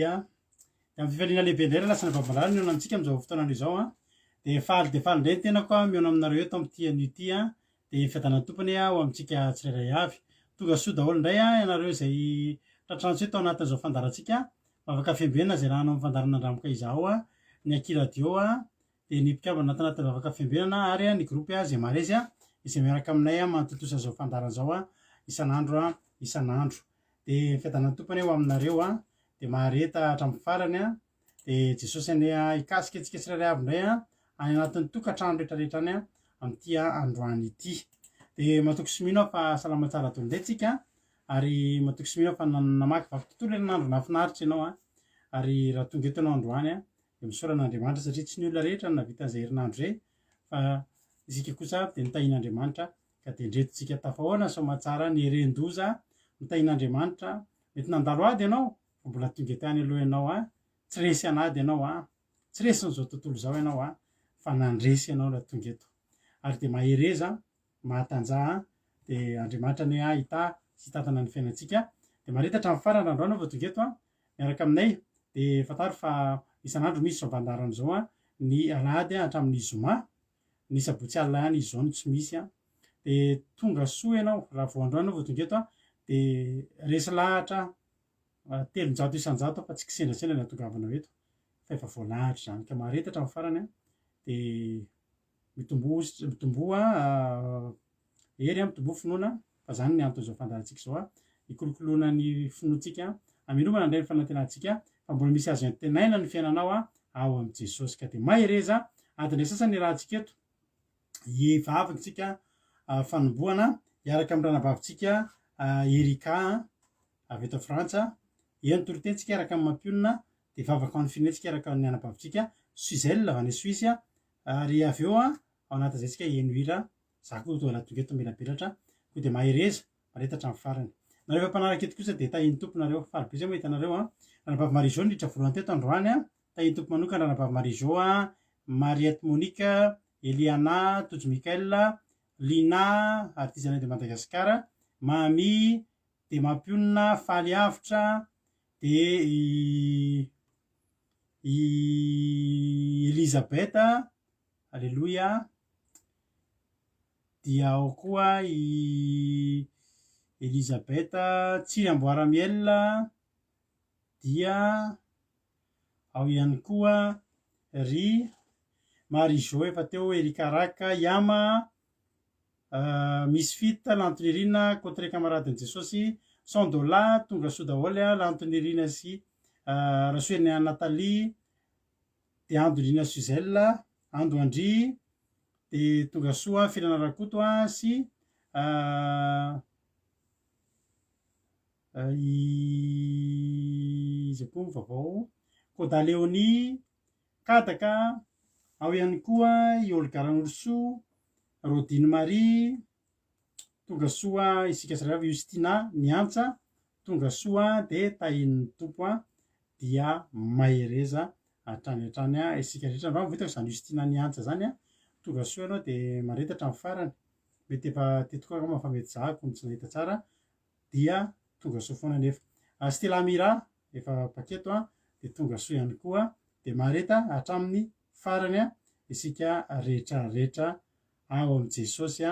Alléluia. Amin'ny fifaliana lehibe indray lasana babalary miona amintsika amin'izao fotoana izao dia faly indray ny tenako miona aminareo eto amin'ity an'ity dia fiadanan'ny tompony ho amintsika tsirairay avy. Tonga soa daholo indray ianareo izay tratrantsika tao anatin'izao fandarantsika afaka fiambena izay raha amin'ny fandarana andramoka izao ny akiradio dia ny mpikambana anatin'ny afaka fiambenana ary ny gropy izay marezy izay miaraka aminay manontotosa izao fandarana izao isan'andro dia fiadanan'ny tompony ho aminareo dia mahareta hatramin'ny farany dia Jesosy hikasika antsika tsirairay avy indray any anatin'ny tokantrano rehetrarehetra any amin'ity androany ity. Dia matoky simino fa salama tsara tolonday tsika ary matoky simino fa namaky vaky tontolo herinandro nahafinaritra ianao ary raha tonga eto ianao androany dia misaoran'Andriamanitra satria tsy ny olona rehetra no nahavita izay herinandro izay fa isika kosa dia nitahin'Andriamanitra ka dia ndretontsika tafahoana somatsara ny herendoza nitahin'Andriamanitra. Mety nandalo ady ianao fa mbola tonga eto any aloha ianao tsy resy anady ianao tsy resy n'izao tontolo izao ianao fa nandresy ianao raha tonga eto ary dia mahereza mahatanjaha dia Andriamanitra ny hita sy hitatana ny fiainantsika dia maharetatra amin'ny farany androany vao tonga eto miaraka aminay dia fantaro fa isan'andro misy zao bandarana izao ny alahady hatramin'ny zoma ny sabotsy alina ihany izy zao no tsy misy dia tonga soa ianao raha vao androany vao tonga eto dia resy lahatra 300 isanjato fa tsy kisendrasendra ny atongavana eto fa efa voalahatra izany ka maharetatra amin'ny farany dia mitomboa hery mitomboa finoana fa izany ny anton'izao fandarantsika izao ikolokoloana ny finoantsika hamelomana indray ny fanantenantsika fa mbola misy azo antenaina ny fiainanao ao amin'i Jesosy ka dia mahereza adiny sasany rahantsika eto hivavakintsika fanomboana hiaraka amin'ny ranabavintsika Erika avy eto Frantsa eny torotentsika hiaraka amin'ny mampionina dia vavaka amin'ny firenentsika hiaraka amin'ny anabavintsika Suzel avy any Suisse ary avy eo ao anatin'izay tsika enuira za koa toa tonga eto mila peratra koa dia mahereza maretatra amin'ny farany. Nareo efa mpanaraka eto kosa dia tahiny tompo nareo farobe izay mahita nareo ranabavy Marizao niditra voalohany teto androany tahiny tompo manokana ranabavy Marizao Mariette Monique Eliana Tojo Mikael Lina artizana de Madagasikara Mami dia mampionina faly avitra dia Elisabeth Alléluia dia ao koa Elisabeth Tsiramboaramiel dia ao ihany koa ry Marie-Jo efa teo Erika Raka Yama Misfit Lantonirina Contre Camarade Jesosy Sandola tonga soa daholo Lantonirina sy Rasoena Nathalie dia Andolina Suzel Ando Andry dia tonga soa Filana Rakoto sy izy koa vaovao Koda Léonie Kadaka ao ihany koa Olga Ranolso Rodine Marie tonga soa isika tsirairay Justina Niantsa tonga soa dia tahin'ny tompo dia mahereza hatrany isika rehetra androany vita izany Justina Niantsa zany tonga soa ianao dia maretatra amin'ny farany mety efa tetiko mahafamety zahako ny tsy nahita tsara dia tonga soa foana nefa Stella Mira efa paketo dia tonga soa ihany koa dia mahareta hatramin'ny farany isika rehetrarehetra ao amin'i Jesosy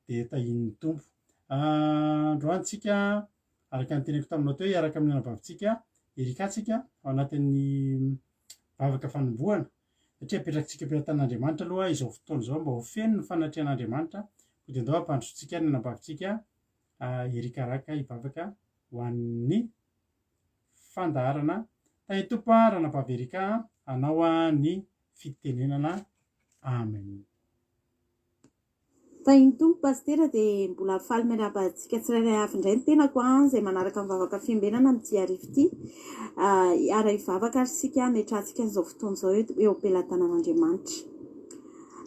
dia tahin'ny tompo androantsika araka ny teneko taminao teo hiaraka amin'ny anabavintsika Erikatsika ao anatin'ny vavaka fanomboana satria apetrakintsika ampitan'Andriamanitra aloha izao fotoana izao mba ho feno ny fanatrehan'Andriamanitra koa dia andao ampandrosotsika ny anabavintsika Erika Raka hivavaka ho an'ny fandarana tahin'ny tompo ranabavy Erika hanao ny fitenenana amen. Tahin'ny tompo pastera dia mbola faly miarabantsika tsirairay avy indray ny tenako izay manaraka mivavaka fiambenana amin'ity arivo ity ary hivavaka ary sika metrantsika n'izao fotoana izao eo am-pelantanan'Andriamanitra.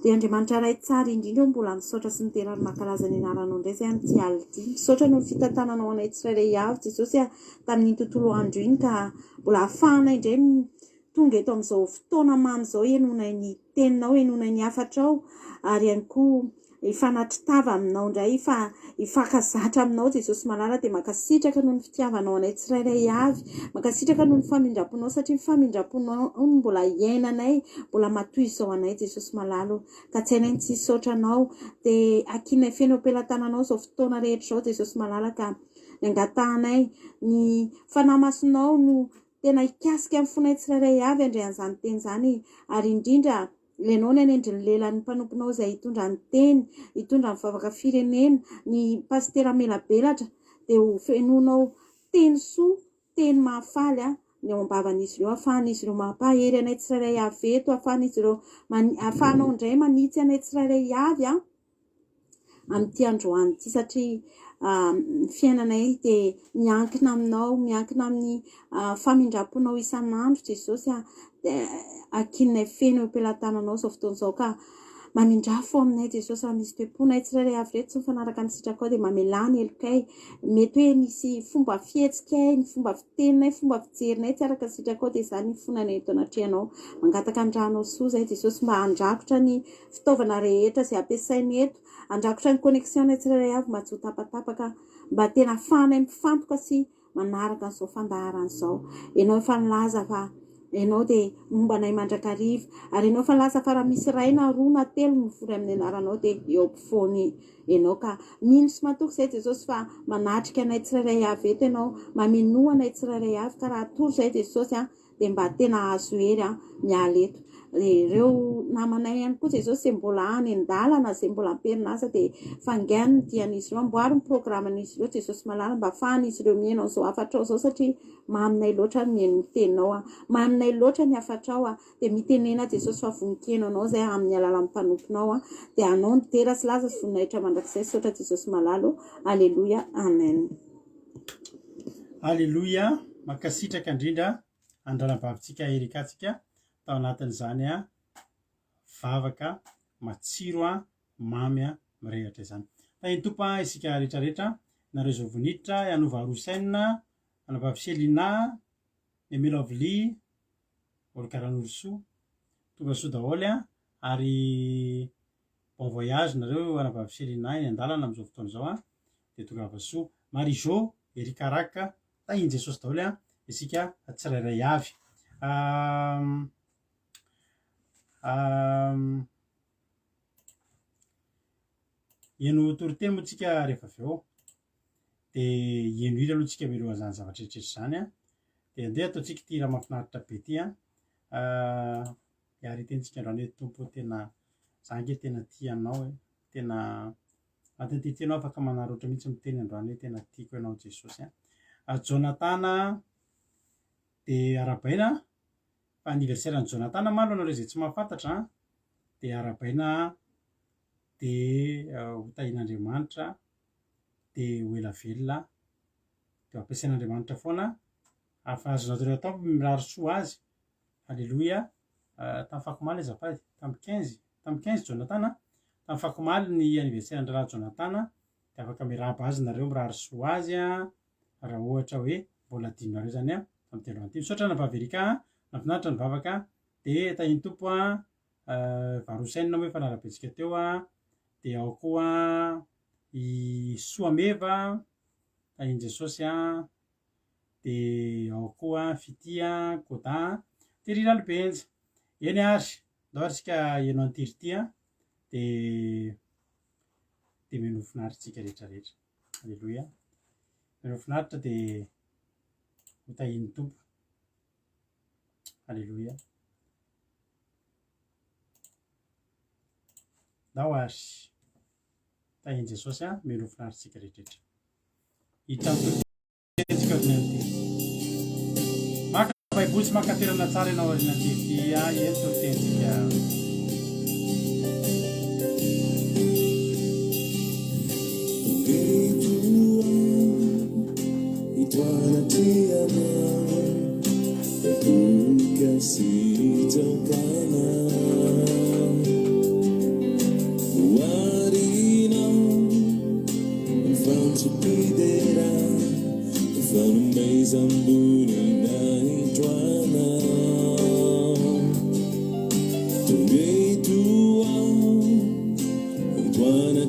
Dia Andriamanitra ray tsara indrindra mbola misaotra sy mitena ary mankalaza ny anaranao indray izay amin'ity alina ity. Misaotra noho ny fitantananao anay tsirairay avy Jesosy tamin'ny tontolo andro iny ka mbola ahafahanay indray tonga eto amin'izao fotoana mamy izao henonay ny teninao henonay ny hafatrao ary ihany koa ifanatritava aminao indray fa ifankazatra aminao Jesosy malala dia makasitraka noho ny fitiavanao anay tsirairay avy, makasitraka noho ny famindraponao satria ny famindraponao mbola iainanay, mbola matoy izao anay Jesosy malala ka tsy hainay tsy hisotranao dia akinay feno am-pelatananao izao fotoana rehetra izao Jesosy malala ka ny angatahanay ny fanamasinao no tena hikasika amin'ny fonay tsirairay avy andrean'izany teny izany ary indrindra ianao ny anendry ny lelan'ny mpanomponao izay hitondra ny teny, hitondra ny vavaka firenena, ny pastera Melabelatra dia ho fenonao teny soa, teny mahafaly ny ao am-bavan'izy ireo, ahafahan'izy ireo mampahery anay tsirairay avy eto, ahafahan'izy ireo ahafahanao indray manitsy anay tsirairay avy amin'ity androany ity satria ny fiainanay dia miankina aminao, miankina amin'ny famindraponao isan'andro Jesosy akinay feno am-pelatananao izao fotoana izao ka mamindrafo aminay Jesosy raha misy toe-ponay tsirairay avy reto tsy mifanaraka ny sitraka ao dia mamelany helokay mety hoe nisy fomba fihetsika ny fomba fiteninay, fomba fijerinay tsy araka ny sitraka ao dia izany ny fonanay eto anatrehanao mangataka ny ranao soa izay Jesosy mba handrakotra ny fitaovana rehetra izay ampiasainy eto, handrakotra ny connexionnay tsirairay avy mba tsy ho tapatapaka, mba tena ahafahanay mifantoka sy manaraka an'izao fandaharana izao. Ianao efa nilaza fa ianao dia mombanay mandrakariva ary ianao efa nilaza fa raha misy ray na roa na telo mivory amin'ny anaranao dia eo ampovoany ianao ka mino sy matoky izay Jesosy fa manatrika anay tsirairay avy eto ianao, mameno anay tsirairay avy ka raha tory izay Jesosy dia mba tena azo hery miala eto. Ireo namanay ihany koa Jesosy izay mbola any an-dalana izay mbola am-perinasa dia fangany ny dian'izy ireo, amboary ny programan'izy ireo Jesosy malala mba ahafahan'izy ireo mihaino an'izao hafatra ao izao satria maminay loatra ny teninao, maminay loatra ny hafatrao dia mitenena Jesosy fa voninnkeno anao izay amin'ny alalan'ny mpanomponao dia anao ny tera sy laza sy voninahitra mandrakizay saotra Jesosy malala. Aleluia, amen. Aleluia, makasitraka indrindra andranam-bavitsika erikatsika tao anatin'izany vavaka matsiro mamy mirehatra izany. Tany tompo isika rehetrarehetra nareo izao voniditra Anova Rosaina, Anova Selina, Emile Avli, Olkaran'Orsoa, tonga soa daholo ary bon voyage nareo Anova Selina eny an-dalana amin'izao fotoana izao dia tonga avasoa Marijo, Erikaraka, tahiny Jesosy daholo isika tsirairay avy. Eno torotemo tsika rehefa avy eo dia eno hira aloha tsika miloha izany zavatra rehetra izany dia andeha ataontsika ity raha mahafinaritra be ity ary tentsika androany hoe tompo tena zange tena tianao tena atentitenao afaka manaroatra mihitsy miteny androany hoe tena tiako ianao Jesosy. Jonatana dia arabaina fa anniversaire ny Jonatana malo anareo izay tsy mahafantatra dia arabaina dia ho tahin'Andriamanitra dia ho ela velona dia ampiasain'Andriamanitra foana ahafahazonareo atao mirary soa azy. Aleloia. Tamin'ny fakomaly azafady tamin'ny 15 Jonatana tamin'ny fakomaly ny anniversaire ny raha Jonatana dia afaka miraba azy nareo mirary soa azy raha ohatra hoe mbola dinonareo izany tamin'ny telo antimo. Misaotra na vaverika nafinaritra ny vavaka dia tahiny tompo varosaina hoe fanarabetsika teo dia ao koa i Soameva tahiny Jesosy dia ao koa Fitia Koda dia Riralobenja eny ary ndao ary sika ianao antiry dia meno finaritsika rehetrarehetra. Aleloia, meno finaritra dia ho tahiny tompo. Aleluia. Ndao ary tahiny Jesosy meno finaritsika rehetrarehetra. Hitantsika maka baiboly sy maka toerana tsara ianao arina tety ento tentsika. One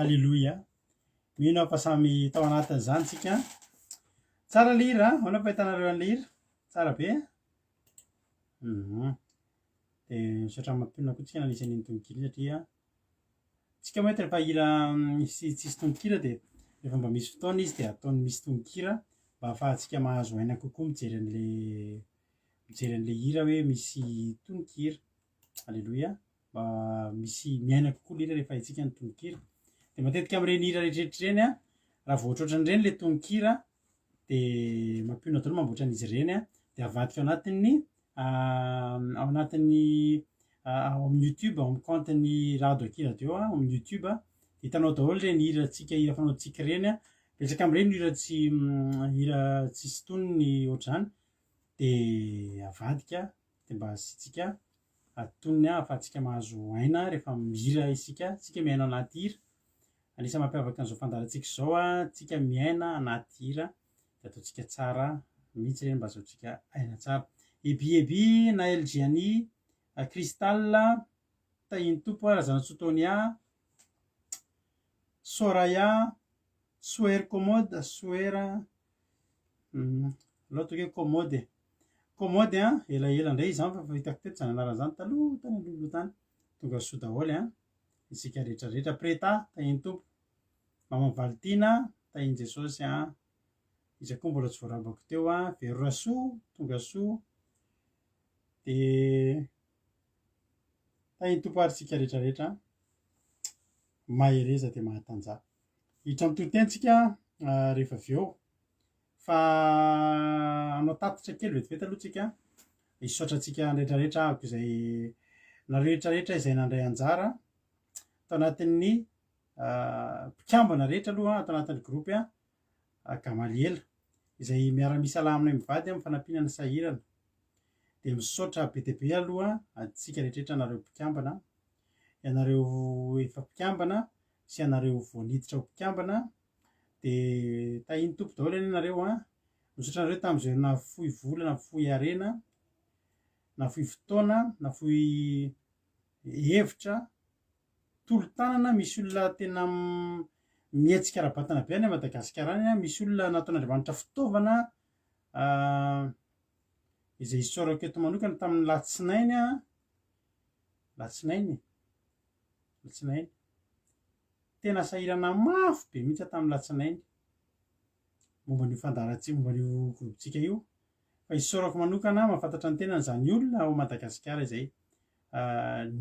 Alleloia. Mino aho fa samy tao anatin'izany tsika. Tsara lira, ahoana fahitanareo an'ny lira? Tsara be? Dia misaotra mampionona koa tsika nanisan'iny tononkira satria tsika mahita rehefa hira tsisy tononkira dia rehefa mba misy fotoana izy dia ataony misy tononkira mba ahafahantsika mahazo aina kokoa mijery an'ilay hira hoe misy tononkira. Alleloia. Mba misy miaina kokoa lira rehefa haitsika ny tononkira. Dia matetika amin'ireny hira rehetrarehetra ireny a, raha vao ohatrohatran'ireny ilay tononkira dia mampiona daholo mamboatra an'izy ireny a, dia avadika ao anatin'ny ao amin'ny YouTube, ao amin'ny compte-ny Rado Aki Radio ao amin'ny YouTube a, hitanao daholo ireny hirantsika, hira fanaontsika ireny a. Betsaka amin'ireny hira tsisy tonony ohatr'izany dia avadika dia mba asiantsika atonony ahafahantsika mahazo aina rehefa mihira isika, tsika miaina anaty hira. anisany mampiavaka an'izao fandaharantsika zao a, tsika miaina anaty hira de ataontsika tsara mihitsy reny mba azahoantsika aina tsara. Ebi na LGNI Cristal tahiny tompo razana Sotonia Soraya Soer commode Soera l'autre que commode elaela indray izany fa hitako teto zany anaran'izany taloha tany alohaloha tany tonga soa daholo isika rehetrarehetra. Preta tahiny tompo, Mama Valtina tahiny Jesosy izy koa mbola tsy voarabako teo Verorasoa tonga soa de tahiny tompo ary tsika rehetrarehetra mahereza de mahatanjaka hiditra amin'ny totentsika rehefa avy eo fa anao tatitra kely vetivety aloha tsika hisaotra tsika rehetrarehetra ahako izay nareo rehetrarehetra izay nandray anjara tao anatin'ny mpikambana rehetra aloha atao anatin'ny gropy Gamaliela izay miara-misy alaminay mivady amin'ny fanampiana sahirana de misaotra be dia be aloha atsika rehetrarehetra nareo mpikambana, ianareo efa mpikambana sy ianareo vao niditra ho mpikambana de tahiny tompo daholo ianareo misaotra anareo tamin'izay nafoy vola, nafoy harena, nafoy fotoana, nafoy hevitra, tolo-tanana. Misy olona tena mihetsika ara-batana be any Madagasikara any misy olona nataon'Andriamanitra fitaovana izay isaorako eto manokana tamin'ny latsinainy tena sahirana mafy be mihitsy tamin'ny latsinainy momba n'io fandaharantsika, momba n'io gropitsika io, fa isaorako manokana mahafantatra ny tenany zany olona ao Madagasikara izay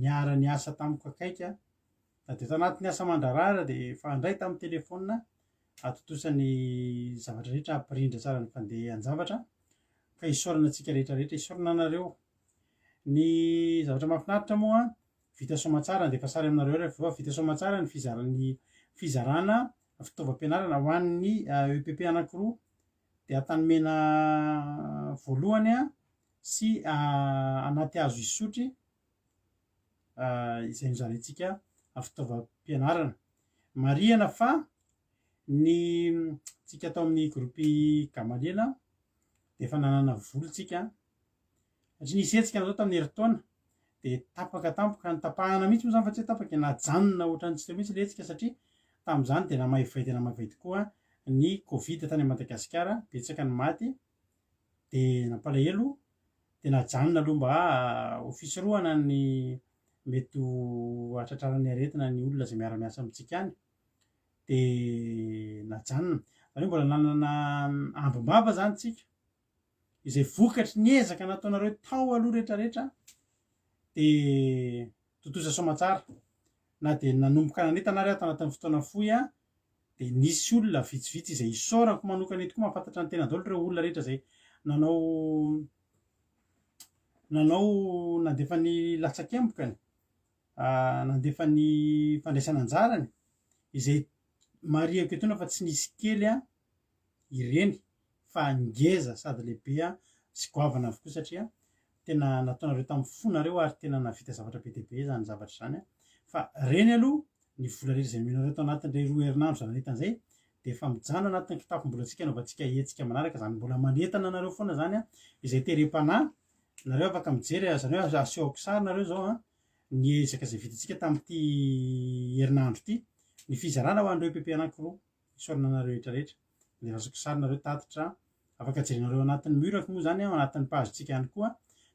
niara niasa tamiko akaiky de tanatin'ny asa mandrarara de fandray tamin'ny telefona atotosany zavatra rehetra ampirindra tsara ny fandeha an-javatra ka isaorana antsika rehetrarehetra, isaorana anareo. Ny zavatra mahafinaritra moa vita soamantsara de efa sary aminareo rehefa vita soamantsara ny fizarana fitaovam-pianarana ho an'ny EPP anankiroa de atanomena voalohany sy anaty hazo isotry izay nozaraintsika fitaovam-pianarana. Marihana fa ny tsika atao amin'ny gropy Gamaliela de efa nanana volontsika satria nisy hetsika an'izao tamin'ny herintaona de tapaka nitapahana mihitsy moa zany fa tsy hoe tapaka, najanona ohatran'ny tsy teo mihitsy le hetsika satria tamin'izany de namay tokoa ny Covid tany Madagasikara, betsaka ny maty de nampalahelo de najanona aloha mba ho fisorohana ny mety ho atratrarany aretina ny olona izay miara-miasa amintsika any de najanona. Zareo mbola nanana ambombava zany tsika izay vokatry ny ezaka nataonareo tao aloha rehetrarehetra de totoza soamantsara na de nanomboka nanentana ary atao anatin'ny fotoana fohy de nisy olona vitsivitsy izay isaorako manokana eto koa mahafantatra ny tena daholo ireo olona rehetra izay nanao nandefa ny latsakembokany nandefa ny fandraisana anjarany izay mariako etona fa tsy nisy kely ireny fa ngeza sady lehibe sy goavana avokoa satria tena nataonareo tamin'ny fonareo ary tena navita zavatra be dia be zany zavatra zany fa reny aloha ny vola rehetra izay menareo tao anatin'ireny 2 herinandro zany rehetan'izay de efa mijano anatin'ny kitapo-bolantsika anaovantsika hetsika manaraka zany mbola manentana anareo foana zany izay terem-panahy nareo afaka mijery zany hoe asehoko sary nareo zao ny ezaka izay vitantsika tamin'ity herinandro ity ny fizarana ho an'ireo EPP anankiroa isaorana anareo rehetrarehetra de azoko sary nareo tatitra afaka jerinareo anatin'ny murako moa zany anatin'ny pazetsika ihany koa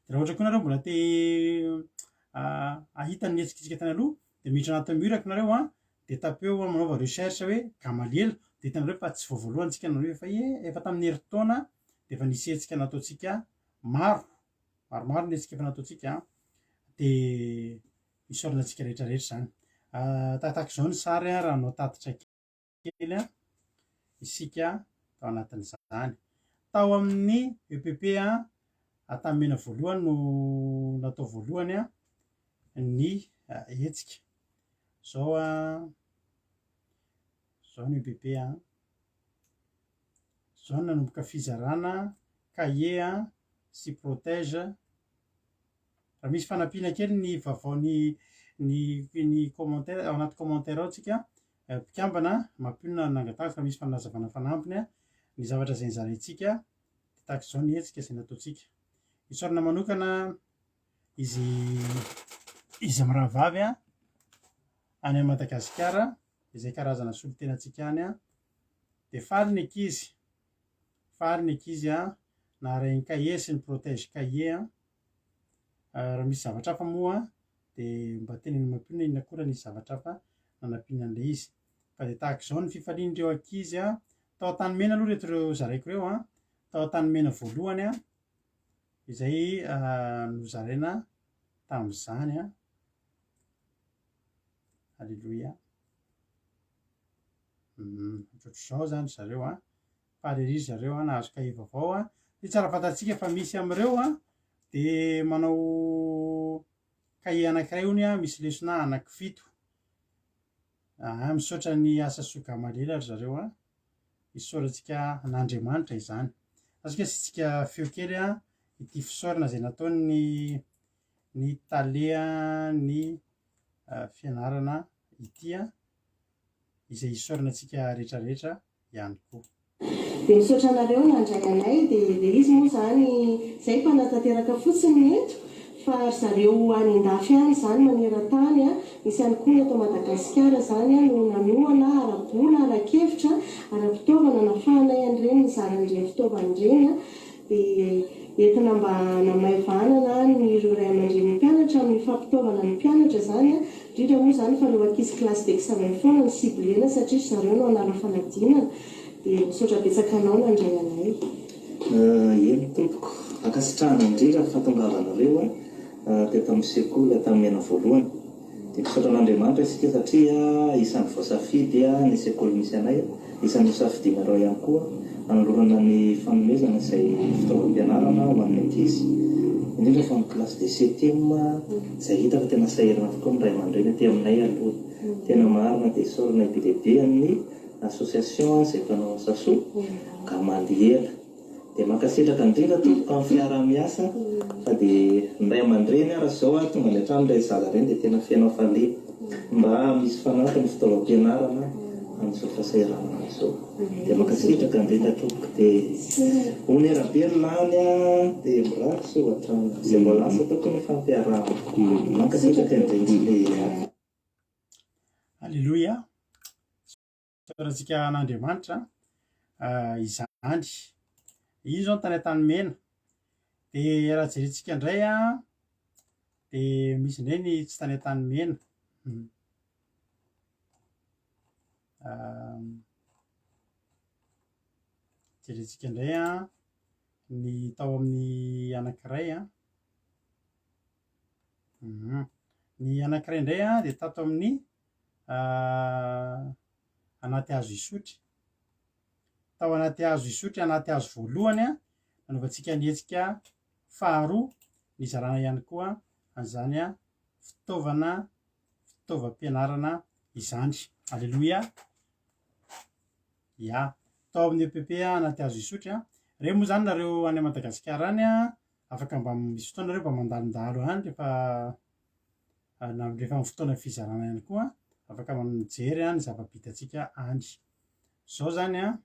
de raha ohatra koa nareo mbola te ahita ny hetsikitsika tany aloha de miditra anatin'ny murako nareo de tapeo manaova recherche hoe Gamaliela de hitanareo fa tsy voavoalohantsika nareo efa tamin'ny herintaona de efa nisy hetsika nataontsika maromaro ny hetsika efa nataontsika de isaorana antsika rehetrarehetra zany tahaka izao ny sary raha anao tatitra kely isika tao anatin'izany tao amin'ny EPP atamena voalohany no natao voalohany ny hetsika zao ny EPP zao nanomboka fizarana cahier sy protège. Raha misy fanampiana kely ny vaovao ny commentaire ao anaty commentaire ao tsika mpikambana mampionona nangatahaka fa misy fanazavana fanampiny a ny zavatra zay nyzarentsika de tahaka zao ny hetsika zay nataontsika isorana manokana izy am'rahavavy a any Madagasikara izay karazana solontenantsika any a de faly ny ankizy a na regny cahier sy ny protège cahier a raha misy zavatra hafa moa de mba teneny mampionona inona koa raha nisy zavatra hafa nanampiana an'le izy fa de tahaka zao ny fifalian'ireo ankizy a tao an-tany mena aloha reto reo zaraiko reo a tao an-tany mena voalohany a izay nozaraina tam'izany a alleloia ohatr'izao zany zareo a fahalery zareo a nahazo cahier vaovao a de tsara fantatsika fa misy am'ireo a de manao cahier anankiray hony a misy lesona anaky 7 misaotra ny asa soa Gamaliel ary zareo a isaorantsika n'Andriamanitra izany asika sitsika feo kely a ity fisaorana zay nataony ny talea ny fianarana ity a izay isaorana antsika rehetrarehetra ihany koa de misaotra anareo nandray anay de izy moa zany zay fanatanteraka fotsiny eto fa zareo any andafy any zany maneran-tany a misy any koa eto Madagasikara zany a no nanoana ara-bola ara-kevitra ara-fitaovana nafahanay an'ireny nizaran'ireny fitaovana ireny a de entina mba namaivana ny ireo ray aman-dreny mpianatra amin'ny fampitaovana ny mpianatra zany a indrindra moa zany fa reo ankizy classe d'examen foana ny sibolena satria zareo no anara fanadinana de misaotra betsaka anao nandray anay eny tompoko ankasitrahana indrindra fahatongavanareo a teto amin'ny sekoly tamin'ny mena voalohany de misaotra an'Andriamanitra isika satria isan'ny voasafidy a ny sekoly misy anay isan'ny hosafidianareo ihany koa analorana ny fanomezana izay fitaovam-pianarana ho an'ny ankizy indrindra fa amin'ny classe de 7e izay hita fa tena sahirana avokoa ny ray aman-dreny aty aminay aloha tena marina de isaorana be lehibe amin'ny association izay mpanao asa soa Gamaliel de mankasitraka indrindra tompoko amin'ny fiarah-miasa fa de ny ray aman-dreny raha zao a tonga any hatrany ray zaza reny de tena fianao falia mba misy fanampy ny fitaovam-pianarana amin'izao fahasahiranana izao de mankasitraka indrindra tompoko de onerabelona any a de mirary so hatrany zay mbola asa tokony fampiarahana mankasitraka indrindra alleloia isaorantsika n'Andriamanitra izany io zao tany an-tany mena de raha jerentsika indray a de misy indray ny tsy tany an-tany mena jerentsika indray a ny tao amin'ny anankiray a ny anankiray indray a de tato amin'ny anaty hazo isotry tao anaty hazo isotry anaty hazo voalohany a nanaovantsika nihetsika faharoa nizarana ihany koa an'izany a fitaovam-pianarana izany alleloia ya tao amin'ny EPP anaty hazo isotry a reo moa zany nareo any Madagasikara any a afaka mba misy fotoana reo mba mandalondalo any rehefa amin'ny fotoana fizarana ihany koa afaka mijery any zava-bitantsika any zao zany a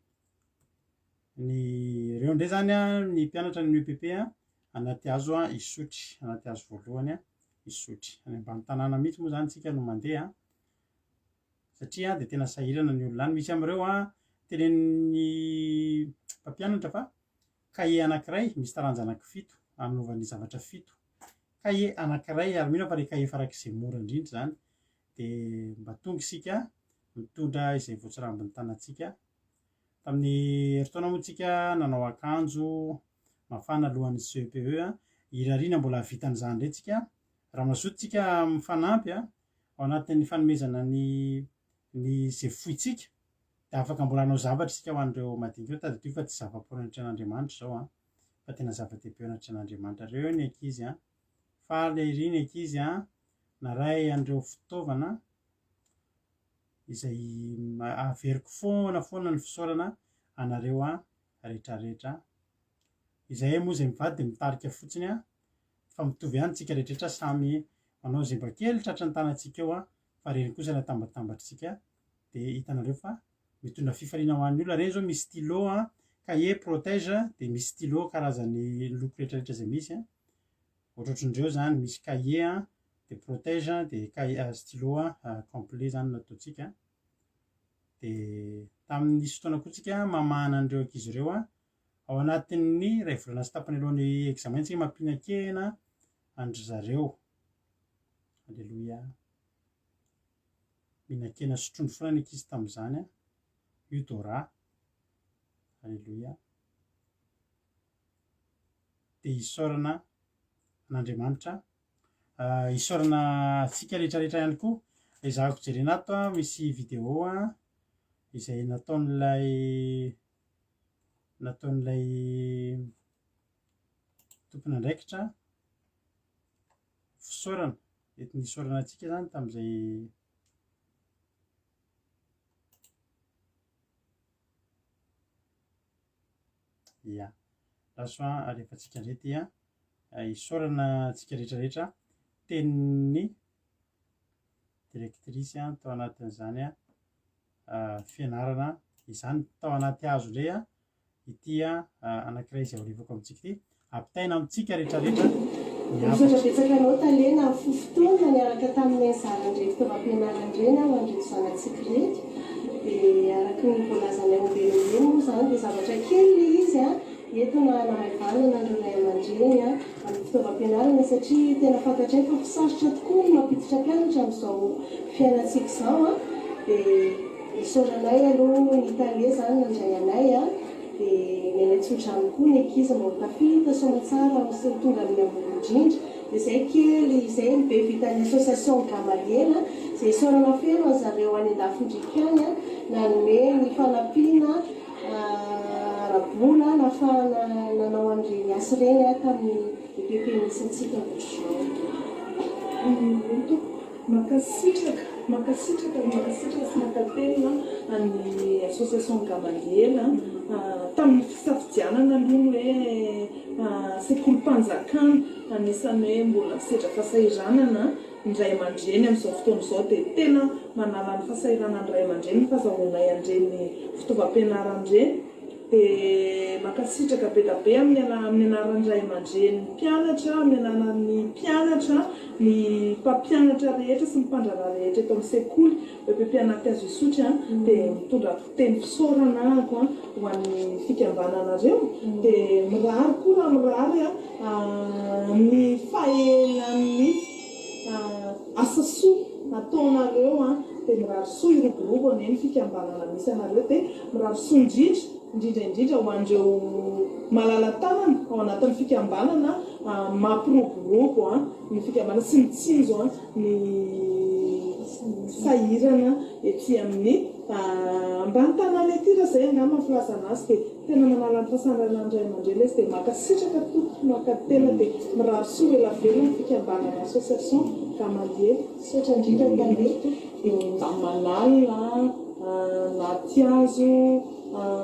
ny reo ndray zany a ny mpianatra ny EPP a anaty hazo a isotry anaty hazo voalohany a isotry any ambany tanàna mihitsy moa zany tsika no mandeha satria de tena sahirana ny olona any misy am'ireo a tenen'ny mpampianatra fa cahier anankiray misy taranja anaky 7 anaovan'ny zavatra 7 cahier anankiray ary mino fa le cahier farak'izay mora indrindra zany de mba tonga isika mitondra izay voatsirambin'ny tanantsika tamin'ny heritaona moa tsika nanao akanjo mafana alohan'ny CEPE a irariana mbola vitan'izany ndretsika raha mazototsika mifanampy a ao anatin'ny fanomezana ny zay foitsika de afaka mbola hanao zavatra isika ho an'ireo madinika tady ty fa tsy zava-poana anatry an'Andriamanitra zao a fa tena zava-dehibe anatry an'Andriamanitra reo ny ankizy a faly ery ny ankizy a naray an'ireo fitaovana izay averiko foana ny fisaorana anareo a rehetrarehetra izay moa zay mivady de mitarika fotsiny a fa mitovy ihany tsika rehetrarehetra samy manao zay mba kely tratra ny tanantsika eo a fa reny kosa natambatambatritsika dia hitanareo fa mitondra fifaliana ho an'ny olona reny zao misy stylo cahier protège dia misy stylo karazany loko rehetrarehetra zay misy ohatrohatrondreo zany misy cahier dia protège dia stylo complet zany nataontsika dia tamin'ny fotoana koa tsika mamahana an'ireo ankizy ireo ao anatin'ny ray volana sy tapany alohan'ny examen tsika mampinankena andry zareo alleloia minankena sotrondro foana ny ankizy tamin'izany io dora alleloia dia isaorana an'Andriamanitra isaorana tsika rehetrarehetra ihany koa izahako jerena ato misy vidéo izay nataon'ilay tompony andraikitra fisaorana entiny isaorana antsika zany tamin'izay ia laso alefantsika ndrety isaorana antsika rehetrarehetra tenin'ny directrice tao anatin'izany fianarana izany tao anaty hazo indray ity anankiray izay olevako amintsika ity ampitaina amintsika rehetrarehetra misaotra betsaka anao talena fofotoana niaraka tamin'ny zarandre fitaovam-pianarandreny ho andreo zanatsika rehetra dia araky ny volazany olombelona moa zany dia zavatra kely izy entina namaivana andreo ray aman-dreny amin'ny fitaovam-pianarana satria tena fantatray fa fisarotra tokoa ny mampiditra mpianatra amin'izao fiainatsika izao dia isaoranay aloha ny tale zany nandray anay dia mialaitsotra aminy koa ny ankizy mba ho tafita soma tsara sy tonga amin'ny ambony-drindra dia izay kely izay be vitan'ny association gamaliel izay isaorana feno azareo any andafindriky any nanome ny fanampiana arabola nafahana nanao an'ireny asy reny tamin'ny EPP misy antsika makasitraka sy makatelina ny association gamaliel tamin'ny fisafidianana aloha hoe sekolim-panjakana anisany hoe mbola sedra fahasahiranana ny ray aman-dreny amin'izao fotoana izao dia tena manala ny fahasahiranany ray aman-dreny ny fahazahoanay an'ireny fitaovam-pianarandreny dia makasitraka be da be amin'ny anaran'ny ray aman-dreny mpianatra amin'ny anaran'ny mpianatra ny mpampianatra rehetra sy ny mpandrana rehetra eto amin'ny sekoly EPP anaty azo isotra dia mitondra teny fisaorana ako ho an'ny fikambananareo dia mirary koa raha mirary ny fahelan'ny asa soa ataonareo dia mirary soa iroborobo aneny fikambanana misy anareo dia mirary soa indrindra ho an'ireo malala tanana ao anatin'ny fikambanana mampiroborobo ny fikambanana sy mitsinjo ny sahirana ety amin'ny ambany tanana ety raha izay angamba filaza anazy dia tena manala ny fahasandrana ny ray aman-dreny izy dia makasitraka tompoko makatena dia mirary soa ela velona ny fikambanana association gamaliel sotra indrindra tale Damalala Natiazo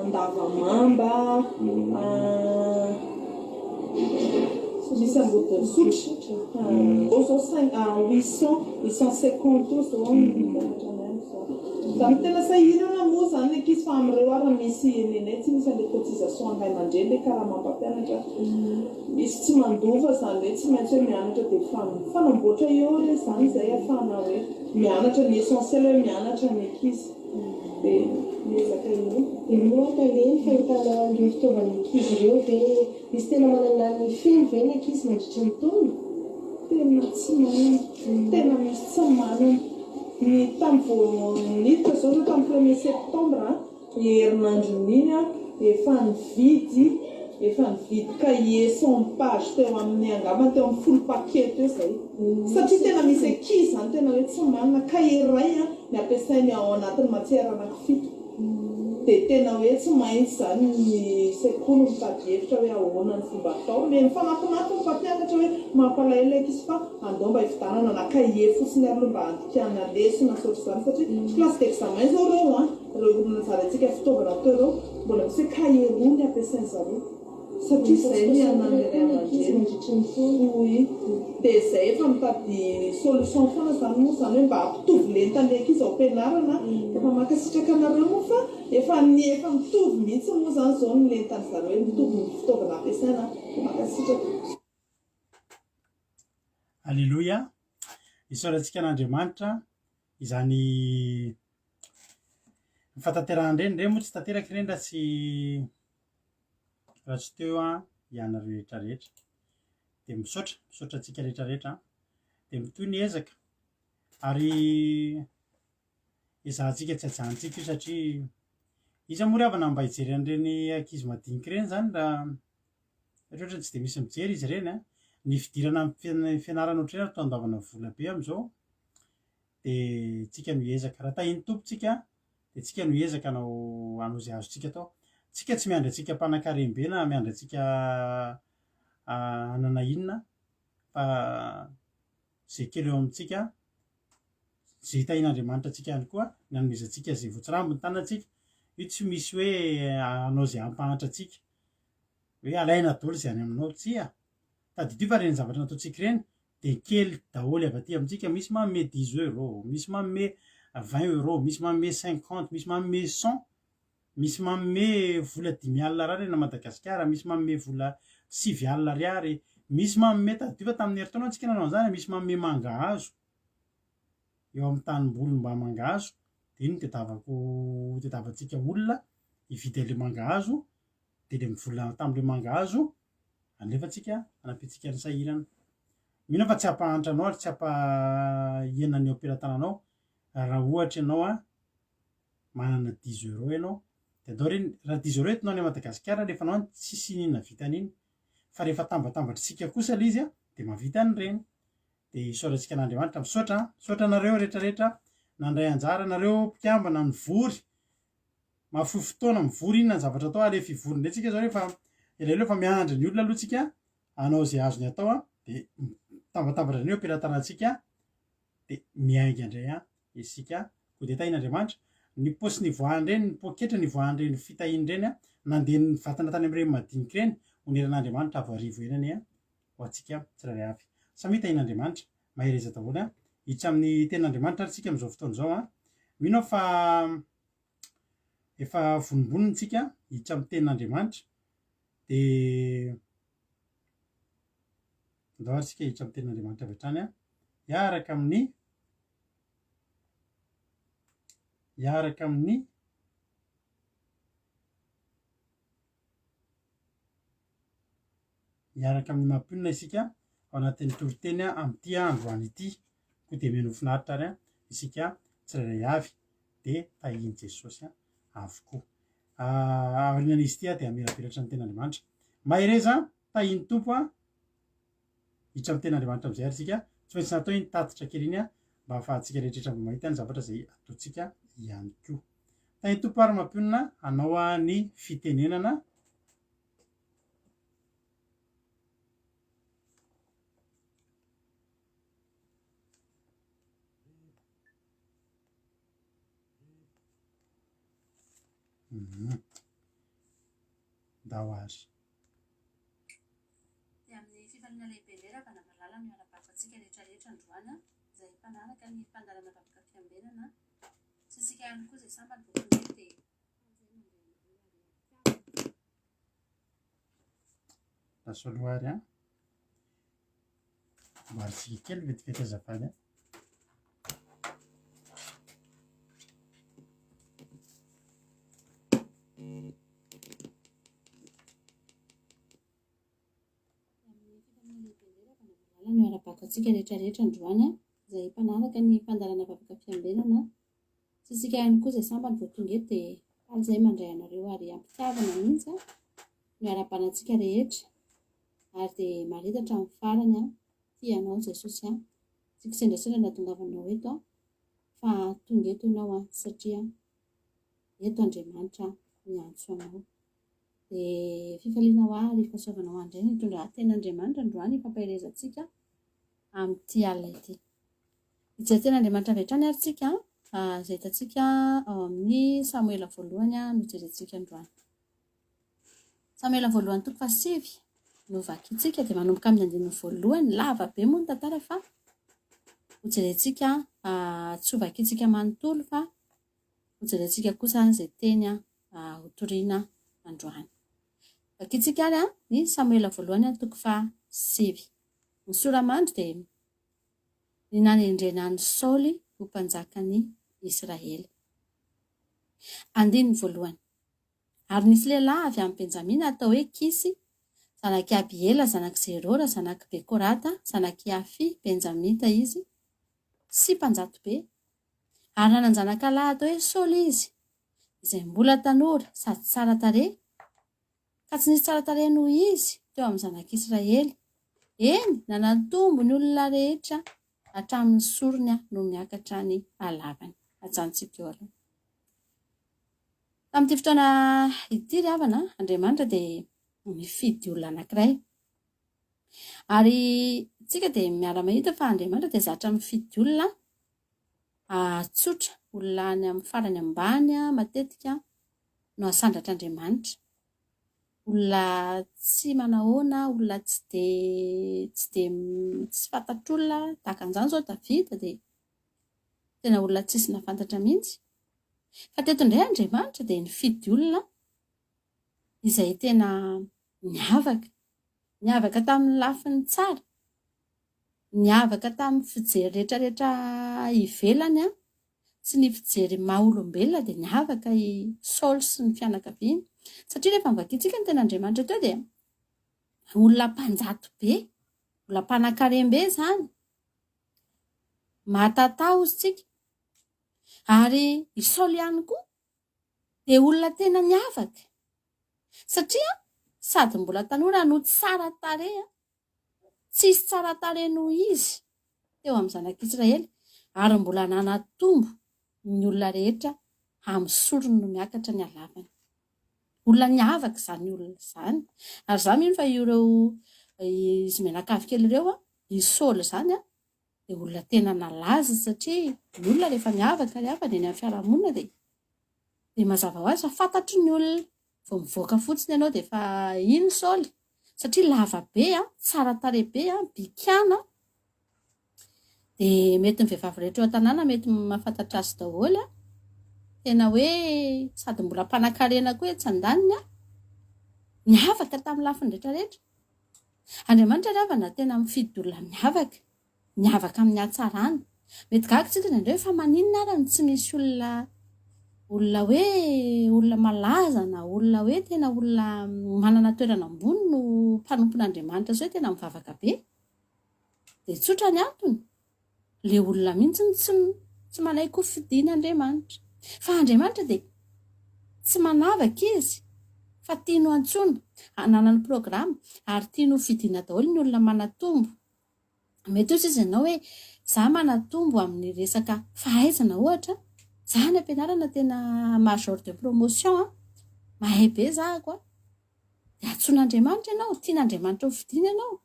Ndavamamba misy ambodiny sotra ao zao 850 zao zany tena sahirana moa zany ankizy fa amin'ireo ary misy nenay tsy misy an'ilay cotisation anay aman-dreny le karaha mampampianatra misy tsy mandova zany hoe tsy maintsy hoe mianatra dia fanamboatra eo re zany izay ahafahana hoe mianatra ny essentiel hoe mianatra ny ankizy dia miezaka io moaka leny fahitana an'ireo fitaovan'ny ankizy ireo dia misy tena manana ny feno ve ny ankizy mandritra ny taona tena tsy manana tena misy tsy manana ny tamin'ny voaniditra zao zao tamin'ny 1er septembre herinandron'iny efa nividy cahier 100 page teo amin'ny angamba teo amin'ny folo paquet teo zay satria tena misy ankizy zany tena hoe tsy manana cahier ray ny ampiasainy ao anatin'ny matière anankifito dia tena hoe tsy maintsy zany ny sekoly mitady hevitra hoe ahoana ny fomba atao me mifanampinampy ny mpampianatra hoe mampalahelo ankizy fa andao mba hividanana na cahier fotsiny ary mba andikana lesona saotra zany satria classe d'examen zao reo olona zarantsika fitaovana teo reo mbola misy cahier roa ny ampiasainy zareo satria izay ny anandery aman-dreny oy dia izay efa mitady solution foana zany moa zany hoe mba hampitovy lentany eky izy ao am-pianarana efa makasitraka anareo moa fa efa mitovy mihitsy moa zany zao ny lentany zareo hoe mitovy ny fitaovana ampiasaina makasitraka. Alleluia. Isaorantsika an'Andriamanitra izany mifatanterahana ireny moa tsy tanteraka ireny raha tsy teo ihana rehetrarehetra dia misaotra antsika rehetrarehetra dia mitoy ny ezaka ary ezahantsika tsy hajantsika io satria izy moa ry havana mba hijery an'ireny ankizy madinika ireny zany raha ohatra tsy dia misy mijery izy ireny ny fidirana amin'ny fianarana ohatrany atao andavana vola be amin'izao dia tsika no hiezaka raha tahiny tompontsika dia tsika no hiezaka hanao izay azontsika atao. Tsika tsy miandry antsika mpanan-karem-be na miandry antsika hanana inona fa izay kely eo amintsika izay hitahin'Andriamanitra antsika ihany koa ny hanomezantsika izay voatsirambiny ny tanantsika. Io tsy misy hoe hanao izay hampahatra antsika hoe alaina daholo izay any aminao tsia tadidio fa reny zavatra nataontsika ireny dia kely daholo avy aty amintsika. Misy manome 10 €, misy manome 20 €, misy manome 50, misy manome 100, misy manome vola 5 alina ariary na Madagasikara, misy manome vola 7 alina ariary, misy manome tadidio fa tamin'ny herintaona antsika nanao an'izany, misy manome mangahazo eo amin'ny tanimboly mba mangahazo dia iny tadiavantsika olona hividy an'ilay mangahazo dia ilay vola tamin'ilay mangahazo alefantsika anampitsika ny sahirana. Mino fa tsy hampahantra anao ary tsy hampahenana eo am-pelantananao raha ohatra ianao manana 10 € ianao dia andao reny raha 10 € entinao any Madagasikara rehefa anao tsisy ninona vitan'iny fa rehefa tambatambatritsika kosa ilay izy dia mahavita an'ireny. Dia isaorantsika an'Andriamanitra misaotra anareo rehetrarehetra nandray anjara anareo mpikambana nivory mahafoy fotoana mivory inona ny zavatra atao alefa hivory indray tsika zao rehefa elaela fa miandry ny olona aloha tsika hanao izay azony atao dia tambatambatra ny eo am-pelantanantsika dia miainga indray isika koa dia tahin'Andriamanitra ny paosy ny voahany ireny ny poketra ny voahany ireny fitahiany ireny nandeha ny vatana tany amin'ireny madinika ireny oneran'Andriamanitra avoarivo enany ho antsika tsirairay avy. Samy tahin'Andriamanitra mahereza daholo hiditra amin'ny ten'Andriamanitra ary tsika amin'izao fotoana izao mino fa efa vonimbonitsika hiditra amin'ny ten'Andriamanitra dia andao ary tsika hiditra amin'ny ten'Andriamanitra avy hatrany hiaraka amin'ny mampionina isika ao anatin'ny toriteny amin'ity androany ity koa dia mino finaritra ary isika tsirairay avy dia tahian' Jesosy avokoa. Aorianan'izy ity dia amelapelatra ny ten'Andriamanitra mahereza tahiny tompo hiditra amin'ny ten'Andriamanitra amin'izay ary tsika tsy maintsy natao iny tatitra kely iny mba hahafahantsika rehetrarehetra mba mahita ny zavatra izay ataontsika ihany koa. Tahiny tompo ary mampionina hanao ny fitenenana ndao azy. Dia amin'ny fifaliana lehibe indray raha vanamalala ny ara-bafantsika rehetrarehetra androany izay mpanaraka ny fandaharana vakoka fiambenana sy isika ihany koa izay sambany voatonga dia Rasoaloary mboaritsika kely vetivety azafady ny ara-bakontsika rehetrarehetra androany izay mpanaraka ny fandaharana vakoka fiambenana sy isika ihany koa izay sambany voatonga eto dia faly izay mandray anareo ary ampitiavana mihitsy ny ara-banantsika rehetra ary dia maritatra amin'ny farany tianao Jesosy tsy kisendrasendra nahatongavanao eto fa tonga eto ianao satria eto Andriamanitra miantso anao. Dia fifalianao ary fahasoavanao andray ny hitondra ten'Andriamanitra androany fampaherezantsika amin'ity alina ity. Hijery ten'Andriamanitra avy hatrany ary tsika izay hitantsika ao amin'ny Samoela voalohany no jerentsika androany. Samuela voalohany toko 7 no vakitsika dia manomboka amin'ny andininy voalohany lava be moa ny tantara fa hojerentsika tsy ho vakitsika manontolo fa hojerentsika kosa izay teny hotoriana androany. Vakitsika ary ny Samuela voalohany toko 7. Ny soramandry dia ny nanendrenan'ny Saoly ho mpanjakan'ny Israely. Andininy voalohany. Ary nisy lehilahy avy amin'ny Benjamina atao hoe Kisy, zanaky Abiela, zanaky Zerora, zanaky Bekorata, zanaky Afi, Benjamita izy, sy mpanjato be. Ary nanan-janaka lahy atao hoe Saoly izy, izay mbola tanora sady tsara tarehy, ka tsy nisy tsara tarehy noho izy teo amin'ny zanak'Israely. Eny, nanatombo ny olona rehetra hatramin'ny sorony no miakatra ny halavany. Ajanontsika eo aloha. Tamin'ity fotoana ity ry havana, Andriamanitra dia mifidy olona anankiray. Ary tsika dia miara-mahita fa Andriamanitra dia zatra mifidy olona tsotra, olona any amin'ny farany ambany matetika no asandratr'Andriamanitra. Olona tsy manahoana, olona tsy fantatr'olona, tahaka an'izany izao Davida dia tena olona tsisy nafantatra mihitsy. Fa teto indray Andriamanitra dia nifidy olona izay tena niavaka tamin'ny lafiny tsara, niavaka tamin'ny fijery rehetrarehetra ivelany sy ny fijery maha-olombelona dia niavaka i Saoly sy ny fianakaviany. Satria rehefa mivakitsika ny tena Andriamanitra teo dia olona mpanjato be, olona mpanan-karem-be izany, mahatataho isika. Ary i Saoly ihany koa dia olona tena niavaka satria sady mbola tanora no tsara tarehy, tsisy tsara tarehy noho izy teo amin'ny zanak'Israely, ary mbola nanatombo ny olona rehetra amin'ny sorony no miakatra ny halavany. Olona niavaka izany olona izany. Ary izany mino fa ireo izy menakavy kely ireo i Saoly izany dia olona tena nalaza satria ny olona rehefa miavaka ry havana eny amin'ny fiarahamonina dia mazava ho azy fa fantatry ny olona. Vao mivoaka fotsiny ianao dia efa iny Saoly satria lava be, tsara tarehy be, bikana. Dia mety ny vehivavy rehetra eo an-tanàna mety mahafantatra azy daholo. Tena hoe sady mbola mpanan-karena koa etsy andaniny, niavaka tamin'ny lafiny rehetrarehetra. Andriamanitra ry havana tena mifidy olona miavaka amin'ny hatsarany. Mety gaga tsika indray fa maninona ary tsy misy olona hoe olona malaza na olona hoe tena olona manana toerana ambony no mpanompon'Andriamanitra sao tena mivavaka be. Dia tsotra ny antony, ilay olona mihitsy tsy manaiky ho fidian'Andriamanitra. Fa Andriamanitra dia tsy manavaka izy fa tiano antsoina, nanana programa ary tiano fidiana daholo ny olona manatombo. Mety osa izy ianao hoe za manatombo amin'ny resaka fahaizana ohatra, za ny ampianarana tena major de promotion, mahay be zako dia antsoin'Andriamanitra ianao, tian'Andriamanitra ho fidiana ianao.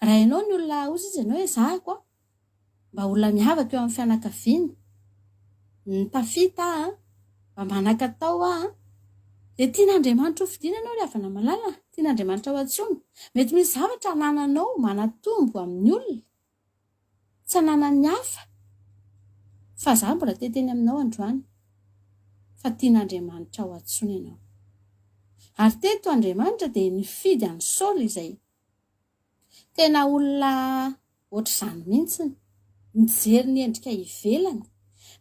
Raha ianao ny olona osa izy ianao hoe zako mba olona miavaka eo amin'ny fianakaviana, ny tafita mba manan-katao dia tian'Andriamanitra ho fidiana ianao ry havana malala, tian'Andriamanitra ho antsoina. Mety misy zavatra anananao manatombo amin'ny olona, tsy ananan'ny hafa, fa za mbola teteny aminao androany fa tian'Andriamanitra ho antsoina ianao. Ary teto Andriamanitra dia nifidy an'i Saoly izay tena olona ohatr'izany mihitsy, nijery ny endrika ivelany,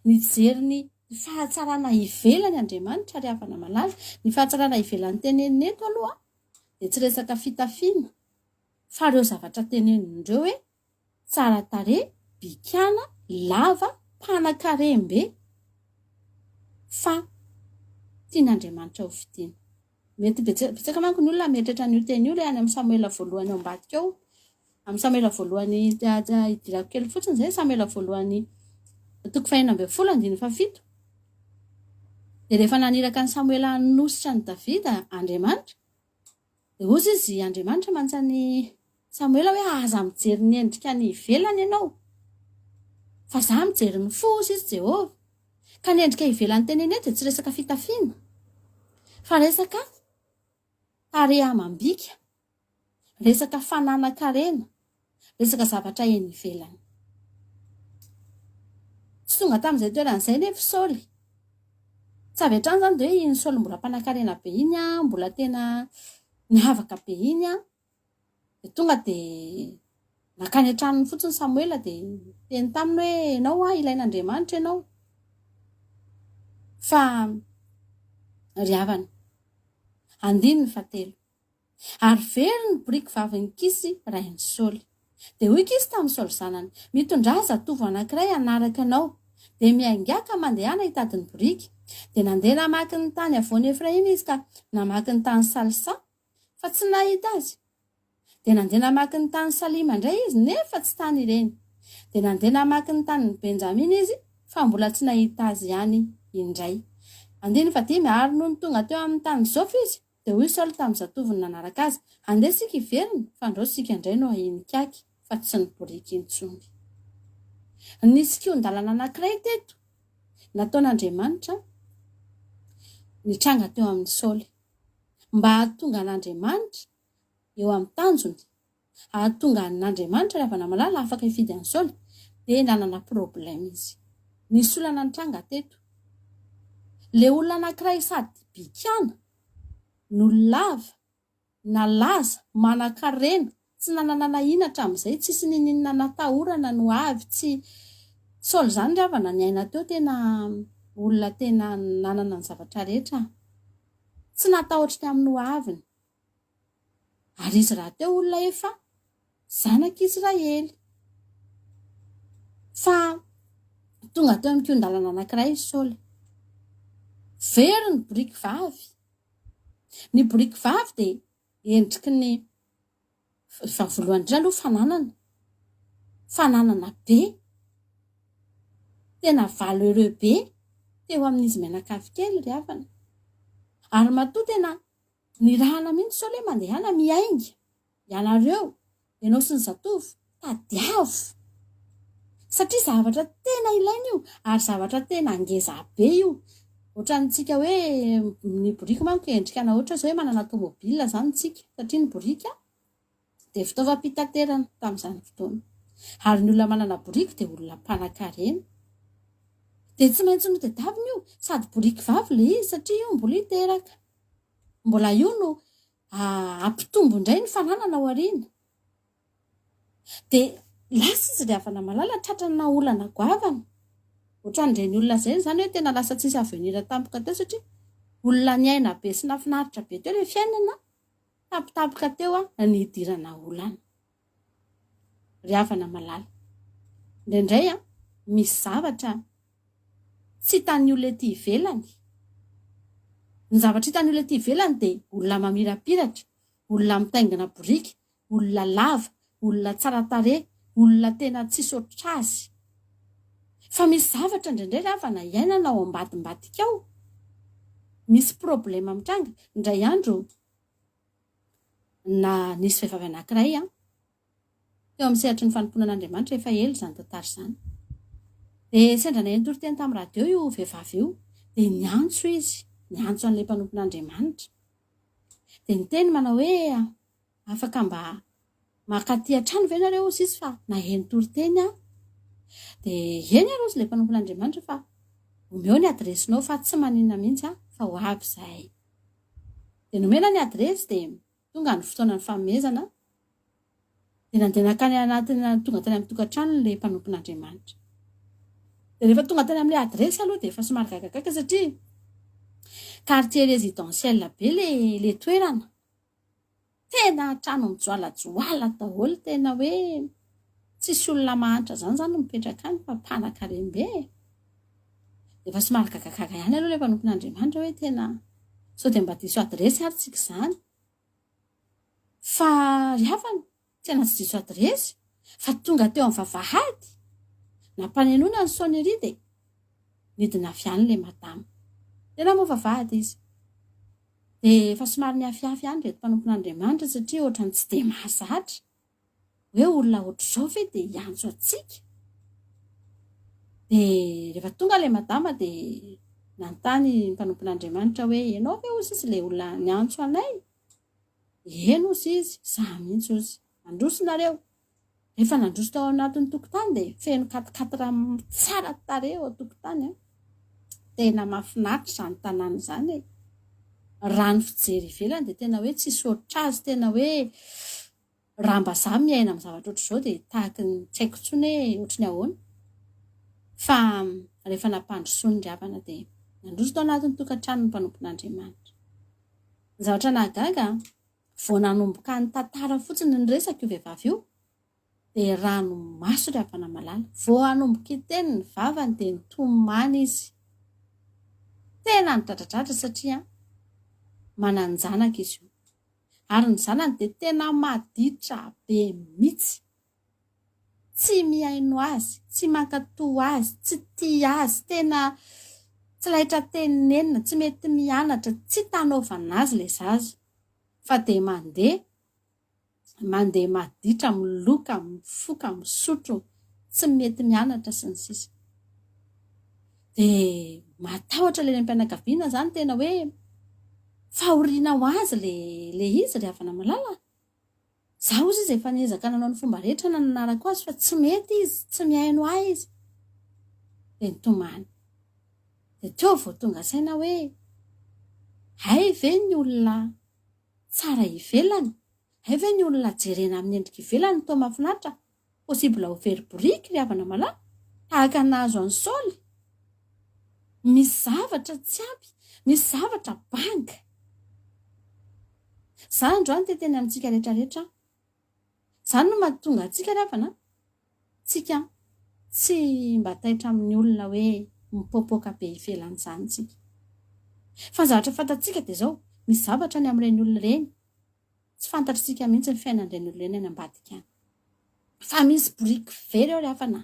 nijery ny fahatsarana ivelany Andriamanitra ry havana malala. Ny fahatsarana ivelany tenenina eto aloha dia tsy resaka fitafiana fa ireo zavatra tenenindreo hoe tsara tarehy, bikana, lava, mpanan-karem-be, fa tian'Andriamanitra ho fidiana. Mety betsaka manko ny olona mieritreritra an'io teny io ilay any amin'ny Samuela voalohany ao ambadika ao. Amin'ny Samuela voalohany idirako kely fotsiny izay Samuela voalohany toko 4:17. Dia rehefa naniraka ny Samuela hanositra ny Davida Andriamanitra, dia ozy izy Andriamanitra manontany Samuela hoe aza mijery ny endrika ny ivelany ianao, fa za mijery ny fo izy Jehovah. Ka ny endrika ivelany teneny eto dia tsy resaka fitafiana fa resaka tarea amam-bika, resaka fananakarena, resaka zavatra eny ivelany. Tsy tonga tamin'izay toeran'izay nefa Saoly. Tsy avy hatrany zany dia hoe iny Saoly mbola mpanan-karena be iny mbola tena mihavaka be iny dia tonga dia nakany an-tranony fotsiny Samuela dia teny taminy hoe ianao ilain'Andriamanitra ianao. Fa ry havana, 9 ary very ny boriky vavin'ny Kisy rain'ny Saoly. Dia hoy Kisy tamin'ny Saoly zanany, mitondrà zatovo anankiray hanaraka anao dia miaingaka mandehana hitady ny boriky. Dia nandeha namaky ny tany avoan'ny Efraima izy ka namaky ny tany Salsa fa tsy nahita azy. Dia nandeha namaky ny tany Salima indray izy nefa tsy tany ireny. Dia nandeha namaky ny tany Benjamina izy fa mbola tsy nahita azy ihany indray. 10 ary noho ny tonga teo amin'ny tany Zofy izy dia hoy Saoly tamin'ny zatovony nanaraka azy, andeha sika hiverina fa andao sika indray no ahinika fa tsy ny boriky intsony. Nisy kion-dalana anankiray teto nataon'Andriamanitra nitranga teo amin'ny Saoly mba hahatonga an'Andriamanitra eo amin'ny tanjony, hahatonga an'Andriamanitra rehefa namalala afaka hifidy an'i Saoly dia nanana problème izy. Nisy olana nitranga teto. Le olona anankiray sady bikana, nololava, nalaza, manan-karena, tsy nanana ina hatramin'izay, tsisy ninina natahorana no avy, tsy Saoly zany ry havana ny aina teo tena olona tena nanana ny zavatra rehetra, tsy natahotra ny amin'ny hoaviny. Ary izy raha teo olona efa zanak'Israely. Fa tonga teo amin'ny kion-dalana anankiray Saoly. Very ny boriky vavy. Ny boriky vavy dia endriky ny voalohany indrindra aloha fananana be. Tena valeureux be teo amin'izy menakavy kely ry havana. Ary matoa tena nirahana mihitsy Saoly hoe mandehana miainga. Ianareo, ianao sy ny zatovo, tadiavo. Satria zavatra tena ilaina io ary zavatra tena ngeza be io. Ohatrantsika hoe ny boriky manko endrika na ohatra izao hoe manana tômôbilina zany tsika satria ny boriky dia fitaovam-pitaterana tamin'izany fotoana. Ary ny olona manana boriky dia olona mpanan-karena. Dia tsy maintsy no tadiavina io sady boriky vavy le izy satria io mbola hiteraka. Mbola io no ampitombo indray ny fananana ao aoriana. Dia lasa izy ry havana malala tratrana olana goavana. Ohatran'ireny olona izay zany hoe tena lasa tsisy avenir tampoka teo satria olona niaina be sy nafinaritra be teo ilay fiainana, tampotampoka teo ny hidirana olana. Ry havana malala. Indraindray misy zavatra tsy hitan'ny olona ety ivelany. Ny zavatra hitan'ny olona ety ivelany dia olona mamirapiratra, olona mitaingina boriky, olona lava, olona tsara tarehy, olona tena tsisy oatra azy. Fa misy zavatra indraindray havana iainana ao ambadimbadika ao. Misy problème mitranga. Indray andro na nisy vehivavy anankiray teo amin'ny sehatry ny fanomponan'Andriamanitra efa ela izany tantara izany. Dia sendra naheno teny tamin'ny radio io vehivavy io dia niantso izy, niantso an'ilay mpanompon'Andriamanitra. Dia niteny manao hoe afaka mba makaty hatrany ve nareo izy fa naheno toriteny dia eny arô izy ilay mpanompon'Andriamanitra fa omeo ny adresinao fa tsy maninona mihitsy fa ho avy izahay. Dia nomena ny adresy dia tonga ny fotoana ny fanomezana dia nandeha nakany anatina tonga tany amin'ny tokantrano ilay mpanompon'Andriamanitra. Dia rehefa tonga tany amin'ilay adresy aloha dia efa somary gagagaga satria quartier résidentiel be ilay toerana. Tena trano mijoalajoala daholo, tena hoe tsisy olona mahantra zany mipetraka any fa mpanan-karena. Efa somary gagagaga ihany aloha ilay mpanompon'Andriamanitra hoe tena sao dia mba diso adresy ary tsika izany. Fa ry havana, tena tsy diso adresy fa tonga teo amin'ny vavahady. Nampanenoina ny sonnerie dia midina avy any ilay madama. Tena moa vavahady izy. Dia efa somary niafiafy ihany reto mpanompon'Andriamanitra satria ohatrany tsy dia mahazatra. Hoe olona ohatr'izao ve dia hiantso antsika? Dia rehefa tonga ilay madama dia nanontany ny mpanompon'Andriamanitra hoe ianao ve hoy sisy ilay olona niantso anay? eno ozy izy za mihitsy ozy androsinareo rehefa nandroso tao anatin'ny tokotany dia feno katikatira tsara tareo tokotany tena mahafinaritra zany tanàna zany rano fijery ivelany dia tena hoe tsy soritra azy tena hoe raha mba za miaina amin'ny zavatra ohatr'izao dia tahaka ny tsy haiko intsony hoe ohatrany ahoana fa rehefa nampandrosoany ry havana dia nandroso tao anatin'ny tokantrano ny mpanompon'Andriamanitra ny zavatra nahagaga vao nanomboka ny tantara fotsiny ny resaka io vehivavy io dia rano maso ry havana malala vao hanomboka iteny ny vavany dia nitomany izy tena nidradradratra satria mananjanaka izy io ary ny zanany dia tena maditra be mihitsy tsy mihaino azy tsy mankatoa azy tsy tia azy tena tsy lahitra tenenina tsy mety mianatra tsy tanaovana azy ilay zaza fa dia mandeha maditra miloka mifoka misotro tsy mety mianatra sy ny sisa dia matahotra ilay mpianakaviana zany tena hoe fahoriana ho azy le izy ry havana malala za ozy izy efa niezaka nanao ny fomba rehetra na nanarako azy fa tsy mety izy tsy mihaino ahy izy dia nitomany dia teo vao tonga saina hoe hay ve ny olona tsara ivelany hay ve ny olona jerena amin'ny endrika ivelany tao mahafinaritra possible ho very boriky ry havana malala tahaka nahazo any Saoly misy zavatra tsy ampy misy zavatra banga zany androany teteny amintsika rehetrarehetra zany no mahatonga antsika ry havana tsika tsy mba taitra amin'ny olona hoe mipoapoaka be ivelany zany tsika fa zavatra fantatsika dia zao misy zavatra ny amin'ireny olona ireny tsy fantatritsika mihitsy ny fiainan'ireny olona ireny any ambadika any fa misy boriky very eo ry havana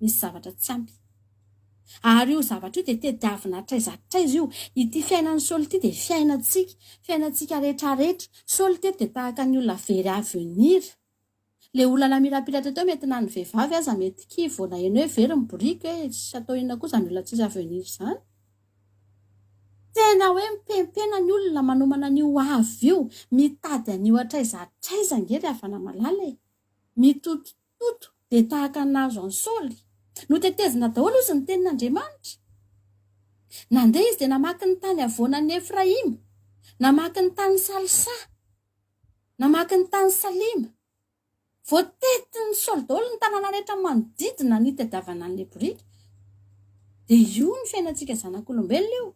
misy zavatra tsy ampy ary io zavatra io dia tediavina traizatraiza io ity fiainan'ny Saoly ity dia fiainantsika rehetrarehetra Saoly teto dia tahaka ny olona very avenir le olona namirapiratra teo mety na ny vehivavy aza mety kivo na eny hoe very ny boriky hoe tsy atao inona koa zany olona tsisy avenir zany tena hoe mipempena ny olona manomana an'io avy io mitady an'io atraizatraiza nge ry havana malala mitotototo dia tahaka ny nahazo any Saoly notetezina daholo izy ny tenin'Andriamanitra nandeha izy dia namaky ny tany avoanan'ny Efraima namaky ny tany Salsa namaky ny tany Salima voatetiny Saoly daholo ny tanàna rehetra manodidina ny tadiavana an'ilay boriky dia io ny fiainantsika zanak'olombelona io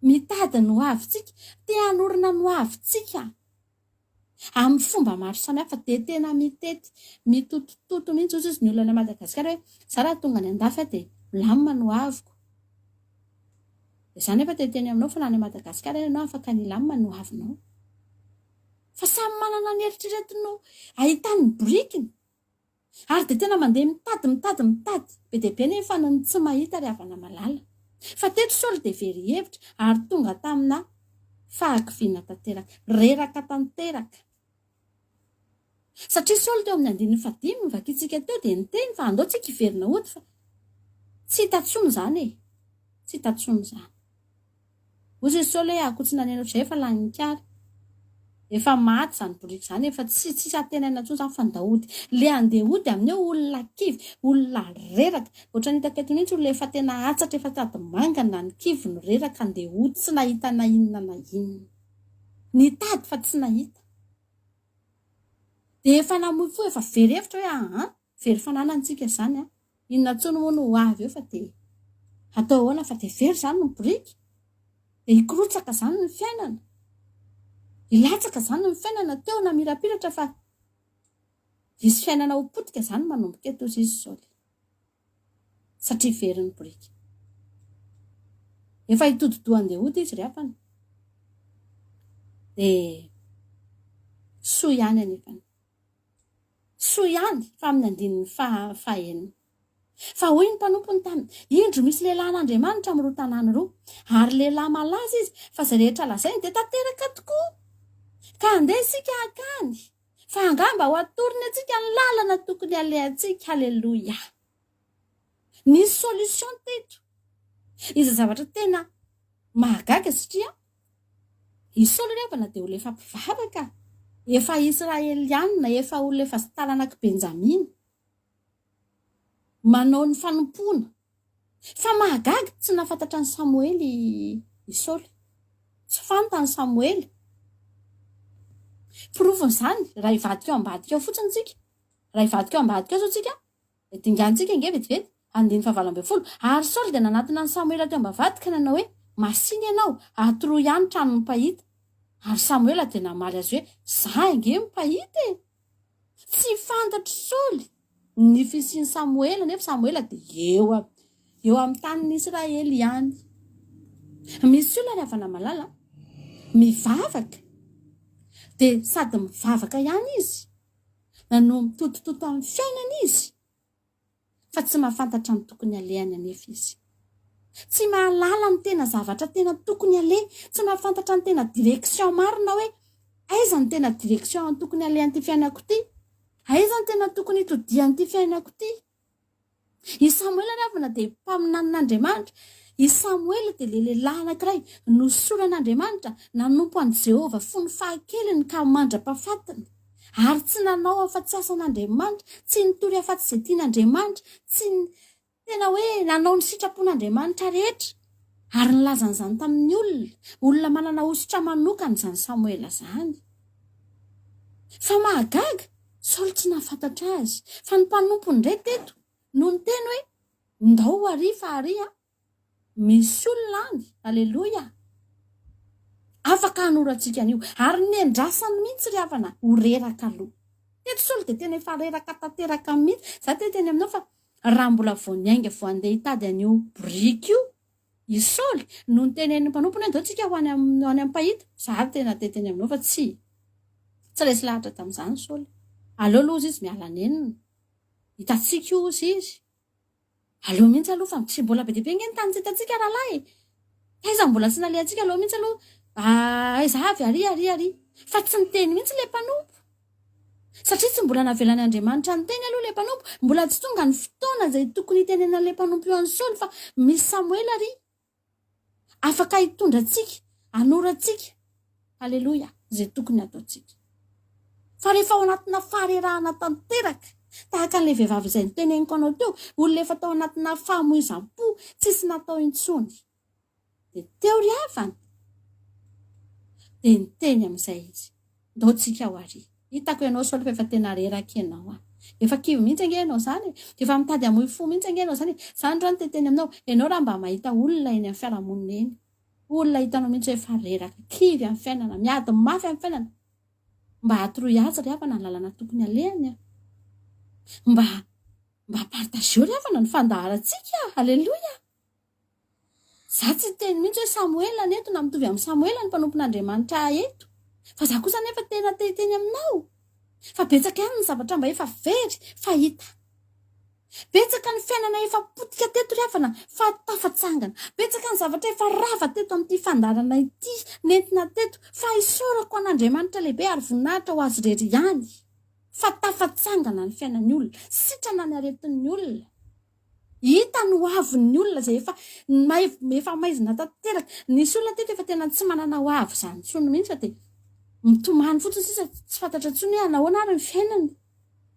mitady no avintsika te hanorina no avintsika amin'ny fomba maro samihafa dia tena mitety mitotototo mihitsy ozy izy ny olona Madagasikara hoe za raha tonga ny andafy dia milamina no aviko dia izany efa teteny aminao fa na ny Madagasikara ianao afaka ny lamina no avinao fa samy manana ny eritreretiny ahitany borikiny ary dia tena mandeha mitady be dia be nefa ny tsy mahita ry havana malala fa teto Saoly dia very hevitra ary tonga tamina fahakiviana tanteraka reraka tanteraka satria Saoly teo amin'ny 15 mivakitsika teo dia niteny fa andao tsika hiverina ody fa tsy hitantsony zany tsy hitantsony zany ozy izy Saoly hoe ako tsy naneno zay efa lanikary efa maty zany boriky zany efa tsy atenena intsony zany fa ndahody le andeha hody amin'io olona kivy olona reraka ohatra nitako eto mihitsy olona efa tena atsatra efa tady mangana ny kivy no reraka andeha hody tsy nahita na inona na inona nitady fa tsy nahita dia efa namoy fo efa very hevitra hoe very fananantsika zany inona tsony moa no ho avy eo fa dia atao ahoana fa dia very zany no boriky dia hikorotsaka zany ny fiainana ilatsaka zany ny fiainana teo na mirapiratra fa isy fiainana ho potika zany manomboka eto izy Saoly satria very ny boriky efa hitododoa andeha hody izy ry havana dia soa ihany anefany soa ihany fa amin'ny andininy fahaenina fa hoy ny mpanompony taminy indro misy lehilahy an'Andriamanitra amin'ny roa tanàna roa ary lehilahy malaza izy fa izay rehetra lazainy dia tanteraka tokoa ka andeha isika akany fa angamba ho atorony antsika ny lalana tokony alehantsika halleloia nisy solution teto izy zavatra tena mahagaga satria Isaoly revana dia olo efa mpivavaka, efa israelianina, efa olona efa talanaky benjamina, manao ny fanompoana. Fa mahagaga tsy nafantatra ny Samoely Isaoly, tsy fantany Samoely. Porofon'izany raha ivadika eo ambadika eo fotsiny tsika, raha ivadika eo ambadika eo zao tsika, dingantsika inge vetivety 9:20 ary Saoly dia nanatona ny Samoela teo ambavadika nanao hoe masiny ianao atoroy ihany trano mipahita. Ary Samoela dia namaly azy hoe za inge mipahita e, tsy fantatry Saoly ny fisian'ny Samoela, nefa Samoela dia eo amin'ny tanin'ny Israely ihany. Misy olona rehefa malala mivavaka dia sady mivavaka ihany izy no mitotototo amin'ny fiainana izy, fa tsy mahafantatra ny tokony alehany anefa izy, tsy mahalala ny tena zavatra tena tokony aleha, tsy mahafantatra ny tena direksion marina hoe aiza ny tena direksion tokony alehan'ity fiainako ity, aiza ny tena tokony hitodihan'ity fiainako ity. I Samoela ravina dia mpaminanin'Andriamanitra. I Samoela dia lehilahy anankiray nosoran'Andriamanitra, nanompo an'i Jehovah fony fahakeliny ka mandra-pahafatiny, ary tsy nanao afa-tsy asan'Andriamanitra, tsy nitory afa-tsy izay tian'Andriamanitra, tsy tena hoe nanao ny sitrapon'Andriamanitra rehetra, ary nilazan'izany tamin'ny olona manana ositra manokana izany Samoela izany. Fa mahagaga Saoly tsy nahafantatra azy, fa ny mpanompo indray teto no ny teny hoe ndao ary fa ary misy olona any, aleloia, afaka hanorantsika an'io, ary nendrasany mihitsy ry havana ho reraka aloha. Teto Saoly dia tena efa reraka tanteraka mihitsy. Za teny aminao fa raha mbola vao niainga vao andeha hitady an'io biriky io i Saoly no ny tenen'ny mpanompony andao tsika ho any amin'ny mpahita. Za tena teny aminao fa tsy resy lahatra tamin'izany Saoly. Aleo aloha izy miala nenina, hitatsika ozy izy, aleo mihitsy aloha fa tsy mbola be dia be nge ny tany tsy hitantsika rahalahy, aiza mbola tsy nalehantsika aleo mihitsy aloha aiza avy ary fa tsy niteny mihitsy ilay mpanompo, satria tsy mbola navelany Andriamanitra ny teny aloha ilay mpanompo, mbola tsy tonga ny fotoana izay tokony hitenena ilay mpanompo eo an'ny Saoly, fa misy Samoela ary afaka hitondratsika, hanorantsika, aleloia, izay tokony ataontsika. Fa rehefa ao anatina faharerahana tanteraka tahaka an'ilay vehivavy izay niteneniko anao teo, olona efa tao anatina fahamoizam-po tsisy natao intsony, dia teo ry havana dia niteny amin'izay izy, ndao tsika ho ary. Hitako ianao Saoly fa efa tena reraka ianao, efa kivy mihitsy ange ianao zany, efa mitady hamoy fo mihitsy ange ianao zany. Zany ndro ny teny aminao, ianao raha mba mahita olona eny amin'ny fiarahamonina eny, olona hitanao mihitsy hoe efa reraka, kivy amin'ny fiainana, miady mafy amin'ny fiainana, mba hatoroy azy ry havana ny lalana tokony alehany, mba partageo ry havana ny fandaharantsika, aleloia. Za tsy teny mihitsy hoe Samoela neto na mitovy amin'ny Samoela ny mpanompon'Andriamanitra eto, fa za kosa nefa tena teny aminao, fa betsaka ihany ny zavatra mba efa very fahita, betsaka ny fiainana efa potika teto ry havana fa tafatsangana, betsaka ny zavatra efa rava teto amin'ity fandarana ity nentina teto, fa isorako an'Andriamanitra lehibe ary voninahitra ho azy rery ihany, fa tafatsangana ny fiainan'ny olona, sitrana ny aretin'ny olona, hita no avin'ny olona izay efa maizina tanteraka. Nisy olona teto efa tena tsy manana ho avy izany intsony mihitsy, dia mitomany fotsiny sisa tsy fantatra intsony hoe anahoana ary ny fiainany.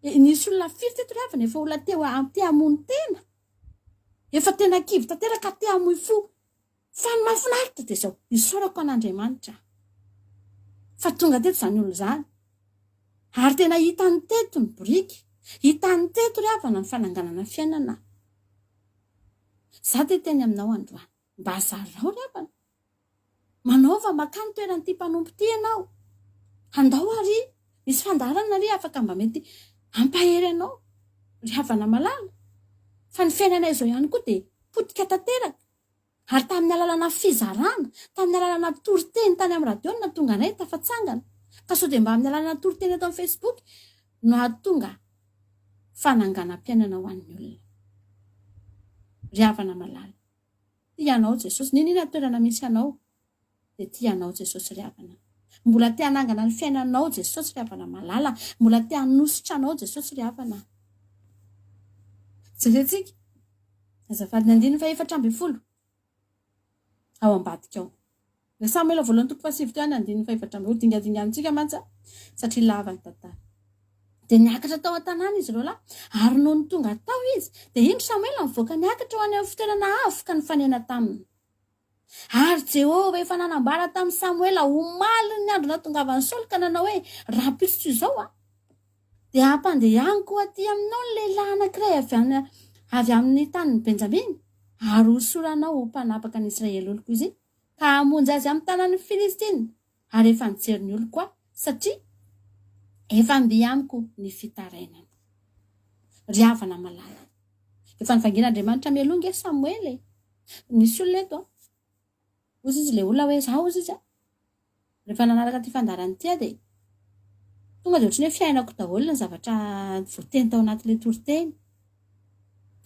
Nisy olona firy teto ry havana efa olona te hamono tena, efa tena kivy tanteraka te hamoy fo, fa ny mahafinaritra dia izao, isaorako an'Andriamanitra fa tonga teto izany olona izany, ary tena hitany teto ny biriky, hitany teto ry havana ny fananganana fiainana. Za teny aminao androany, mba hazarao ry havana, manaova makany toeran'ity mpanompo ity ianao, andao ary misy fandarana ry afaka mba mety ampahery anao ry havana malala, fa ny fiainana izao ihany koa dia potika tanteraka, ary tamin'ny alalana fizarana, tamin'ny alalana toriteny tany amin'ny radio no tonga anay tafatsangana, ka sao dia mba amin'ny alalana toriteny ato amin'ny Facebook no ahatonga fananganam-piainana ho an'ny olona. Ry havana malala, tianao Jesosy, ninona toerana misy anao dia tianao Jesosy ry havana, mbola te hanangana ny fiainanao Jesosy ry havana malala, mbola te hanositra anao Jesosy ry havana. Jerentsika azafady 9:24 ao ambadika ao. le Samuel voalohany toko fasivy teo any andiny faefatra amby roa dingadingantsika mantsa satria lava ny tantara. Dia niakatra tao an-tanàna izy ireo lahy ary noho ny tonga tao izy dia indro Samuel mivoaka niakatra ho any amin'ny fitoerana avoka ny fanena taminy. Ary Jehovah efa nanambara tamin'ny Samuel omaly ny andro natongavany Saoly ka nanao hoe raha pisotro izao dia hampandehaniko aty aminao ny lehilahy anankiray avy amin'ny tanin'ny Benjamina ary hosoranao ho mpanapaka ny Israely oloko izy ka hamonjy azy amin'ny tanan'ny Filistina ary efa nijery ny oloko aho satria efa mby amiko ny fitarainana. Ry havana malala, efa nivangin'Andriamanitra mielonga Samuel nisy olona eto ozy izy le olona hoe zaho ozy izy rehefa nanaraka ty fandarany ty dia tonga dia ohatrany hoe fiainako daholo ny zavatra voateny tao anatin'ilay toriteny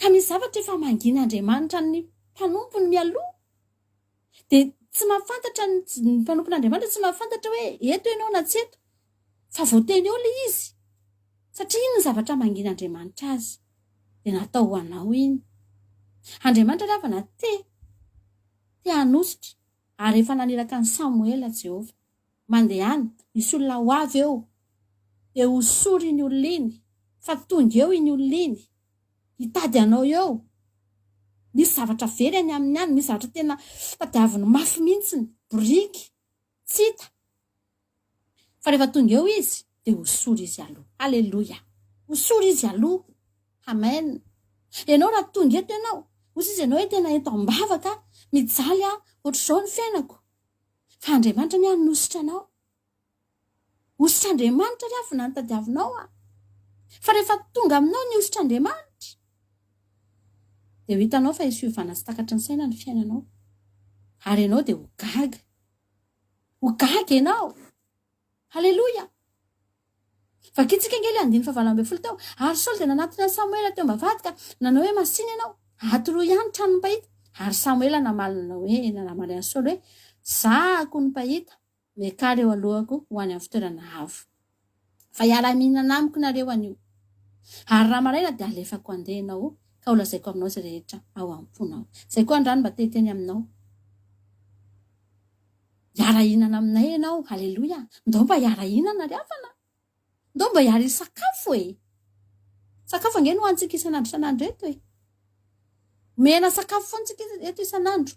ka misy zavatra efa mangin'Andriamanitra ny mpanompony mialoha dia tsy mahafantatra ny mpanompon'Andriamanitra tsy mahafantatra hoe eto ianao na tsy eto fa voateny eo le izy satria iny ny zavatra mangin'Andriamanitra azy dia natao ho anao iny. Andriamanitra rehefa na te hanositra ary efa naniraka ny Samuel Jehovah mandehany nisy olona ho avy eo dia hosory iny olona iny fa tonga eo iny olona iny hitady anao eo. Misy zavatra very any amin'ny any, misy zavatra tena tadiaviny mafy mihitsiny, boriky tsy hita fa rehefa tonga eo izy dia hosory izy aloha. Aleloia, hosory izy aloha. Amen. Ianao raha tonga eto ianao ozy izy ianao hoe tena eto ambavaka mijaly ohatr'izao ny fiainako fa Andriamanitra ny hanositra anao. Ositra Andriamanitra ry avy nantadiavinao fa rehefa tonga aminao ny ositra Andriamanitra dia ho hitanao fa isiovana sy takatra ny saina ny fiainanao ary ianao dia ho gaga ianao. Halleluja. Vakitsika angely 9:20 teo ary Saoly dia nanatona Samuel teo ambavady nanao hoe masina ianao atoroy ihany trano ny pahita ary Samuel nanamalina hoe nanamaly an'i Saoly hoe zahako ny pahita mekary eo alohako ho any amin'ny fitoerana avo fa hiara-mihinana amiko nareo anio ary raha maraina dia alefako andeha ianao ka ho lazaiko aminao izay rehetra ao am-ponao. Izay koa andrano mba teteny aminao hiara-hinana aminay ianao. Halleluja. Ndao mba hiara-hinana ry havana, ndao mba hiara sakafo sakafo ange no hoantsika isan'andro eto mena sakafo foantsika eto isan'andro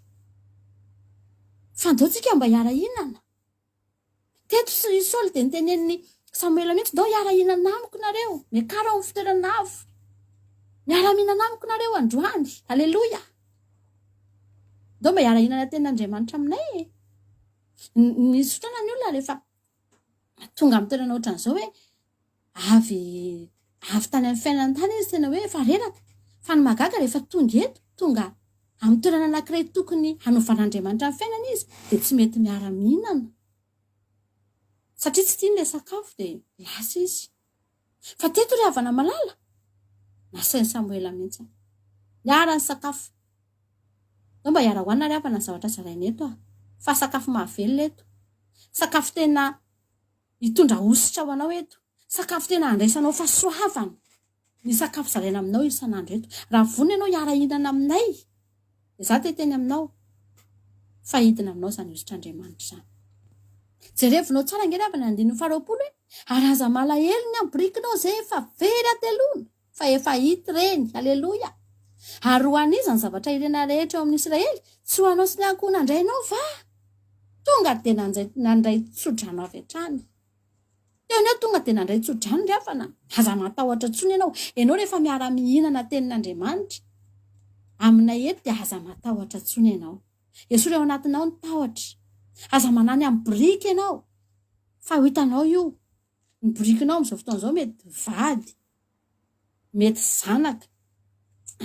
fa ndao tsika mba hiara-hinana. Teto Saoly dia niteneniny Samuel mihitsy ndao hiara-hinana amiko nareo mekara amin'ny fitoerana avo miara-mihinana amiko nareo androany. Halleluja. Ndao mba hiara-hinana tenin'Andriamanitra aminay misy fotoana ny olona rehefa tonga amin'ny toerana ohatran'izao hoe avy tany amin'ny fiainana tany izy tena hoe efa reraka fa ny magaga rehefa tonga amin'ny toerana anankiray tokony hanovan'Andriamanitra amin'ny fiainana izy dia tsy mety miara-mihinana satria tsy tiany ilay sakafo dia lasa izy. Fa teto ry havana malala nasain'i Samuel mihitsy miara ny sakafo. Ndao mba hiara-hoanina ry havana ny zavatra zaraina eto fa sakafo mahavelona eto, sakafo tena hitondra ositra ho anao eto, sakafo tena handraisanao fahasoavana ny sakafo zaraina aminao isan'andro eto. Raha vonona ianao hiara-hinana aminay dia za teteny aminao fa hidina aminao izany ositr'Andriamanitra izany. Jerevinao tsara nge ry havana 9:20 hoe ary aza malahelo ny amborikinao izay efa very atelona fa efa hita reny. Halleluja. Ary ho an'izany zavatra irena rehetra eo amin'ny Israely tsy ho anao sy ny akoho nandrainao va tonga dia nandray tsodrano avy hatrany. Teo ny tonga dia nandray tsodrano ry havana. Aza matahotra tsony ianao rehefa miara-mihinana tenin'Andriamanitra aminay eto dia aza matahotra tsony ianao. Esory ao anatinao ny tahotra. Aza manany amin'ny biriky ianao fa ho hitanao io ny birikinao amin'izao fotoana izao mety vady, mety zanaka,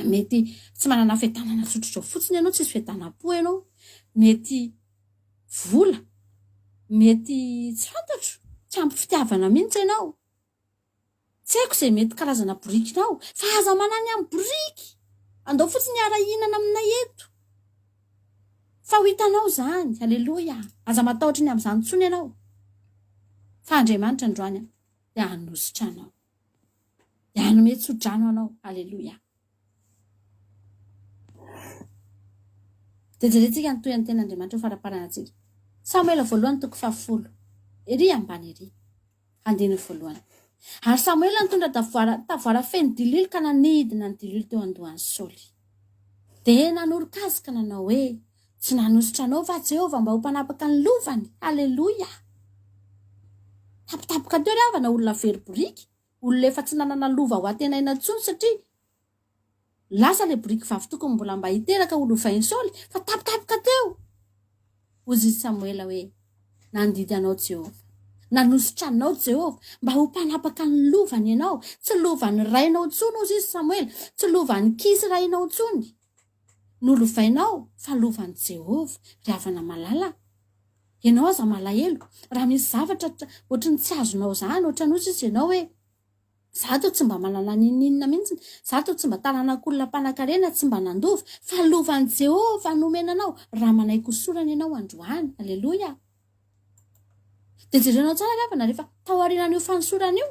mety tsy manana fiadanana tsotr'izao fotsiny ianao, tsisy fiadanam-po ianao, mety vola, mety tsy fantatro, tsy ampy fitiavana mihitsy ianao, tsy haiko izay mety karazana birikinao fa aza manany amin'ny biriky andao fotsiny hiara-hinana aminay eto fa ho hitanao izany. Halleluja. Aza matahotra ny amin'izany tsony ianao fa Andriamanitra androany dia hanositra anao, dia hanome tsodrano anao. Halleluja. Dia jerentsika ny toy ny ten'Andriamanitra ho faraparanantsika Samuela voalohany toko 10 ery ambany ery andiny voalohany. Ary Samuela nitondra tavoara feno dilily ka nanidina ny dilily teo andohan'ny Saoly. Dia nanoro-kazika nanao hoe tsy nanositra anao fa Jehovah mba ho mpanapaka ny lovany. Halleloja. Tapitapoka teo ry avana olona very boriky, olona efa tsy nanana lova ho atenaina intsony satria lasa le boriky vavy tokony mbola mba hiteraka olovainy Saoly fa tapitapoka teo. Hozy Samuela hoe nandidy anao Jehovah, nanositra anao Jehovah mba ho mpanapaka ny lovany ianao, tsy lovany rainao tsony hozy izy Samuela, tsy lovany kisy rainao tsony nolovainao fa lovany Jehovah. Ry havana malala, ianao aza malahelo raha misy zavatra ohatry ny tsy azonao zany, ohatry ny izy ianao hoe za to tsy mba manana ninina mihitsy, za to tsy mba tananak'olona mpanan-karena, tsy mba nandova, fa lovany Jehovah nomenanao raha manaiky sorana ianao androany. Halleloja. Dia jerenao tsara ry havana rehefa taorianan'io fanosorana io,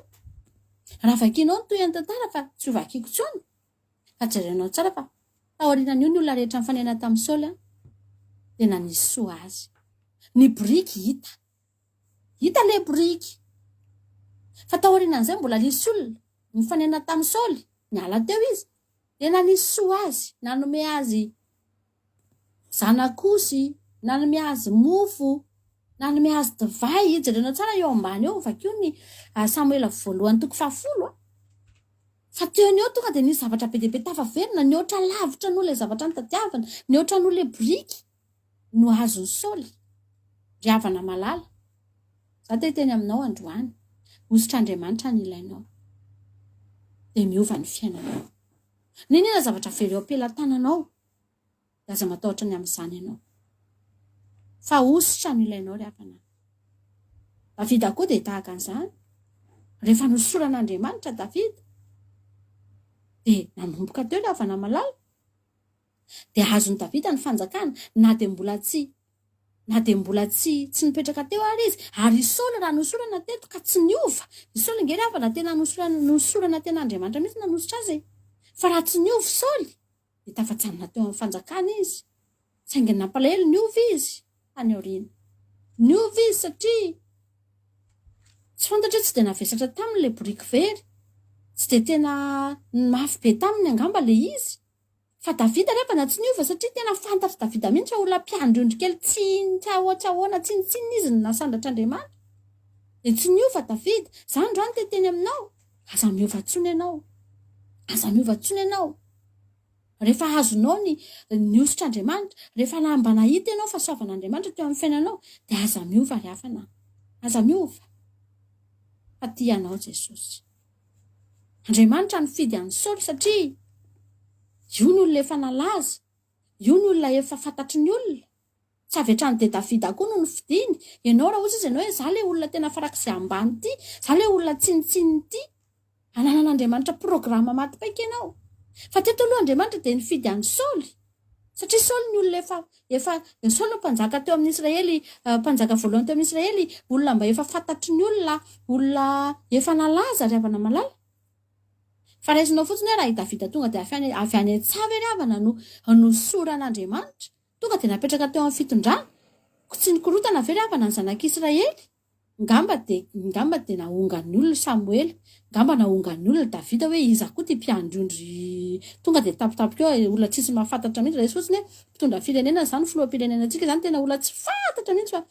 raha vakianao ny toy ny tantara fa tsy ho vakiako tsony, fa jerenao tsara fa taorianan'io ny olona rehetra mifanena tamin'ny Saoly dia nanisy soa azy. Ny boriky hita le boriky, fa taorianan'izay mbola nisy olona mifanena tamin'ny Saoly, niala teo izy dia nanisy soa azy, nanome azy zanakosy, nanome azy mofo, nanome azy divay. Jerenao tsara eo ambany eo vakio ny Samuela voalohany toko 10 fa teo eo tonga dia nisy zavatra be dia be tafaverina, ny oatra lavitra noho le zavatra nitadiavana, ny oatra noho le boriky no azon'ny Saoly. Ry havana malala, za teny aminao androany, ositr'Andriamanitra ny ilainao dia miova ny fiainanao. Ninona zavatra very eo ampelantananao dia aza matahotra ny amin'izany ianao, fa ositra ny ilainao ry havana. Davida koa dia tahaka an'izany, rehefa nosoran'Andriamanitra Davida dia nanomboka teo ry havana malala, dia azony Davida ny fanjakana na dia mbola tsy nipetraka teo ary izy, ary Saoly raha nosorana teto ka tsy niova. I Saoly nge ry havana tena nosorana tena Andriamanitra mihitsy nanositra azy, fa raha tsy niova Saoly dia tafatsanina teo amin'ny fanjakana izy. Saingy nampalahelo niova izy any aoriana, niova izy satria tsy fantatra tsy dia navesatra tamin'ilay boriky very, tsy dia tena mafy be taminy angamba le izy. Fa Davida rehefa na tsy niova satria tena fantatra Davida mihitsy fa olona mpiandriondry kely tsahoana tsinitsiny izy ny nasandratr'Andriamanitra. Dia tsy niova Davida. Zany androany teny aminao, aza miova tsony ianao, aza miova tsony ianao. Rehefa azonao ny ositr'Andriamanitra, rehefa mba nahita ianao fa soavan'Andriamanitra teo amin'ny fiainanao, dia aza miova ry havana, aza miova. Fa tianao Jesosy. Andriamanitra nifidy an'i Saoly satria io ny olona efa nalaza, io ny olona efa fantatry ny olona. Tsy avy hatrany dia Davida koa no nifidiny. Ianao raha ozy izy ianao hoe za le olona tena farak'izay ambany ity, za le olona tsinitsiny ity, ananan'Andriamanitra programa maty-paika ianao. Fa teto aloha Andriamanitra dia nifidy an'i Saoly, satria Saoly ny olona efa Saoly no mpanjaka teo amin'ny Israely, mpanjaka voalohany teo amin'ny Israely, olona mba efa fantatry ny olona efa nalaza ry havana malala. Fa raisinao fotsiny hoe raha i Davida tonga dia avy any an-tsava ry havana no soran'Andriamanitra, tonga dia napetraka teo amin'ny fitondrana, tsy nikorotana ve ry havana ny zanak'Israely. Ngamba dia nahongan'ny olona Samuela, ngamba nahongan'ny olona Davida hoe iza koa ty mpiandriondry, tonga dia tapitapika eo olona tsisy mahafantatra mihitsy. Raha fotsiny hoe mpitondra firenena zany, filoham-pirenenantsika zany tena olona tsy fantatra mihitsy, fa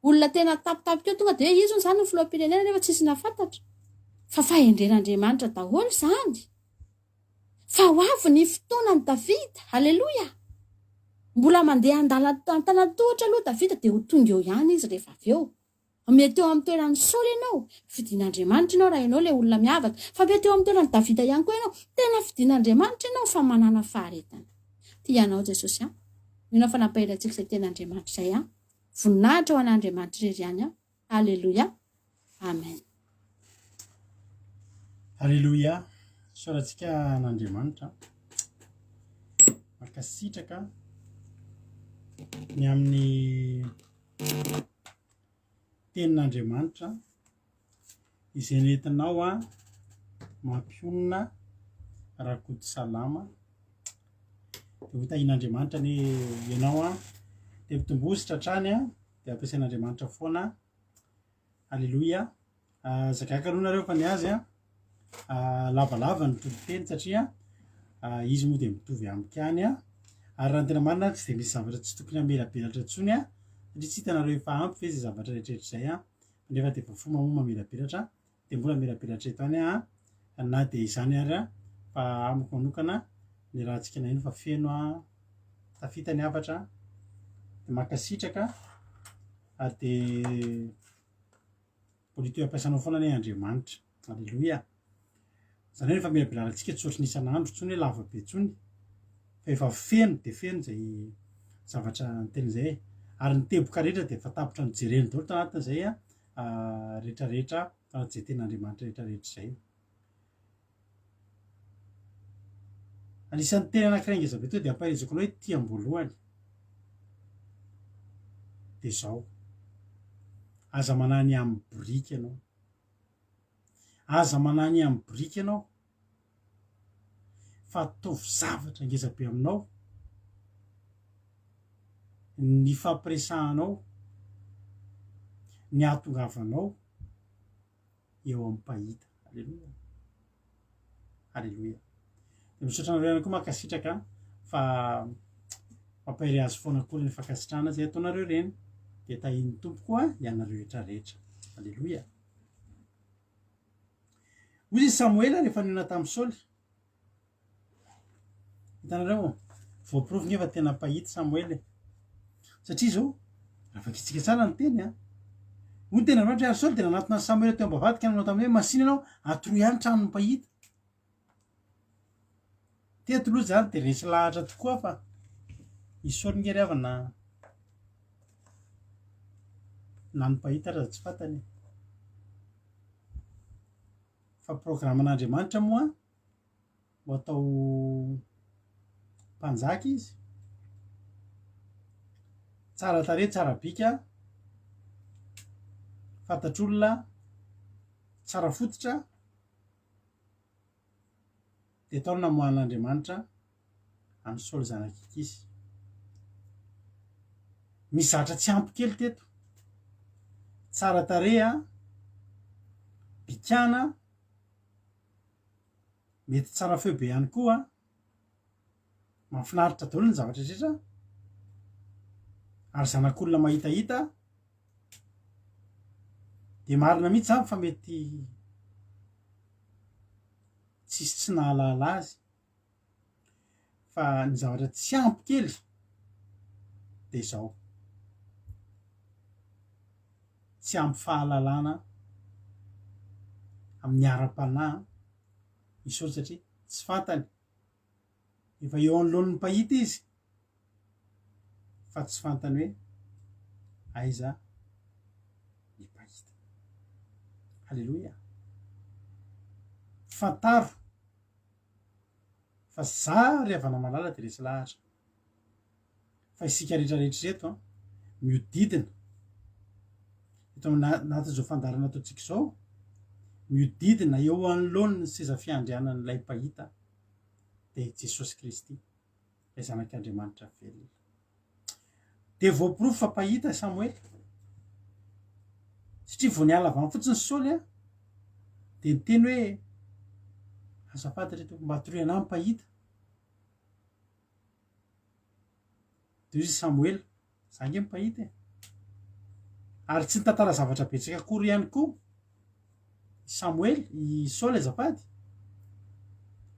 olona tena tapitapika eo tonga dia hoe izy zany ny filoham-pirenena rehefa tsisy nafantatra. Fa fahendren'Andriamanitra daholo zany. Fa ho avy ny fotoanan'i Davida. Halleloja. Mbola mandeha an-tanatohatra aloha Davida dia ho tonga eo ihany izy rehefa avy eo. Mety eo amin'ny toeran'ny Saoly ianao, fidin'Andriamanitra ianao raha ianao ilay olona miavaka. Fa mety eo amin'ny toeran'i Davida ihany koa ianao, tena fidin'Andriamanitra ianao fa manana faharetana. Tianao Jesosy. Mino fanampahelantsika izay ten'Andriamanitra izay. Voninahitra ho an'Andriamanitra irery ihany. Halleloja. Amen. Halleloja. Sorantsika n'Andriamanitra. Mankasitraka ny amin'ny tenin'Andriamanitra izay nentinao mampionona rakoto salama. Dia ho tahin'Andriamanitra ny ianao dia mitombositra hatrany dia ampiasain'Andriamanitra foana. Alleloia. Zakaka aloha nareo fa ny azy lavalava ny toloteny satria izy moa dia mitovy amikany ary raha ny tena marina tsy dia misy zavatra tsy tokony hamelabelatra intsony satria tsy hitanareo efa ampy ve zay zavatra rehetrarehetra zay nefa dia efa fomba moa mamelabelatra dia mbola melabelatra eto any na dia izany ary fa amiko manokana ny raha antsika na ino fa feno tafita ny hafatra dia makasitraka dia polito ampiasanao foana ny Andriamanitra. Alleloia. Zany hoe rehefa melabelantsika tsy ohatry n'isan'andro intsony hoe lava be intsony fa efa feno dia feno zay zavatra nytenin'izay ary ny teboka rehetra dia efa tapitra nijereny daholo tanatin'izay rehetrarehetra tanatin'izay ten'Andriamanitra rehetrarehetra izay. Anisan'ny teny anankiray ngeza be to dia ampahaizako anao hoe ty am-boalohany dia izao aza manany amin'ny biriky ianao, aza manany amin'ny biriky ianao fa atovy zavatra ngeza be aminao ny fampiresahanao ny ahatongavanao eo amin'ny pahita. Alleloia. Alleloia. Dia misaotra anareo ihany koa mankasitraka fa mampahery azy foana koa ny fankasitrahana zay ataonareo ireny dia tahin'ny tompo koa ianareo rehetrarehetra. Alleloia. Hoy izy Samuela rehefa niona tamin'ny Saoly, hitanareo voaporofo nefa tena pahita Samuely satria izao raha fakitsika tsara ny teny hoy ny tena Andriamanitra ary Saoly dia nanatona ny Samuela teo ambavadika nanao tamin'ny hoe masina ianao atoroy ihany tranony pahita. Teto aloha zany dia resy lahatra tokoa fa i Saoly ngery avy na ny pahita raha tsy fantany fa programan'Andriamanitra moa ho atao mpanjaka izy tsara tarehy tsara bika fantatr'olona tsara fototra dia ataony namoahan'Andriamanitra amin'ny Saoly zanak'ikizy. Misy zatra tsy ampy kely teto, tsara tarehy bikana mety tsara feo be ihany koa mahafinaritra daholo ny zavatra rehetra ary zanak'olona mahitahita dia marina mihitsy zany fa mety tsisy tsy nahalala azy fa ny zavatra tsy ampy kely dia izao tsy ampy fahalalana amin'ny ara-panahy Saoly satria tsy fantany efa eo anoloan'ny pahita izy fa tsy fantany hoe aiza ny pahita. Alleloia. Fantaro fa zary avana malala dia resy lahatra fa isika rehetrarehetra reto miodidina eto anatin'izao fandarana ataontsika izao miodidina eo anoloany ny seza fiandrianan'ilay pahita dia Jesosy Kristy ilay zanak'Andriamanitra velona. Dia voaporofo fa pahita Samuely satria vao niala avy amin'ny fotsiny Saoly dia niteny hoe azafady reto mba atoroy anahy pahita. Dia izy Samuely za nge mipahita ary tsy nitantara zavatra betsaka akory ihany koa Samuely i Saoly azafady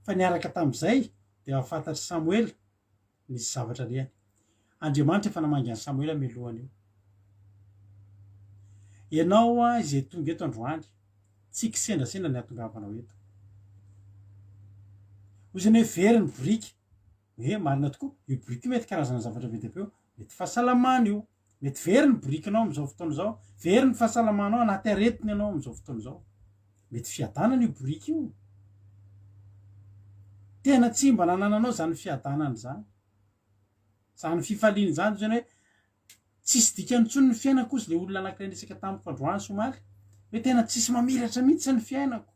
fa niaraka tamin'izay dia ahafantatry Samuely nisy zavatra rehany. Andriamanitra efa namangy an'i Samuela milohany io. Ianao izay tonga eto androany tsy kisendrasendra ny ahatongavanao eto. Hoy izany hoe very ny biriky hoe marina tokoa io biriky mety karazana zavatra be dia be mety fahasalamana io mety very ny birikinao amin'izao fotoana izao very ny fahasalamanao anaty aretiny ianao amin'izao fotoana izao mety fiadanana io biriky io tena tsy mba nanananao zany fiadanana zany fifaliana zany zany hoe tsisy dikany intsony ny fiainako izy le olona anankiray resaka tamiko androany somary hoe tena tsisy mamiratra mihitsy ny fiainako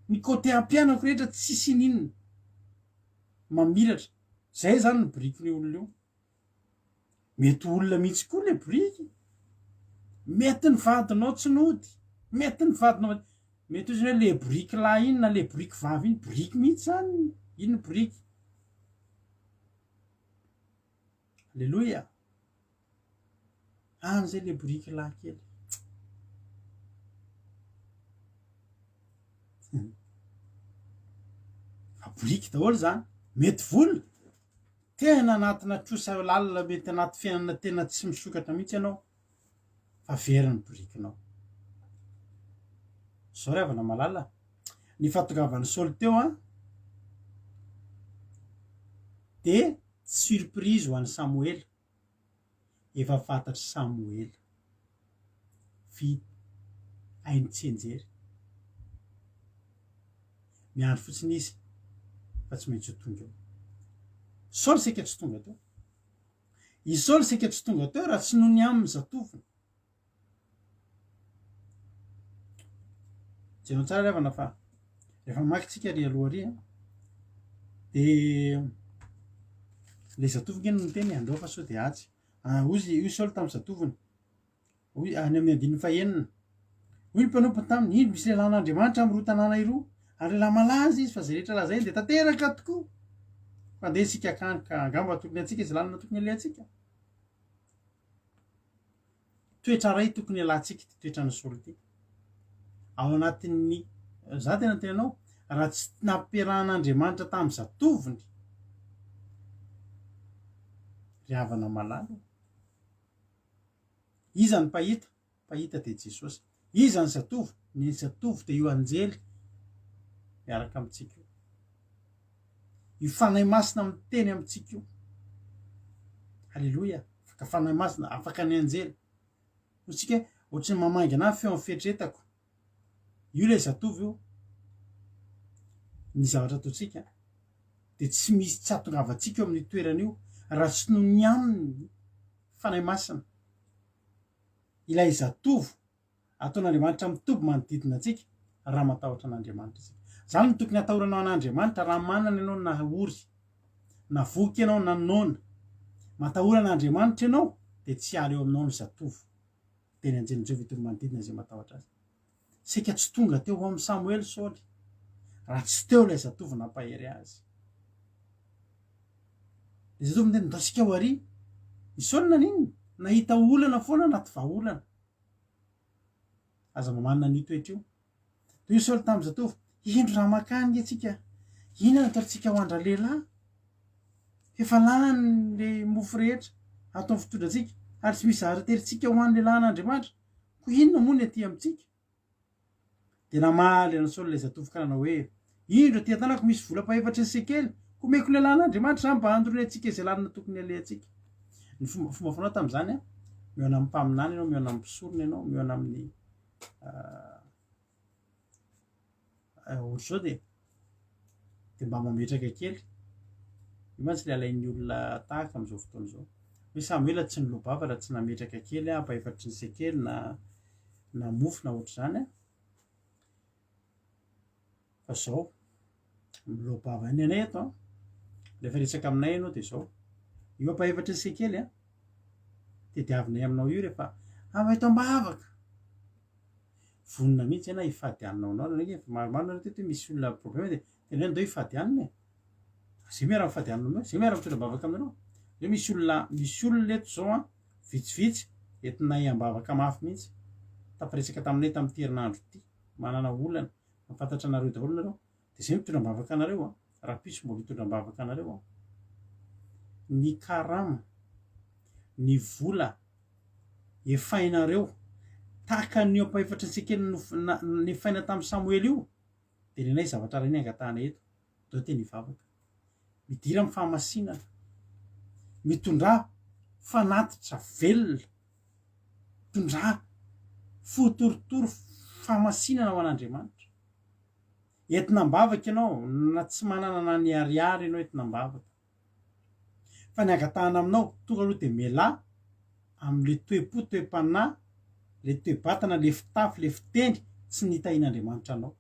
ny côté ampianako rehetra tsisy ninona mamiratra zay zany ny biriky ny olona io mety olona mihitsy koa le briky mety ny vadinao tsy nody mety ny vadinao mety ozy hoe le briky lahy iny na le briky vavy iny briky mihitsy zany iny briky alleloia any zay le briky lahy kely fa briky daholo zany mety vola tena anatina trosa lalina mety anaty fiainana tena tsy misokatra mihitsy ianao fa veriny brikinao zao ry havana malala ny fatongavany Saoly teo de surprise ho an'ny Samuel efa fantatry Samuel vita hainy tsenjery miandro fotsiny izy fa tsy maintsy ho tonga eo Saoly sika tsy tonga teo i Saoly sika tsy tonga teo raha tsy noho ny aminy zatoviny jenao tsara revana fa rehefa makitsika ry aloha ry de le zatoviny eny no teny andao fa sao de atsy ozy Saoly tamin'ny zatoviny hoy any amin'ny andininy fahenina hoy ny mpanompo taminy ino misy lelan'Andriamanitra amin'ny roa tanàna iroa ary lehilahy malaza izy fa zay rehetra laza iny de tanteraka tokoa fa andesika akany ka angamba tokony atsika izy lalina tokony alehantsika toetra ray tokony alantsika ty toetra ny Saoly ty ao anatin'ny za tena tenanao raha tsy nampiarahan'Andriamanitra tamin'ny zatoviny ry havana malala iza ny pahita de Jesosy iza ny zatovy de io anjely miaraka amintsika io ifanahy masina miteny amintsika io halleloia afaka fanahy masina afaka ny anjely hotsika ohatrany mamangy anahy feo amin'ny fieritretako io le zatovy io ny zavatra ataotsika de tsy misy tsy hatongavatsika eo amin'ny toerana io raha tsy noho ny aminy fanahy masina ilay zatovy ataon'Andriamanitra mitombo manodidina atsika raha matahotra an'Andriamanitra tsika zany no tokony atahoranao an'Andriamanitra raha manana ianao na ory na voky ianao na nona matahora an'Andriamanitra ianao de tsy ary eo aminao ny zatovy teny anjely Jehova itombo manodidina zay matahotra azy sika tsy tonga teo ho amin'ny Samuel Saoly raha tsy teo lay zatovy nampahery azy le zatovy mteny ndasika ho ary i Saoly naniny nahita olana foana anaty vahaolana aza mamanina ny toetra io toy io Saoly tamin'ny zatovy indro raha makany atsika inona ataontsika ho andra lehilahy efa lany le mofo rehetra atao amin'ny fitondratsika ary tsy misy zahateritsika ho an'ny lehilahy an'Andriamanitra ko inona moa ny aty amintsika de namaly ana Saoly le zatovy ka nanao hoe indro aty an-tanako misy volam-pahefatry ny sekely ko meko lehilahy an'Andriamanitra zany mba androny atsika izay lalina tokony alehantsika ny fomba fanao tam'zany miona amin'ny mpaminany ianao miona amin'ny mpisorona ianao miona amin'ny ohatry zao de mba mametraka kely io mantsy le alain'ny olona tahaka am'izao fotoana zao hoe Samuel tsy nilobava raha tsy nametraka kely ampahefatry ny sekely na mofo na ohatry zany fa zao milobava any anay eto rehefa resaka aminay ianao de zao io ampahefatry ny sekely tediavinay aminao io rehefa eto ambavaka vonona mihitsy iana hifady aminao anao maromaro nareo teto hoe misy olona problème de tena hoe andao hifady anina zay miara mifady aminao zay miara mitondra ambavaka aminao zay misy olona eto zao vitsivitsy entinay ambavaka mafy mihitsy tafiresaka taminay tamin'ity herinandro ty manana olana mafantatra anareo daholo nareo de zay mitondra ambavaka anareo raha piso mbola hitondra ambavaka anareo ny karama ny vola efainareo tahaka ny ampahefatry ny sekely ny faina tamin'ny Samuel io de nenay zavatra ray ny angatahana eto dao teny hivavaka midira amin'ny fahamasinana mitondrà fanatitra velona mitondrà fotorotoro fahamasinana ho an'Andriamanitra entina ambavaka ianao na tsy manana na ny ariary ianao entina ambavaka fa ny angatahana aminao tonga aloha de mela am'le toe-po toe-panahy le toe-batana le fitafy le fitendry tsy nitahin'Andriamanitra anao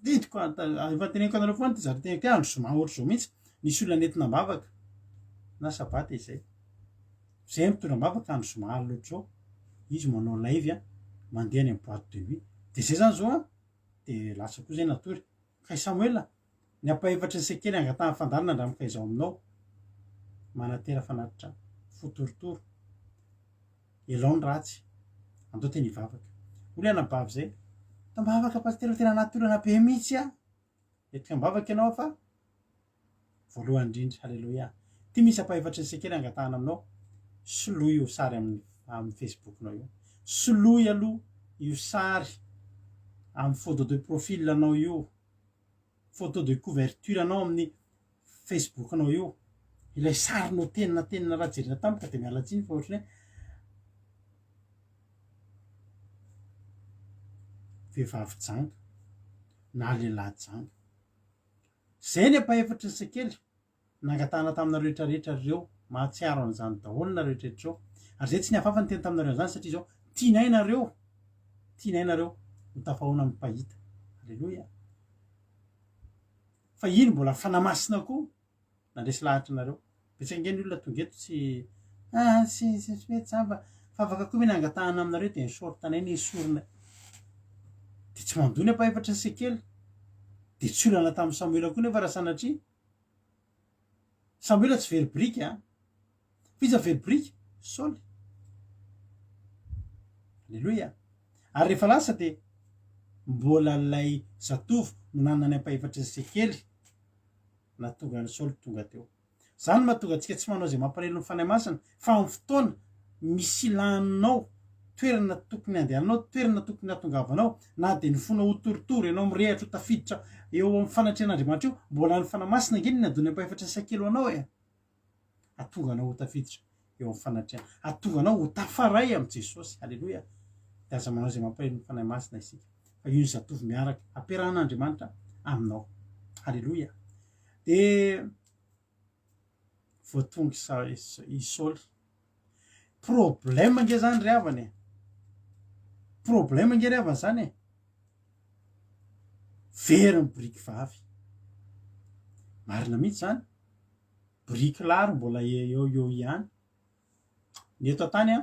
ditiko efa teneniko anareo foana ty zary teneniko ty andro zoma ohatry zao mihitsy nisy olona nentina ambavaka na sabata izay zay mitondra-bavaka andro somary loatra ao izy manao laivy a mandeha any amin'ny boîte de nuit de zay zany zao a de lasa koa zay natory kay Samuel ny ampahefatra ny sekely angatahany fandarina andramika izao aminao manatera fanatitra fotorotoro elao ny ratsy andao teny hivavaka olo anabavy zay tambavaka pasitera tena natorana be mihitsy a etika mbavaka ianao fa voalohany indrindra halleloia ty misy ampahefatra ny sekely angatahana aminao soloy io sary amin'ny facebooknao io soloy aloha io sary amin'ny photo de profil anao io photo de couverture anao amin'ny facebooknao io ilay sarinao tenina raha jerena tampoka de mialatsiny fa ohatrany vehivavy janga na lehilahy janga zay ny ampahefatra ny sekely nangatahana tamina rehetrarehetra reo mahatsiaro an'izany daholo na rehetrarehetra reo ary zay tsy ny hafafa ny teny taminareo zany satria zao tianainareo ho tafahoana amin'ny pahita halleloia fa iny mbola fanamasina koa nandresy lahatra nareo betsaka nge ny olona tonga eto tsy mety zamba fa afaka koa meny angatahana aminareo de ny sortanay ny esorina de tsy mandony ampahefatra ny sekely de tsy olana tamin'ny Samuela koa nefa raha sanatria Samuela tsy very briky a fiza very briky Saoly halleloia ary rehefa lasa de mbola lay zatovy no nanany ampahefatra ny sekely na tonga ny Saoly tonga teo zany mahatonga antsika tsy manao zay mampalelo ny fanahy masina fa amin'ny fotoana misy ilaninao toerana tokony andehananao toerana tokony hatongavanao na de ny fona ho toritory ianao mirehatra ho tafiditra eo amin'ny fanatrehan'Andriamanitra io mbola ny fanahy masina nge ny adony ampahefatra ny sekely anao atonga anao ho tafiditra eo amin'ny fanatrehana atonga anao ho tafaray amin'ny Jesosy halleloia de aza manao zay mampalelo ny fanahy masina isika fa io ny zatovy miaraka ampiarahan'Andriamanitra aminao halleloia de voatonga i Saoly problème nge zany ry havany problème nge ry havany zany very ny briky vavy marina mihitsy zany briky lary mbola eo ihany ny eto antany a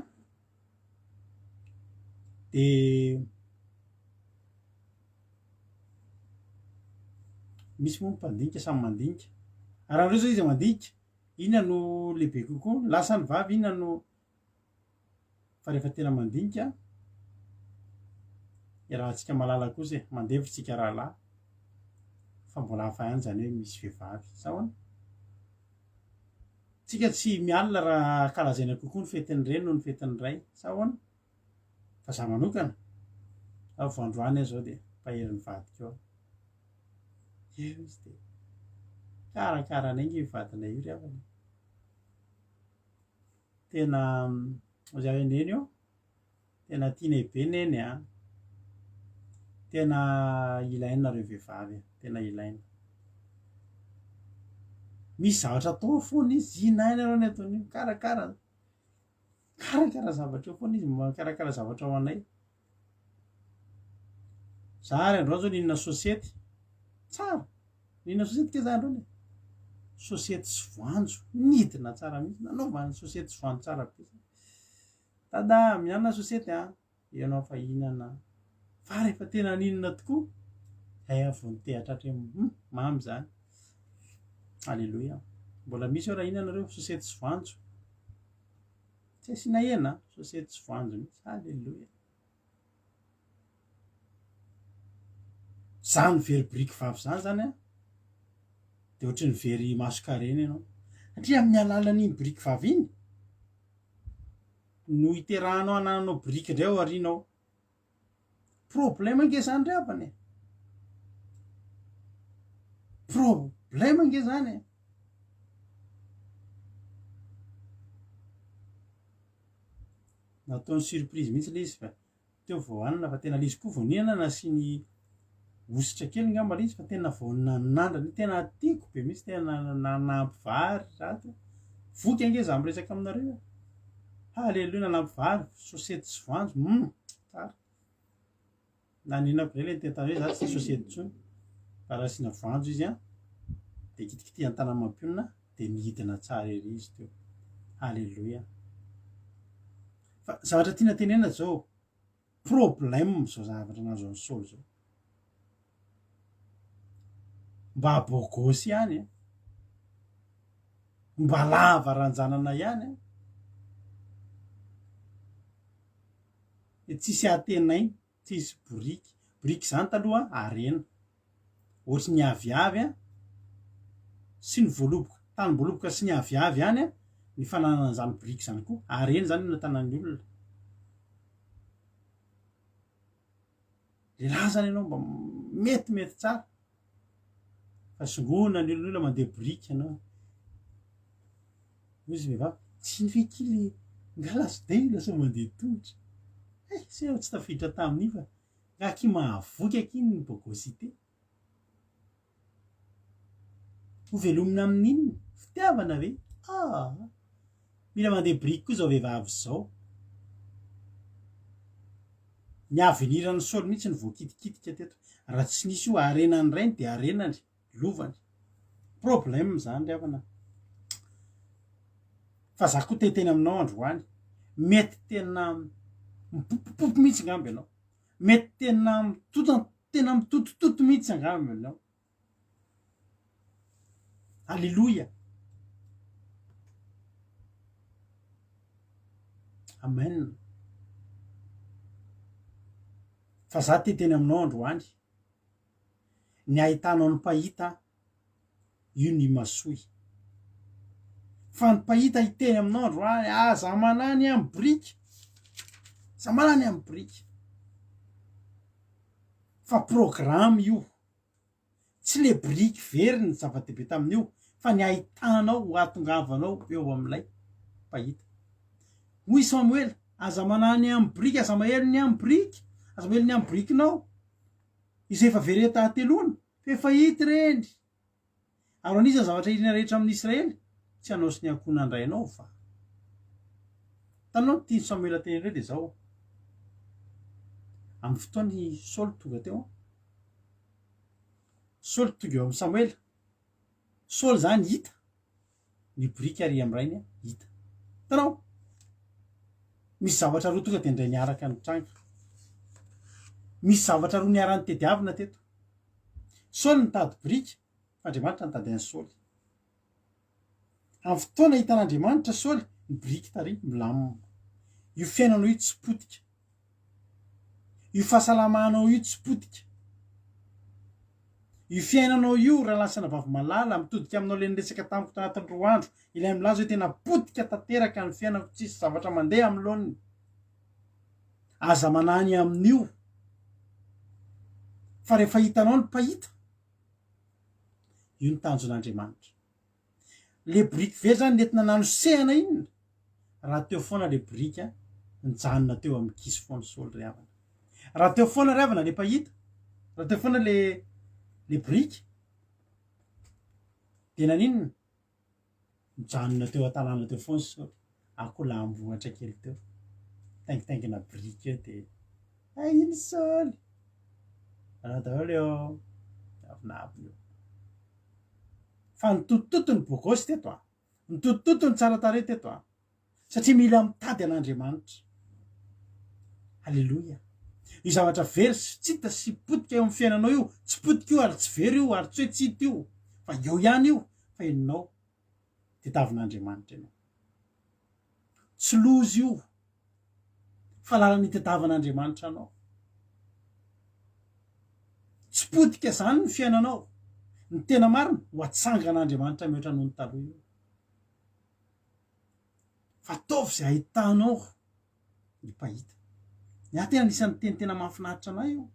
de misy moa mpandinika samy mandinika ary andreo zao izy mandinika inona no lehibe kokoa lasa ny vavy inona no fa rehefa tena mandinika irahantsika malala kosa mandevitsika rahalahy fa mbola hafa ihany zany hoe misy vehivavy sahoana tsika tsy mialina raha kalazaina kokoa ny fetin'ny reny no ny fetin'ny ray sahoana fa za manokana voandroany azy zao de mpaherin'ny vadika eo eo izy de karakaranay nge vadinay io ry havany tena za neny eo tena tianay be neny a tena ilainareo vehivavy tena ilaina misy zavatra atao foana izy inainareo ny ataony karakara zavatra eo foana izy makarakara zavatra ho anay za ry androany zao ninona sosiety tsara ninona sosiety ke za androny sosiety sy voanjo nidina tsara mihitsy nanaovany sosiety sy voanjo tsara be dada mianana sosiety ianao fa inana fa rehefa tena ninona tokoa ay avonitehatra hatra mamy zany halleloia mbola misy eo raha inanareo sosiety sy voanjo tsy asina hena sosiety sy voanjo mihitsy halleloia zany very briky vavy zany de ohatry ny very masokarena ianao satria amin'ny alalan'iny briky vavy iny no iterahanao anananao briky indray ao arinao problème nge zany ry havany problème nge zany nataony surprise mihitsy le izy fa teo voanina fa tena le izy koa voninana na sy ny ositra kely ngamba le izy fa tena vonanandrany tena tiako be mihitsy tena nanampy vary rato voky ange za miresaka aminareo halleloia nanampy vary sosiety sy voanjo tsara na ninako le tetany hoe za tsy sosiety tsony fa raha sina voanjo izy de kitikitiany tanamapionina de dia nihidina tsara ery izy teo. Halleloia. Fa zavatra tiana tenena zao problème zao zavatra nazo ny Saoly zao. Mba bôgôsy ihany mba lava ranjanana ihany tsisy atenainy, tsisy boriky zany taloha arena ohatsy ny aviavy sy ny voaloboka tany-boaloboka sy ny aviavy any ny fananana zany boriky zany koa arena zany no tanan'ny olona. Lehilahy zany ianao mba metimety tsara fa songona ny olona mandeha boriky ianao izy vehivavy tsy nifekily ngalaso de lasa mandeha tongotra sy ao tsy tafiditra tamin'io fa ngaky mahavoky akiny ny bôgôsité ho velomina amin'inony fitiavana ve mila mandeha boriky koa zao vehivavy zao. Ny aveniran'ny Saoly mihitsy ny voakitikitika teto raha tsy nisy io arenany rainy de arenany lovany problème zany ry havana. Fa za koa teteny aminao androany mety tena mipopopopo mihitsy ngamby ianao, mety tena mitotototo mihitsy angamby ianao. Alléluia. Amen. Fa za teteny aminao androany ny ahitanao ny pahita io ny masoy. Fa ny pahita hiteny aminao androany za manany amin'ny boriky, za manany amin'ny boriky. Fa programme io tsy le boriky very ny zava-dehibe tamin'io fa ny ahitanao ho atongavanao eo amin'ilay pahita. Hoy Samuel aza manany amin'ny boriky, aza mahelo ny amin'ny boriky, aza mahelo ny amin'ny borikinao izay efa very tahatelona fa efa hity reny. Ary anisany zavatra irina rehetra amin'ny Israely tsy hanao sy ny ankohonandray anao fa tanao tia Samuel teny ireo de zao amin'ny fotoany Saoly tonga teo Saoly tonga eo amin'ny Samuel. Saoly zany hita ny boriky ary amin'ny rainy hita. Tanao misy zavatra roa tonga de indray niaraka ny tranga, misy zavatra roa niarany tediavina teto. Saoly nitady boriky fa Andriamanitra nitady an'ny Saoly. Amin'ny fotoana hitan'Andriamanitra Saoly ny boriky tary milamina. Io fiainanao io tsy potika, io fahasalamanao io tsy potika, io fiainanao io raha lasana vavy malala mitodika aminao le niresaka tamiko tanatin'ny 3 andro ilay milaza hoe tena potika tanteraka ny fiainako tsisy zavatra mandeha amin'ny laoniny. Aza manany amin'io fa rehefa hitanao ny pahita io ny tanjon'Andriamanitra. Le boriky very zany nentina nanosehana inona raha teo foana le boriky nijanona teo amin'ny kisy foana Saoly ry havana. Raha teo foana ry havana le pahita, raha teo foana le boriky de naninona mijanona teo an-tanàna teo foana Saoly. Ako lambohatra kely teo taingitaingina boriky eo de iny Saoly daholo eo avinavina eo. Fa nitotototo ny bôgôsy teto nitotototo ny tsara tarehy teto satria mila mitady an'Andriamanitra. Halleloia. Io zavatra very sy tsy hita sy potika eo amin'ny fiainanao io tsy potika io ary tsy very io ary tsy hoe tsy hita io fa eo ihany io fa enonao tetavin'Andriamanitra ianao. Tsy lozy io fa lalany tetavan'Andriamanitra anao. Tsy potika zany ny fiainanao. Ny tena marina ho atsangan'Andriamanitra mihoatra noho ny taloha io. Fa ataovy zay ahitanao ny pahita. Ny ahy tena anisan'ny tena mahafinaritra anay io.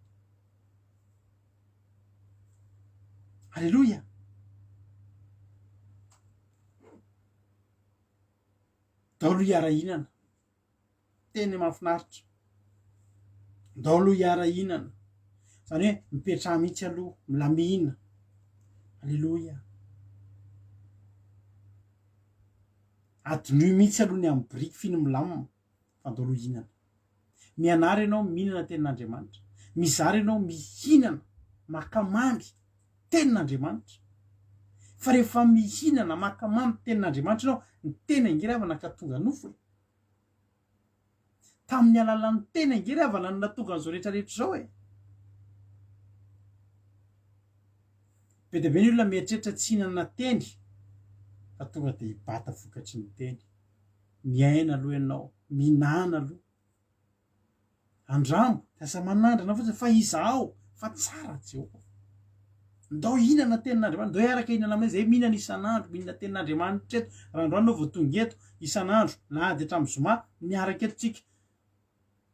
Halleloia. Daholo hiara-hinana tena mahafinaritra. Daholo hiara-hinana zany hoe mipetraha mihitsy aloha milamina. Halleloia. Adinoy mihitsy aloha ny amin'ny boriky finy milamina fa daholo hinana. Mianary ianao mihinana tenin'Andriamanitra, mizary ianao mihinana makamamy tenin'Andriamanitra fa rehefa mihinana makamamy tenin'andriamanitra ianao ny tena ingiravana ka tonga nofo tamin'ny alalan'ny tena ingiravana ny natonga an'izao rehetrarehetra izao be dia be ny olona mieritreritra tsy hinana teny fa tonga dia hibata vokatry ny teny miaina aloha ianao minana aloha andrambo tiasa manandrana fotsiny fa izaho fa tsara Jehovah ndao hinana tenin'andriamanitra ndao hiaraka hinana aminay zay mihinana isan'andro mihinana tenin'andriamanitra eto raha androany nao vao tonga eto isan'andro na ady hatramin'ny zoma miaraka eto tsika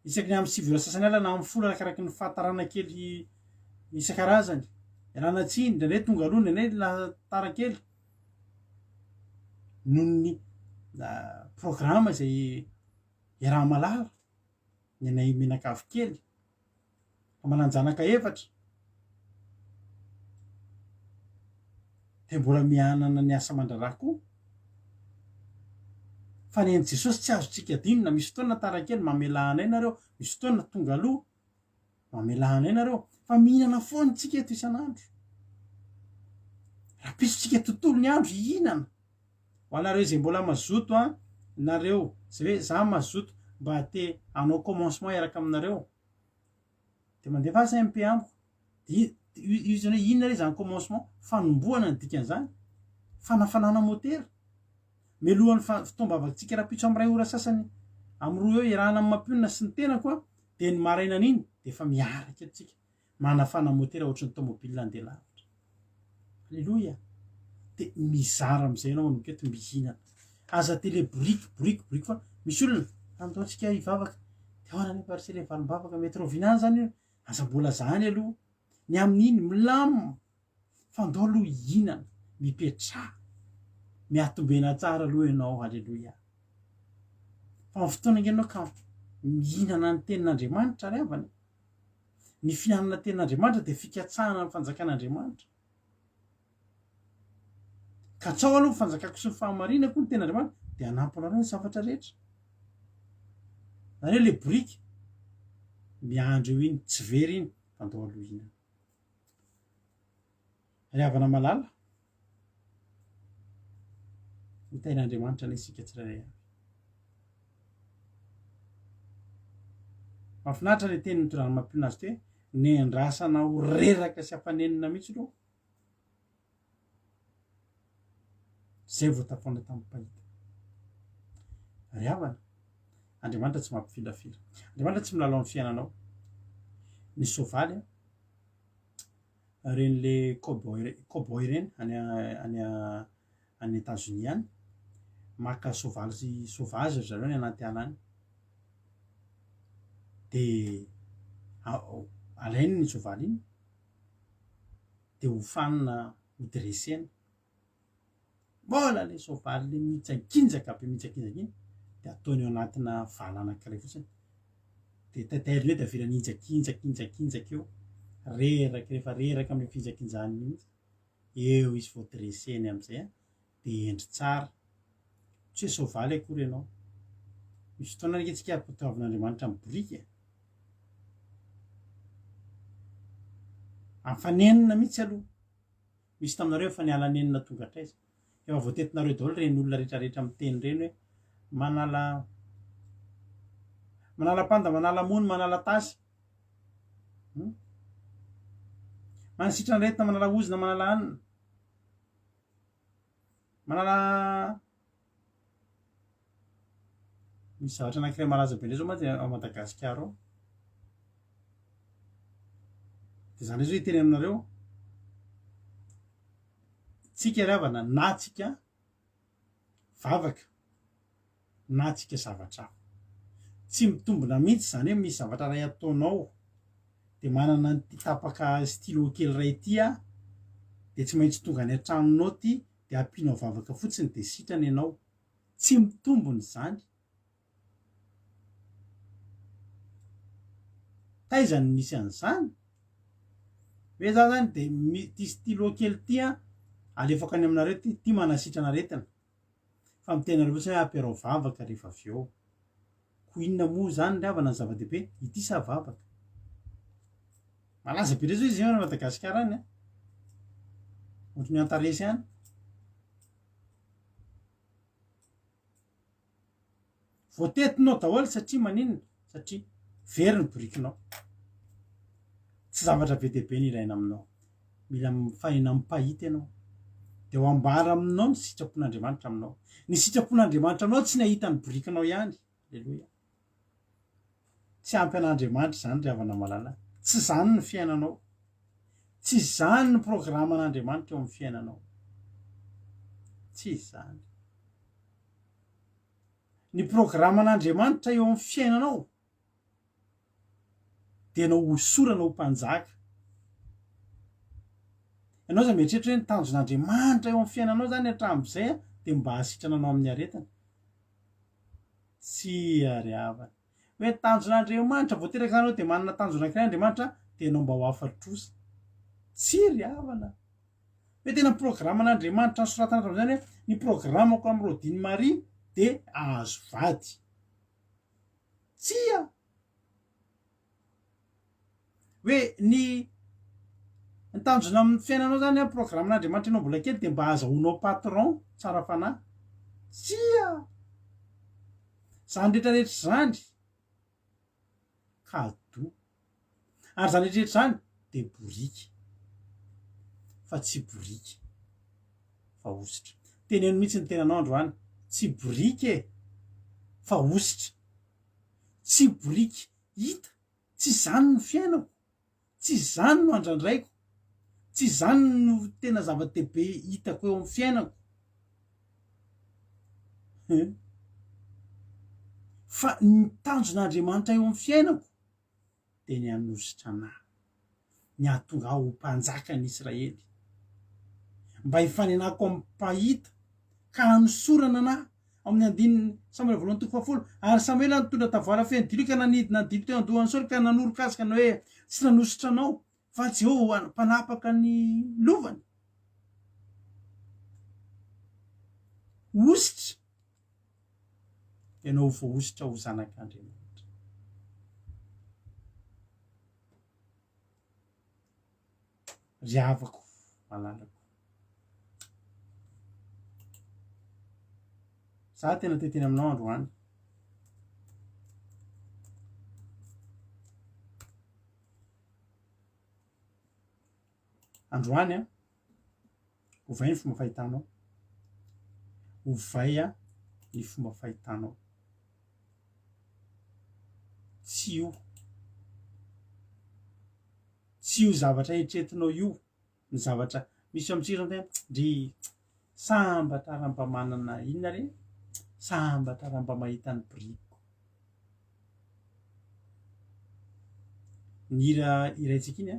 isaky ny amin'ny 7 ora sasany alina na amin'ny folo arakaraky ny fahatarana kely isan-karazany iarana tsiny indraindray tonga aloha indraindray latara kely noho ny programa izay iaraha malala ny anay menakavy kely amalanjanaka efatra dia mbola mihanana ny asa mandraraha koa fa ny an'i Jesosy tsy azontsika adinona misy fotoana tara kely mamelahana nareo misy fotoana tonga aloha mamelahana nareo fa mihinana foana tsika eto isan'andro raha pisotsika tontolo ny andro hihinana ho anareo izay mbola mazoto nareo zay hoe za mazoto mba te hanao commencement iaraka aminareo dia mandefa asa MP amiko izy hoe inona re zany commencement fanomboana ny dikan'izany fanafanana motera melohan'ny fitombavatsika rapitso amin'ny 2 ora sasany amin'ny 2 eo iarahana amin'ny mampionina sy ny tena koa dia ny marainana iny dia efa miaraka tsika manafana motera ohatry ny tomobile andeha lavitra alleloia dia mizara amin'izay ianao anoketo mihinana aza tele boriko fa misy olona anataontsika hivavaka dia hoana ny parisele valim-bavaka mety rovinany zany io aza mbola zany aloha ny amin'iny milamo fa ndao aloha hihinana mipetra miatombena tsara aloha ianao alleloia fa amin'ny fotoana ingenao ka mihinana ny tenin'andriamanitra ry avana ny fihinanana tenin'andriamanitra dia fikatsahana ny fanjakan'andriamanitra ka tsao aloha fanjakako sy ny fahamarinako ny tenin'andriamanitra dia anampinareo ny zavatra rehetra zany hoe le borika miandro eo iny tsy very iny fa ndao aloha hinana ry havana malala hitain'andriamanitra ilay isika tsirairay avy mahafinaritra ilay teny nitorany mampiona azy toe ny andrasana ho reraka sy hampanenina mihitsy aloha zay vao tafaona tamin'ny pahita ry havana andriamanitra tsy mampifilafila andriamanitra tsy milalao amin'ny fiainanao ny soavaly ren'le cowboy reny any États-Unis any maka soavaly sy sauvage ry zareo ny anaty ala any dia alainy ny soavaly iny dia hofanina hodresena mbola le soavaly le mitsakinjaka be mitsakinjaka iny dia ataony eo anatina vala anankiray fotsiny dia taitairiny eo dia averany injakinjaka eo reraka rehefa reraka amin'ny finjakinjany mihitsy eo izy vao dreseny amin'izay dia endry tsara tsy hoe soavaly akory ianao misy fotoana reka tsika ampitoavin'andriamanitra amin'ny borika amfanenina mihitsy aloha misy taminareo efa ny alanenina tonga traiza efa voatetinareo daholo reny olona rehetrarehetra amin'ny teny reny hoe manala panda manala mony manala tasy manasitrana rehetina manala ozina manala anina manala misy zavatra anankiray malaza be indray zao mantsy ao Madagasikara ao dia zany izy hoe teny aminareo tsika ry havana na tsika vavaka na tsika zavatra hafa tsy mitombona mihitsy zany hoe misy zavatra ray ataonao dia manana ny tapaka stylo kely ray ity dia tsy maintsy tonga ny an-tranonao ty dia ampianao vavaka fotsiny dia sitrana ianao tsy mitombony zany taizany misy an'izany hoe za zany dia ty stylo kely ty alefako any aminareo ty manasitrana retina fa mitenareo fotsiny hoe ampiarao vavaka rehefa avy eo ko inona moa zany ry havana ny zava-dehibe ity sa vavaka malaza be ndray zao izy eo Madagasikara any ohatry ny Antaresy any voatetinao daholo satria maninona satria very ny borikinao tsy zavatra be dehibe ny ilaina aminao mila faina mipahita ianao de ho ambara aminao ny sitrapon'andriamanitra aminao ny sitrapon'andriamanitra aminao tsy nahita ny borikinao ihany alleloia tsy ampy an'andriamanitra zany ry havana malala tsy zany ny fiainanao tsy zany ny programan'andriamanitra eo amin'ny fiainanao tsy zany ny programan'andriamanitra eo amin'ny fiainanao de nao hosorana ho mpanjaka ianao zay mieritreritra hoe ny tanjon'andriamanitra eo amin'ny fiainanao zany hatram'izay de mba hasitrana anao amin'ny aretana tsy ariavana hoe tanjon'andriamanitra voateraka anao de manana tanjona ankiray andriamanitra de nao mba ho afatrosa tsy riavana hoe tena programan'andriamanitra ny soratana hatram'izany hoe ny programako amin'ny rodiny maria de ahazo vady tsia hoe ny tanjona amin'ny fiainanao zany a programan'andriamanitra ianao mbola kely de mba azahoanao patron tsara fanahy tsia zany rehetrarehetra zany kado ary zany rehetrarehetra zany de borika fa tsy borika fa ositra teny eno mihitsy ny tenanao androany tsy borika e fa ositra tsy borika hita tsy zany ny fiainako tsy zany no andrandraiko tsy zany no tena zava-dehibe hitako eo amin'ny fiainako fa ny tanjon'andriamanitra eo amin'ny fiainako de ny anositra anahy ny ahatonga aho ho mpanjaka ny Israely mba hifanenako amin'ny mpahita ka hanosorana anahy amin'ny andininy Samuela voalohany toko 10 ary Samuela nitondra tavoala feno dilo ka nanidina ny dilo teo andohan'ny Saoly ka nanoro-kasika ny hoe tsy nanositra anao fa Jehovah mpanapaka ny lovany ositra ianao vo ositra ho zanak'Andriamanitra riavako malalako za tena teteny aminao androany androany a ovay ny fomba fahitanao ovay a ny fomba fahitanao tsy io zavatra eritreretinao io ny zavatra misy amintsika zany ry sambatra raha-mba manana inona re sambatra raha-mba mahita ny boriko ny hira iraitsika iny a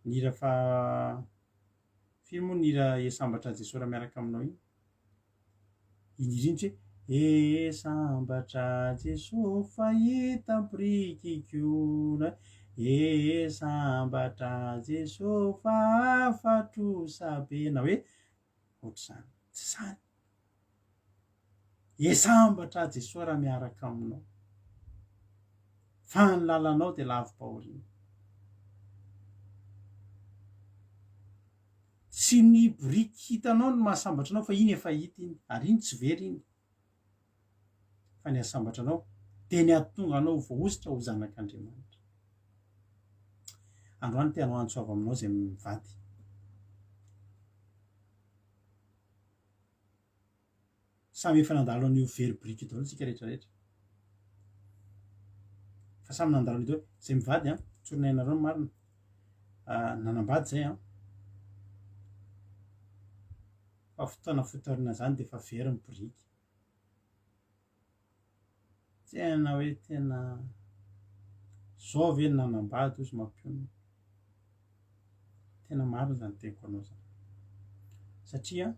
ny hira fa firy moa ny hira esambatra Jesosy raha miaraka aminao iny indrindra hoe sambatra Jesosy fahita borikiko sambatra Jesosy fa afatro sabena hoe ohatr'izany tsy zany sambatra Jesosy raha miaraka aminao fa ny lalanao de lavo-paorina tsy ny boriky hitanao no mahasambatra anao fa iny efa hita iny ary iny tsy very iny fa ny ahasambatra anao de ny ahatonga anao voaositra ho zanak'Andriamanitra androany te hanao antsoava aminao zay mivady samy efa nandalo an'io very boriky daholo tsika rehetrarehetra fa samy nandalo an'io daholo zay mivady a tsorinay-nareo ny marina nanambady zay a fa fotoana fotorina zany de efa very ny boriky tena hoe tena zao ve ny nanambady ozy mampionona tena marina zany teko anao zany satria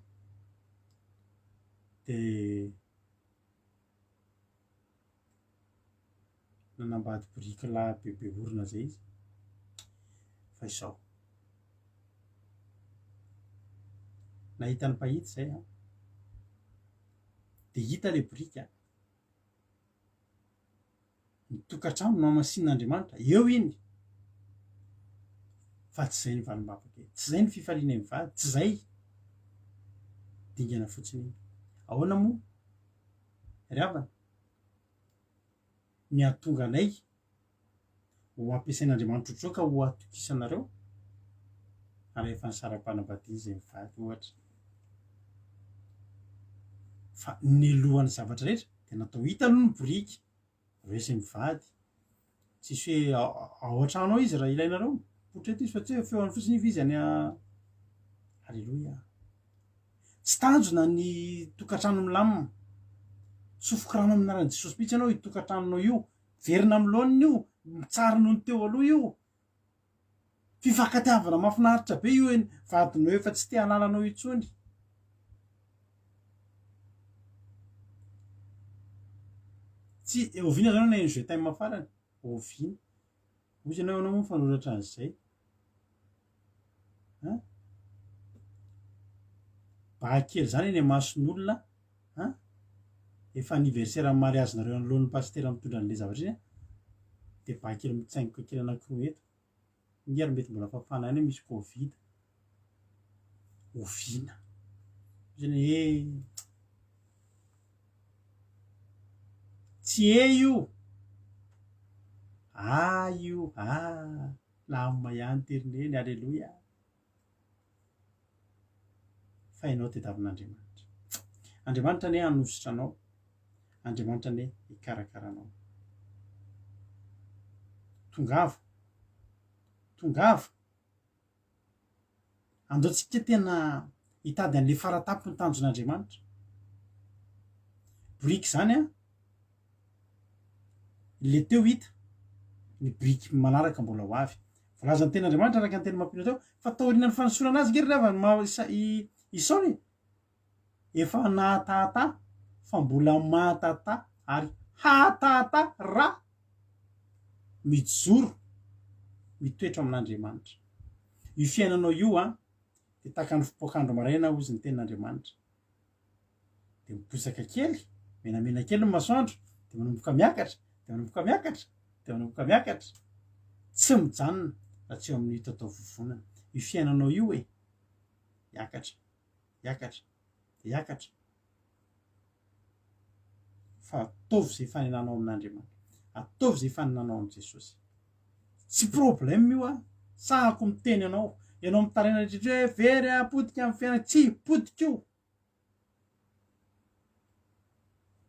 de nanambady boriky lahy bebe orona zay izy fa izao nahita ny mpahity zay a de hita le boriky a ny tokantrano no amasin'Andriamanitra eo iny fa tsy zay ny valim-bavaka tsy zay ny fifaliana mivady tsy zay dingana fotsiny iny ahoana moa ry havana ny atonga anay ho ampiasain'Andriamanitra otrao ka ho atokisanareo ary efa ny saram-panambadiana izay mivady ohatra. Fa ny lohan'ny zavatra rehetra dia natao hita aloha ny biriky reo izay mivady. Tsisy hoe ao an-trano ao izy raha ilainareo potreto izy fa tsy hoe feoany fotsiny izy any halleloia. Tsy tanjona ny tokantrano milamina. Tsofoka rano amin'anaran'i Jesosy mihitsy ianao io tokantranonao io. Verina amin'ny laoniny io, tsara noho ny teo aloha io. Fifankatiavana mahafinaritra be io vadinao efa tsy te halalanao intsony. Tsy oviana zany na en'izay time farany oviana. Ozy ianao moa mifanoratra an'izay. Bahakely zany eny mason'olona efa anniversaire amin'ny mariazinareo anoloan'ny pasitera mitondra an'ilay zavatra iny dia bahakely mitsaingoka kely anankiroa eto. Ingary mety mbola fafana any misy covid. Oviana zany tsy io io lamima ihany terineny alleloia. Fa ianao tadiavin'Andriamanitra. Andriamanitra anie hanositra anao. Andriamanitra anie hikarakara anao. Tongava andaotsika tena hitady an'le faratapy ny tanjon'Andriamanitra. Biriky zany le teo hita ny biriky manaraka mbola ho avy. Voalazany ten'Andriamanitra araka ny teny mampino teo fa taorian'ny fanosorana azy ngery lava Isaony efa nahatahata fa mbola mahatahata ary hatahata ra mijoro mitoetra amin'Andriamanitra. Io fiainanao io dia tahaka ny fipoakandro maraina ozy ny tenin'Andriamanitra. Dia miposaka kely, menamena kely ny masoandro, dia manomboka miakatra, dia manomboka miakatra, dia manomboka miakatra. Tsy mijanona raha tsy eo amin'ny tatao vovonana. Io fiainanao io hiakatra, hiakatra, hiakatra. Fa ataovy izay faninanao amin'Andriamanitra. Ataovy izay faninanao amin'i Jesosy. Tsy problème io sahako miteny anao. Ianao mitaraina rehetra hoe very potika amin'ny fiainana. Tsy potika io.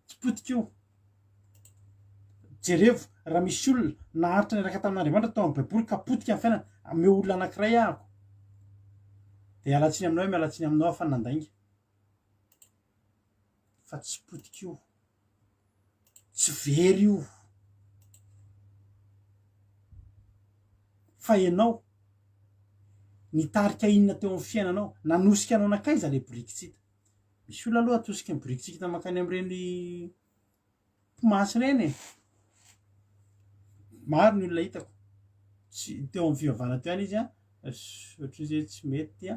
Tsy potika io. Jerevo raha misy olona naharitra niaraka tamin'Andriamanitra tao amin'ny baiboly ka potika amin'ny fiainana ame olona anankiray ahako. Dia alatsiny aminao mialatsiny aminao fa nandainga. Fa tsy potika io. Tsy very io. Fa ianao nitarika inona teo amin'ny fiainanao, nanosika anao nakaiza le biriky tsita. Misy olona aloha atosika ny biriky tsika makany amin'ireny mpimasy ireny. Maro ny olona hitako. Tsy teo amin'ny fivavahana teo ihany izy ohatran'ny izay tsy mety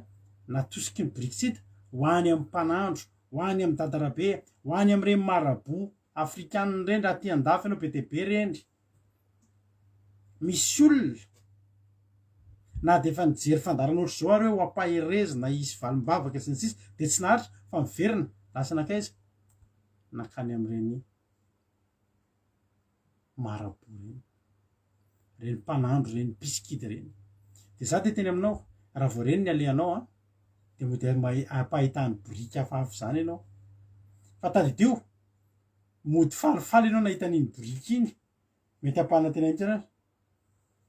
natosika ny biriky tsita ho any amin'ny mpanandro, ho any amin'ny dadarabe, ho any amin'ireny marabout afrikanina ireny raha tia andafy ianao be dia be ireny. Misy olona na dia efa nijery fandarana ohatr'izao ary hoe ho ampaherezina isy valimbavaka sy ny sisa dia tsy naharitra fa miverina lasa nakaiza nakany amin'ireny marabout ireny, ireny mpanandro ireny mpisikida ireny. Dia za dia teny aminao raha vao ireny ny alehanao dia mody ampahitany biriky hafahafa izany ianao. Fa tadidio mody falifaly ianao nahita an'iny biriky iny. Mety ampahana tena itsy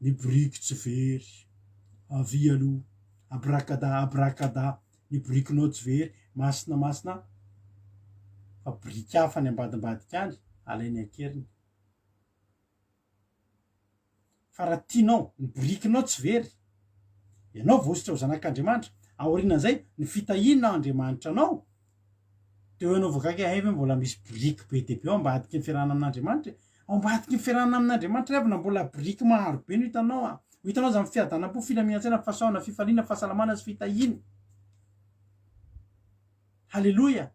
ny biriky tsy very avy aloha abrakada ny birikinao tsy very masina fa biriky hafa ny ambadimbadika any alainy akeriny. Fa raha tianao ny birikinao tsy very, ianao voasitra ho zanak'Andriamanitra, aorianan'izay ny fitahiana Andriamanitra anao, teo ianao voakaiky ve mbola misy biriky be dia be ao ambadiky ny fiarahana amin'Andriamanitra. Ao ambadiky ny fiarahana amin'Andriamanitra avy na mbola biriky maro be no hitanao hitanao zany fiadanam-po, filaminan-tsaina, fahasahoana, fifaliana, fahasalamana sy fitahiana. Halleloia.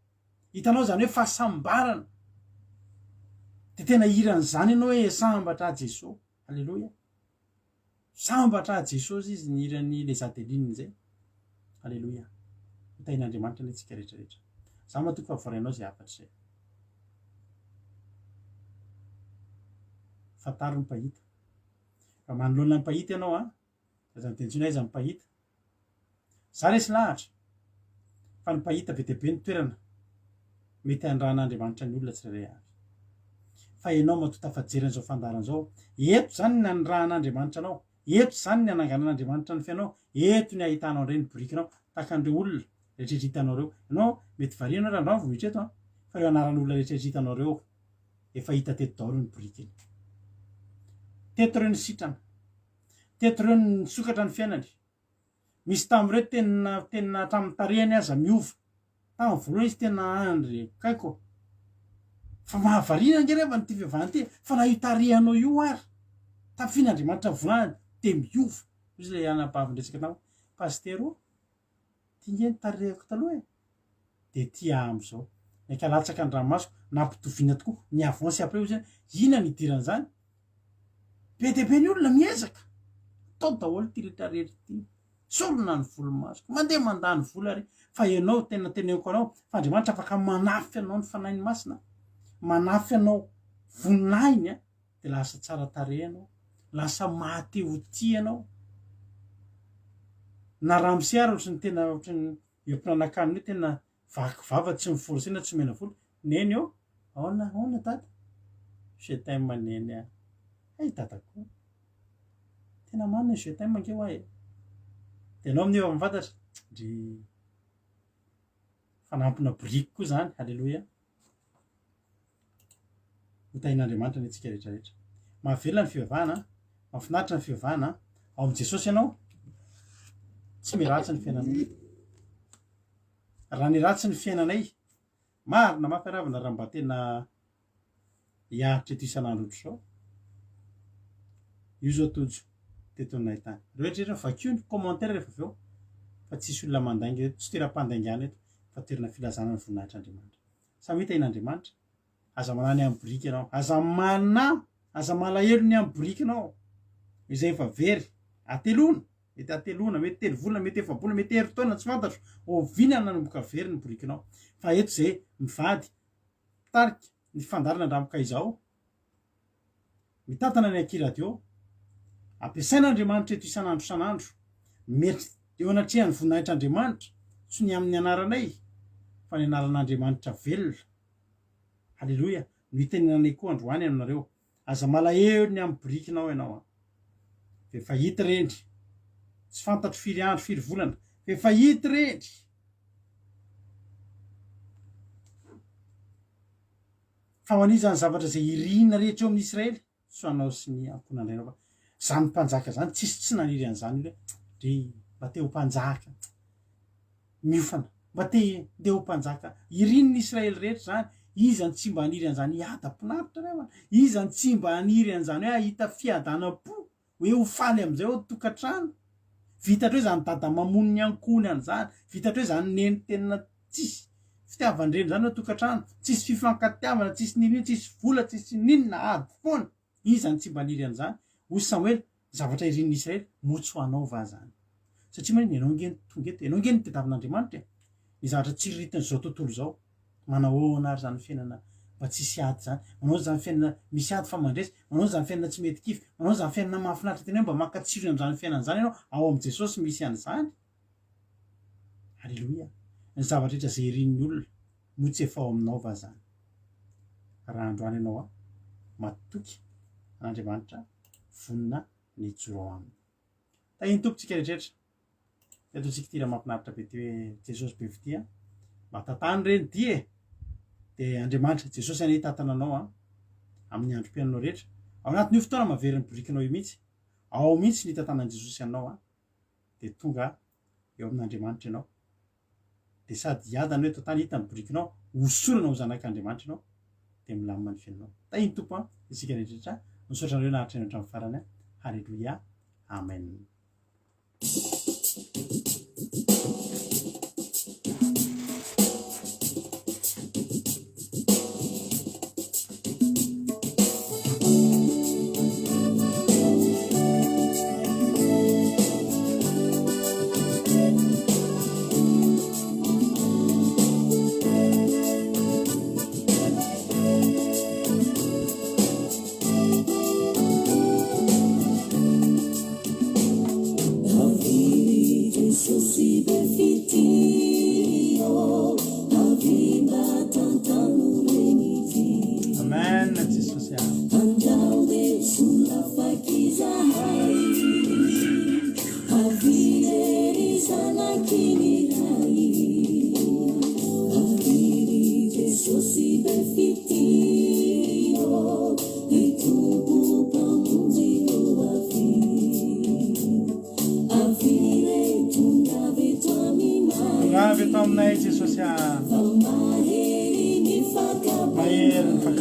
Hitanao zany hoe fahasambarana. Dia tena iran'izany ianao hoe sambatra a Jesosy. Halleloia. Sambatra a Jesosy izy ny irany les adeline zay. Halleloia. Hitahin'Andriamanitra ny antsika rehetrarehetra. Za matoa fa voarainao izay hafatra izay. fataro ny pahita fa manoloana ny pahita ianao a zany tentsina iza mipahita za resy lahatra fa ny pahita be deabe ny toerana mety andran'andriamanitra ny olona tsirairay avy fa ianao matotafajeren'izao fandaran'izao eto zany ny anran'andriamanitra anao eto zany ny ananganan'andriamanitra ny fianao eto ny ahitanao ndray ny borikinao takan'ireo olona rehetraretra hitanao reo ianao mety variana raha andrao vohitra eto a fa reo anaran'olona rehetraretra hitanao reo efa hita teto daholo ny borikiny teto reo ny sitrana teto reo ny sokatra ny fiainany misy tam'ireo tenina hatramin'ny tarehany aza miova tamin'ny voalohany izy tena andry kaiko fa mahavariana nge rehefa nyty fiavahany ty fa na io tarehanao io ary tafian'andriamanitra volany de miova izy le anabavindresaka tao pastero tinge ny tarehako taloha de tia am'izao nakalatsaka ny ranomasoko nampitoviana tokoa ny avansy après izy ina ny idiran'izany be deabe ny olona miezaka tao daholo ty rehetrarehetra ty solona ny volomasoko mandeha mandany vola ary fa ianao tena teneko anao fa andriamanitra afaka manafy anao ny fanainy masina manafy anao voninahiny a de lasa tsara tarehanao lasa mahateo ty anao na ramosiara ohatrany tena ohatrany eompinanakaniny hoe tena vakivava tsy miforosena tsy mena volo neny eo aona dada jetem maneny a ay dadako tena manina jetem ange ho ahy de anao amin'io ava mivantatra dry fanampina boriky koa zany alleloia hotahin'andriamanitra ny atsika rehetrarehetra mahavelona ny fivavahana mahafinaritra ny fivavahana ao am' jesosy ianao tsy miratsy ny fiainanay raha ny ratsy ny fiainanay marina mampiaravana raha mba tena hiaritra eto isan'andro ohatr' zao io zao tojo tetonahitany rehetrarehetra vakio ny commentaire rehefa aveo fa tsisy olona mandainga eto tsy toeram-pandaingana eto fa toerana filazana ny voninahitr'andriamanitra samita in'andriamanitra aza manany amin'ny boriky ianao aza malahelo ny amin'ny boriky anao izay efa very atelona mety atelona mety telo volana mety efabolana mety heritaona tsy fantatro ovinana nomboka very ny borikinao fa eto zay mivady tarika ny fandarana andramoka izao mitatana ny ankiradio ampiasain'andriamanitra eto isan'andro san'andro mety eo anatrehan'ny voninahitr'andriamanitra tsy ny amin'ny anaranay fa ny anaran'andriamanitra velona alleloia no hitenenanay koa androany aminareo aza malahelo ny amin'ny borikinao ianao a efa hity rendry tsy fantatro firy andro firy volana efa hity rendry fa manizany zavatra zay irina rehetra eo amin'ny Israely soanao sy ny amponandrainao fa zany mpanjaka zany tsisy tsy naniry an'izany hoe dre mba te ho mpanjaka miofana mba te ho mpanjaka irininy Israely rehetra zany izany tsy mba haniry an'izany hiada-pinaritra revana izany tsy mba haniry an'izany hoe ahita fiadanam-po hoe ho faly am'izay ho tokantrano vitatra hoe zany dada mamono ny ankony an'izany vitatra hoe zany neny tena tsisy fitiavan-dreny zany hoe tokantrano tsisy fifankatiavana tsisy ninino tsisy vola tsisy ninona ady foana izany tsy mba haniry an'izany hoy Samuel zavatra irin'ny Israely motso anao va zany satria maniny ianao ngeny tonga eto ianao ngeny tediavin'andriamanitra ny zavatra tsy ritin'izao tontolo zao manahoana ary zany fiainana mba tsisy ady zany manao zany fiainana misy ady fa mandresy manao zany fiainana tsy mety kify manao zany fiainana mahafinaritra tena mba makatsirony am'zany fiainana zany ianao ao am' Jesosy misy an'izany alleloia ny zavatra rehetra zay irin'ny olona motsy efa ao aminao va zany raha androany ianao a matoky an'andriamanitra vonina ny joro ao aminy tahiny tompotsika rehetrarehetra ataontsika ty raha mampinaritra be ty hoe Jesosy be vitia matatany reny die de andriamanitra Jesosy any tatana anao a amin'ny androm-piainanao rehetra ao anatin'io fotoana mahaveriny borikinao io mihitsy ao mihitsy ny tatanan'i Jesosy anao a de tonga eo amin'andriamanitra ianao de sady hiadana hoe totany hita ny borikinao hosorana ho zanak'andriamanitra ianao de milamina ny fiainanao tahiny tompo a isika rehetrarehetra misaotra anareo naharitra ny hatramin'ny farany a halleloia amen.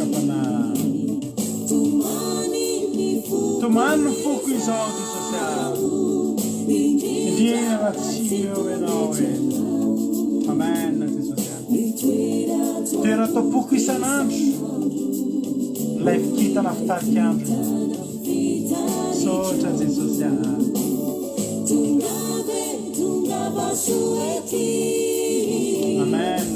kapana tomany ny foko izao Jesosy indrina raha tsy eo ianao e amen Jesosy toera tompoko isan'andro ilay fikitana fitarika andro sotra Jesosy amen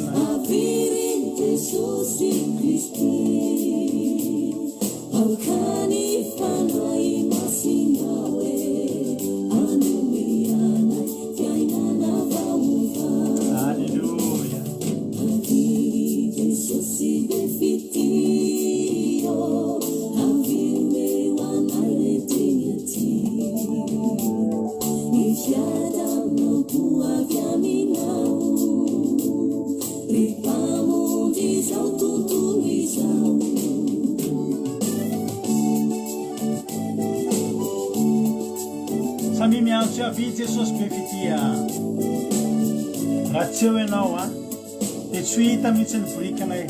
samy miantso avy Jesosy be fitia raha tsy eo ianao dia tsy hita mihitsy ny borikanay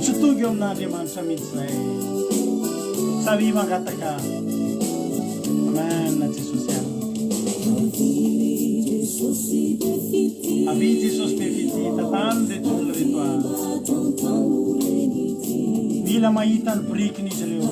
tsy tonga eo amin'Andriamanitra mihitsy zay samy mangataka amen Jesosy avy Jesosy be fitia tatano reto olona reto mila mahita ny borikiny izy ireo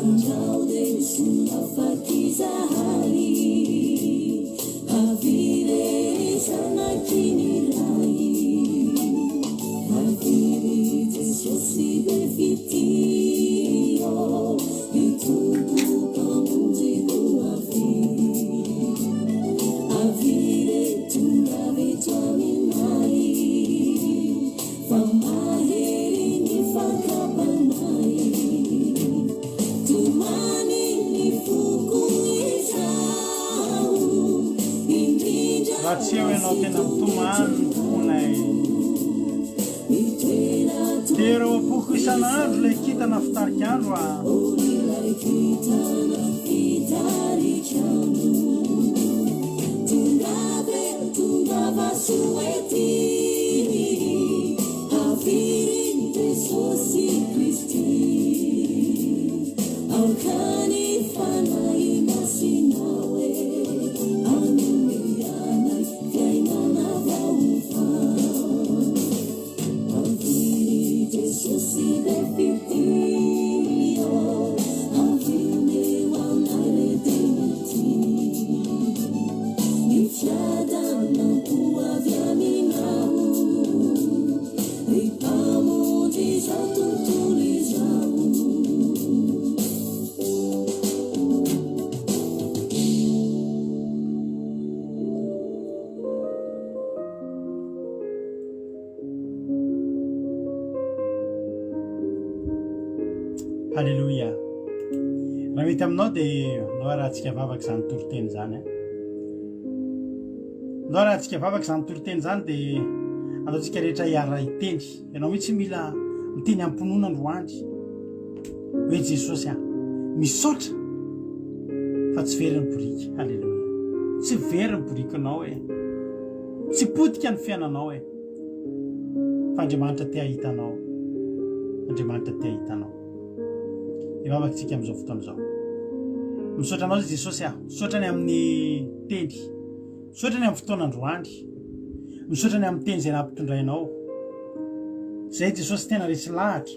raha tsy eo ianao tena mitomany ny fonay dia ireo apoko isan'andro ilay kitana fitarika andro Halleluja raha mety aminao dia nao raha antsika vavaka izany toroteny zany nao raha antsika vavaka izany toroteny zany dia ataontsika rehetra hiara iteny ianao mihitsy mila miteny amponona androandry hoe Jesosy misaotra fa tsy very ny borika halleluja tsy very ny borikanao tsy potika ny fiainanao fa Andriamanitra te hahitanao Andriamanitra te hahitanao ivavakantsika amin'izao fotoana izao misaotra anao Jesosy misaotrany amin'ny teny misaotrany amin'ny fotoana androandry misaotrany amin'ny teny izay nampitondrainao zay Jesosy tena resy lahatra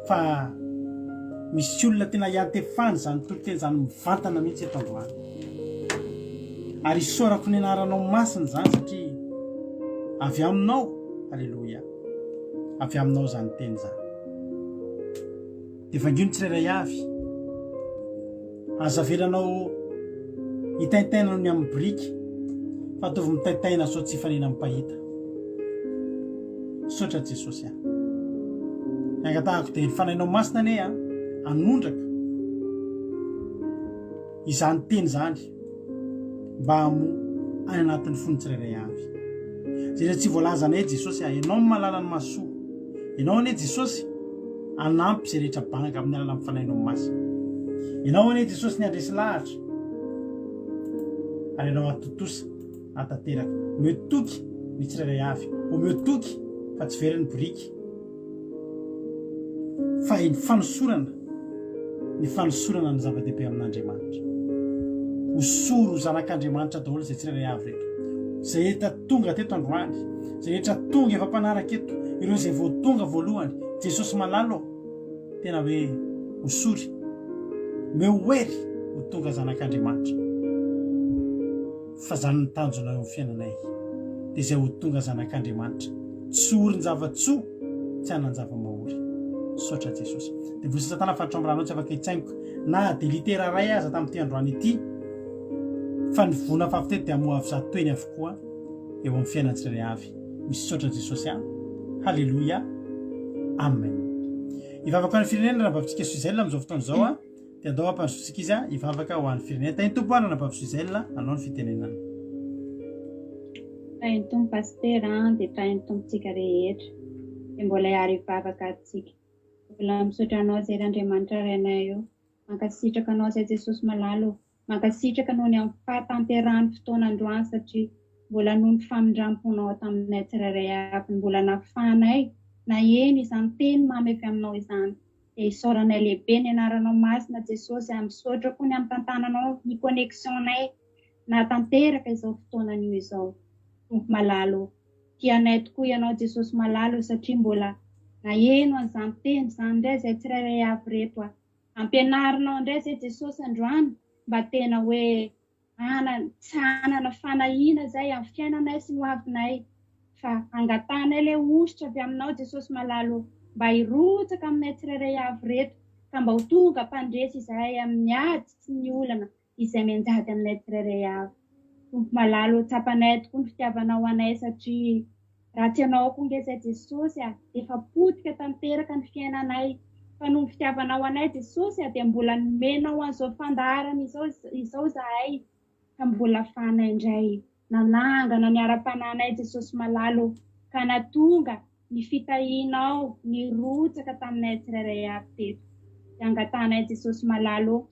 fa misy olona tena hiantefany zany toroteny zany mivantana mihitsy eto androany ary isaorako ny anaranao masina zany satria avy aminao halleluja avy aminao zany teny zany dia vangino tsirairay avy azavelanao hitaitainao ny amin'ny biriky fa ataovy mitaitaina sao tsy fanena mipahita saotra Jesosy angatahako dia ny fanainao masina ane anondraka izany teny zany mba hamo any anatin'ny fony tsirairay avy zay tsy voalaza anay Jesosy ianao mahalala ny masoa ianao ane Jesosy anampy zay rehetra banaka amin'ny alala mifanainao masina ianao ane Jesosy ny andresy lahatra ary ianao atotosa atateraka metoky ny tsirairay avy metoky fa tsy very ny biriky fa ny fanosorana ny zava-dehibe amin'Andriamanitra. Hosoro zanak'Andriamanitra daholo izay tsirairay avy reto, izay rehetra tonga teto androany, izay rehetra tonga efa mpanaraka eto, ireo izay vao tonga voalohany, Jesosy malalo tena hoe hosory mehoery ho tonga zanak'Andriamanitra. Fa zany ny tanjona eo amin'ny fiainanay dia izay ho tonga zanak'Andriamanitra, tsy orin zavatsoa, tsy hanan zava-mahory. Sotra Jesosy. Dia vosa satana fatra amin'ny rano tsy afaka hitsaingoka na dia litera ray aza tamin'ity androany ity, fa ny vona fafitety dia amoa avy zato toeny avokoa eo amin'ny fiainany tsirairay avy. Misy sotra Jesosy any. Halleluia. Amen. Ivavaka ny firenena raha bavintsika Suizela amin'izao fotoana izao dia andao ampandrosotsika izy ivavaka ho an'ny firenena. Tany tompoana na bavy Suizela anao ny fitenenana. Tany tompo pastera dia tany tompontsika rehetra dia mbola hiary ivavaka antsika. Mbola misaotra anao izay Andriamanitra renay io, mankasitraka anao izay Jesosy malalo, mankasitraka anao ny amin'ny fahatanterahany fotoana androany satria mbola noho ny famindramponao taminay tsirairay avy, mbola nafahanay na eny izany teny mamy avy aminao izany. Dia isaoranay lehibe ny anaranao masina Jesosy, misaotra koa ny amin'ny tantananao ny connexionnay na tanteraka izao fotoanan'io izao. Tompo malalo, tianay tokoa ianao Jesosy malalo satria mbola na eno an'izany teny izany indray izay tsirairay avy reto ampianarinao indray izay Jesosy androany mba tena hoe tsy hanana fanahina izay amin'ny fiainanay sy ny hoavinay, fa angatanay ilay ositra avy aminao Jesosy malalo mba hirotsaka aminay tsirairay avy reto, ka mba ho tonga mpandresy izahay amin'ny ady sy ny olana izay menjady aminay tsirairay avy. Tompo malalo, tsapanay tokoa ny fitiavanao anay satria raha tianao koa ngezay Jesosy dia efa potika tanteraka ny fiainanay, fa noho ny fitiavanao anay Jesosy dia mbola nomenao an'izao fandaharana izao izahay, ka mbola ahafahanay indray nanangana ny ara-pananay Jesosy malalo, ka natonga ny fitahianao ny rotsaka taminay tsirairay avy teto. Dia angatanay Jesosy malalo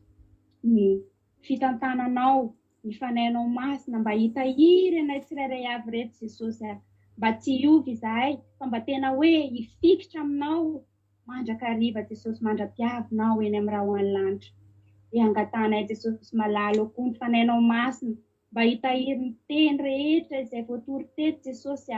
ny fitantananao, ny fanainao masina mba hitahiry anay tsirairay avy reto Jesosy, mba tsy hiovy izahay fa mba tena hoe hifikitra aminao mandrakariva Jesosy, mandra-piavinao eny amin'ny rahoan'ny lanitra. Dia angatanay Jesosy malalo koa ny fanainao masina mba hitahiry ny teny rehetra izay voatory teto Jesosy,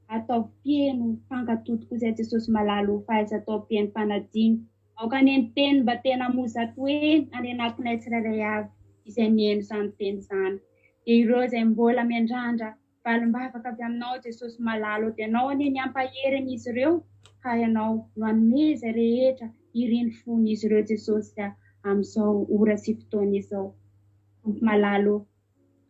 atao pieno fankatoto koa izay Jesosy malalo, fa izy atao pieno fanadiny, aoka ny teny mba tena mozato eny any anatinay tsirairay avy izay mihaino izany teny izany. Dia ireo izay mbola miandrandra valim-bavaka avy aminao Jesosy malalo dia anao anie ampahery an'izy ireo, ka ianao no hanome izay rehetra iriny fon'izy ireo Jesosy amin'izao ora sy fotoana izao. Tompo malalo,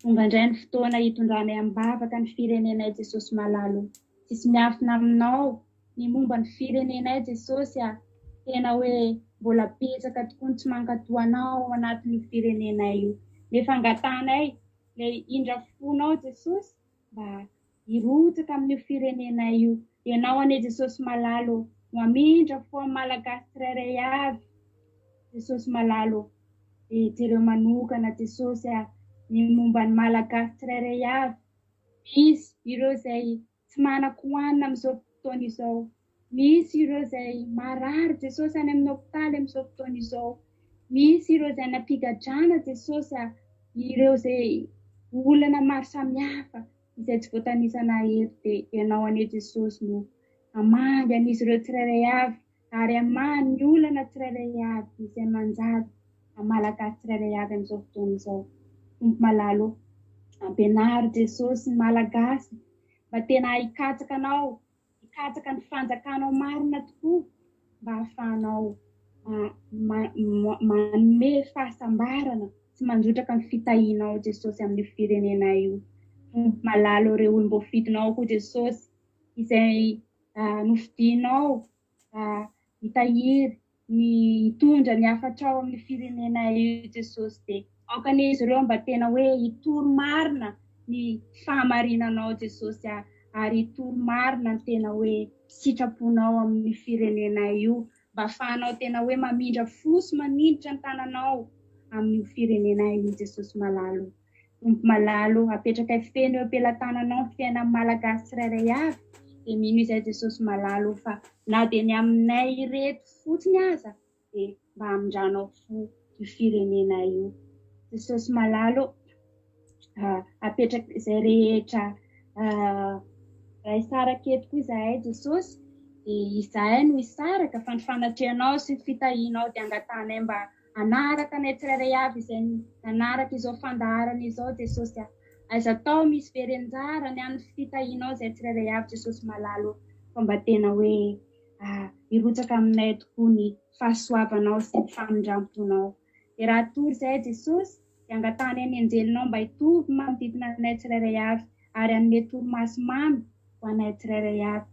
tonga indray ny fotoana hitondranay am-bavaka ny firenenay Jesosy malalo, tsisy miafina aminao ny momba ny firenenay Jesosy, tena hoe mbola betsaka tokoa ny tsy mankatoanao anatin'ny firenenay io, nefa angatanay ilay indra fonao Jesosy mba hirotsaka amin'io firenenay io. Ianao anie Jesosy malalo no hamindra fo amin'ny malagasy tsirairay avy Jesosy malalo, dia jereo manokana Jesosy ny momba ny malagasy tsirairay avy. Misy ireo izay tsy manako hoanina amin'izao fotoana izao, misy ireo izay marary Jesosy any amin'ny hopitaly amin'izao fotoana izao, misy ireo izay nampigadrana Jesosy, ireo izay olana maro samihafa izay tsy voatanisana eto. Dia ianao anie Jesosy no hamangy an'izy ireo tsirairay avy ary hamany ny olana tsirairay avy izay manjary malagasy tsirairay avy amin'izao fotoana izao. Tompo malalo, ampianary Jesosy ny malagasy mba tena hikatsaka anao, hikatsaka ny fanjakanao marina tokoa, mba ahafahanao manome fahasambarana sy mandrotraka ny fitahianao Jesosy amin'ny firenena io. Tompo malalo, ireo olom-boafidinao koa Jesosy izay nofidinao hitahiry ny hitondra ny hafatrao amin'ny firenena io Jesosy, dia aoka an'izy ireo mba tena hoe hitoro marina ny fahamarinanao Jesosy, ary hitoro marina ny tena hoe sitraponao amin'ny firenena io, mba ahafahanao tena hoe mamindra fosy maninditra ny tananao amin'ny firenena io Jesosy malalo. Tompo malalo, apetraka feno eo am-pelatananao ny fiainan'ny malagasy tsirairay avy, dia mino izay Jesosy malalo fa na dia ny aminay reto fotsiny aza dia mba hamindranao fo io firenena io. Jesosy malalo apetraka izay rehetra raha hisaraka eto koa izahay Jesosy dia izahay no hisaraka fa ny fanatrehanao sy ny fitahianao dia angatanay mba anaraka anay tsirairay avy izay nanaraka izao fandaharana izao Jesosy aza tao misy verenjarany amin'ny fitahianao izay tsirairay avy Jesosy malalo fa mba tena hoe hirotsaka aminay tokoa ny fahasoavanao sy ny famindramponao. Dia raha tory izay Jesosy dia angatany any anjelinao mba hitovy manodidina anay tsirairay avy ary anome torimaso mamy ho anay tsirairay avy.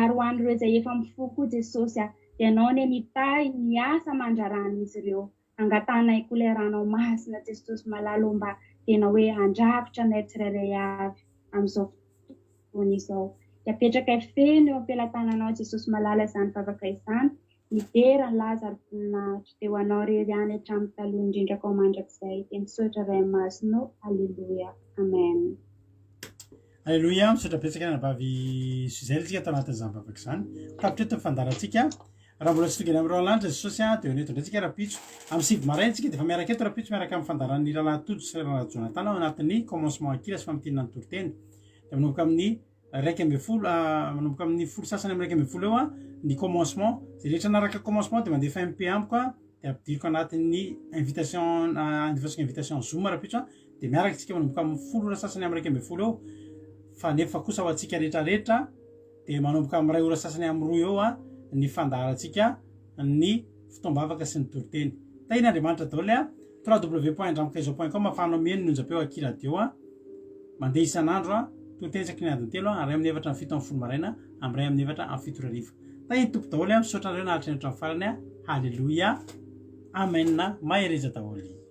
Ary ho an'ireo izay efa mifoha koa Jesosy dia ianao ny mitahy ny asa mandraran'izy ireo. Angatanay koleranao masina Jesosy malalo mba tena hoe andrafitra anay tsirairay avy amin'izao fotoana izao. Dia apetraka feno eo ampelantananao Jesosy malala izany vavaka izany. Nidera ny Lazaro voninahitra teo anao rery any hatramin'ny taloha indrindrako mandrakizay. Dia misaotra iray masonao. Alleluia. Amen. Alleluia. Misaotra betsaka ny vavy Suzelle tsika tao anatin'izany vavaka izany. Tapitra eto ny fandarantsika. Raha mbola tsy tongany amin'ireo lanitra Jesosy dia honeto ndraitsika rapitso. Amin'ny sivy maraina tsika dia fa miaraka eto rapitso miaraka amin'ny fandaran'ny Ralantojo sy Jonathan ao anatin'ny commencement akila sy fampitinana ny toriteny. Dia manomboka amin'ny manomboka amin'ny folo sasany amin'ny 1:10 eo ny commencement. Izay rehetra naraka commencement dia mandefa MP amiko dia ampidiriko anatin'ny invitation Zoom rapitso dia miaraka tsika manomboka amin'ny folo sasany amin'ny 1:10 eo. Fa nefa kosa ho antsika rehetrarehetra dia manomboka amin'ny 2 ora sasany amin'ny 2 eo ny fandarantsika ny fotoam-bavaka sy ny toriteny. Tahin'Andriamanitra daholo www.ndramokaizo.com ahafahanao mihaino ny onjam-peo Aki radio mandeha isan'andro totentsaka ny adiny telo ray amin'ny 7 amin'ny 7 amin'ny folo maraina amin'ny 2 amin'ny 7 amin'ny 7 hariva. Tahiny tompo daholo misaotra anareo nahatrany hatrany farany. Halleluia. Amen. Mahereza daholo.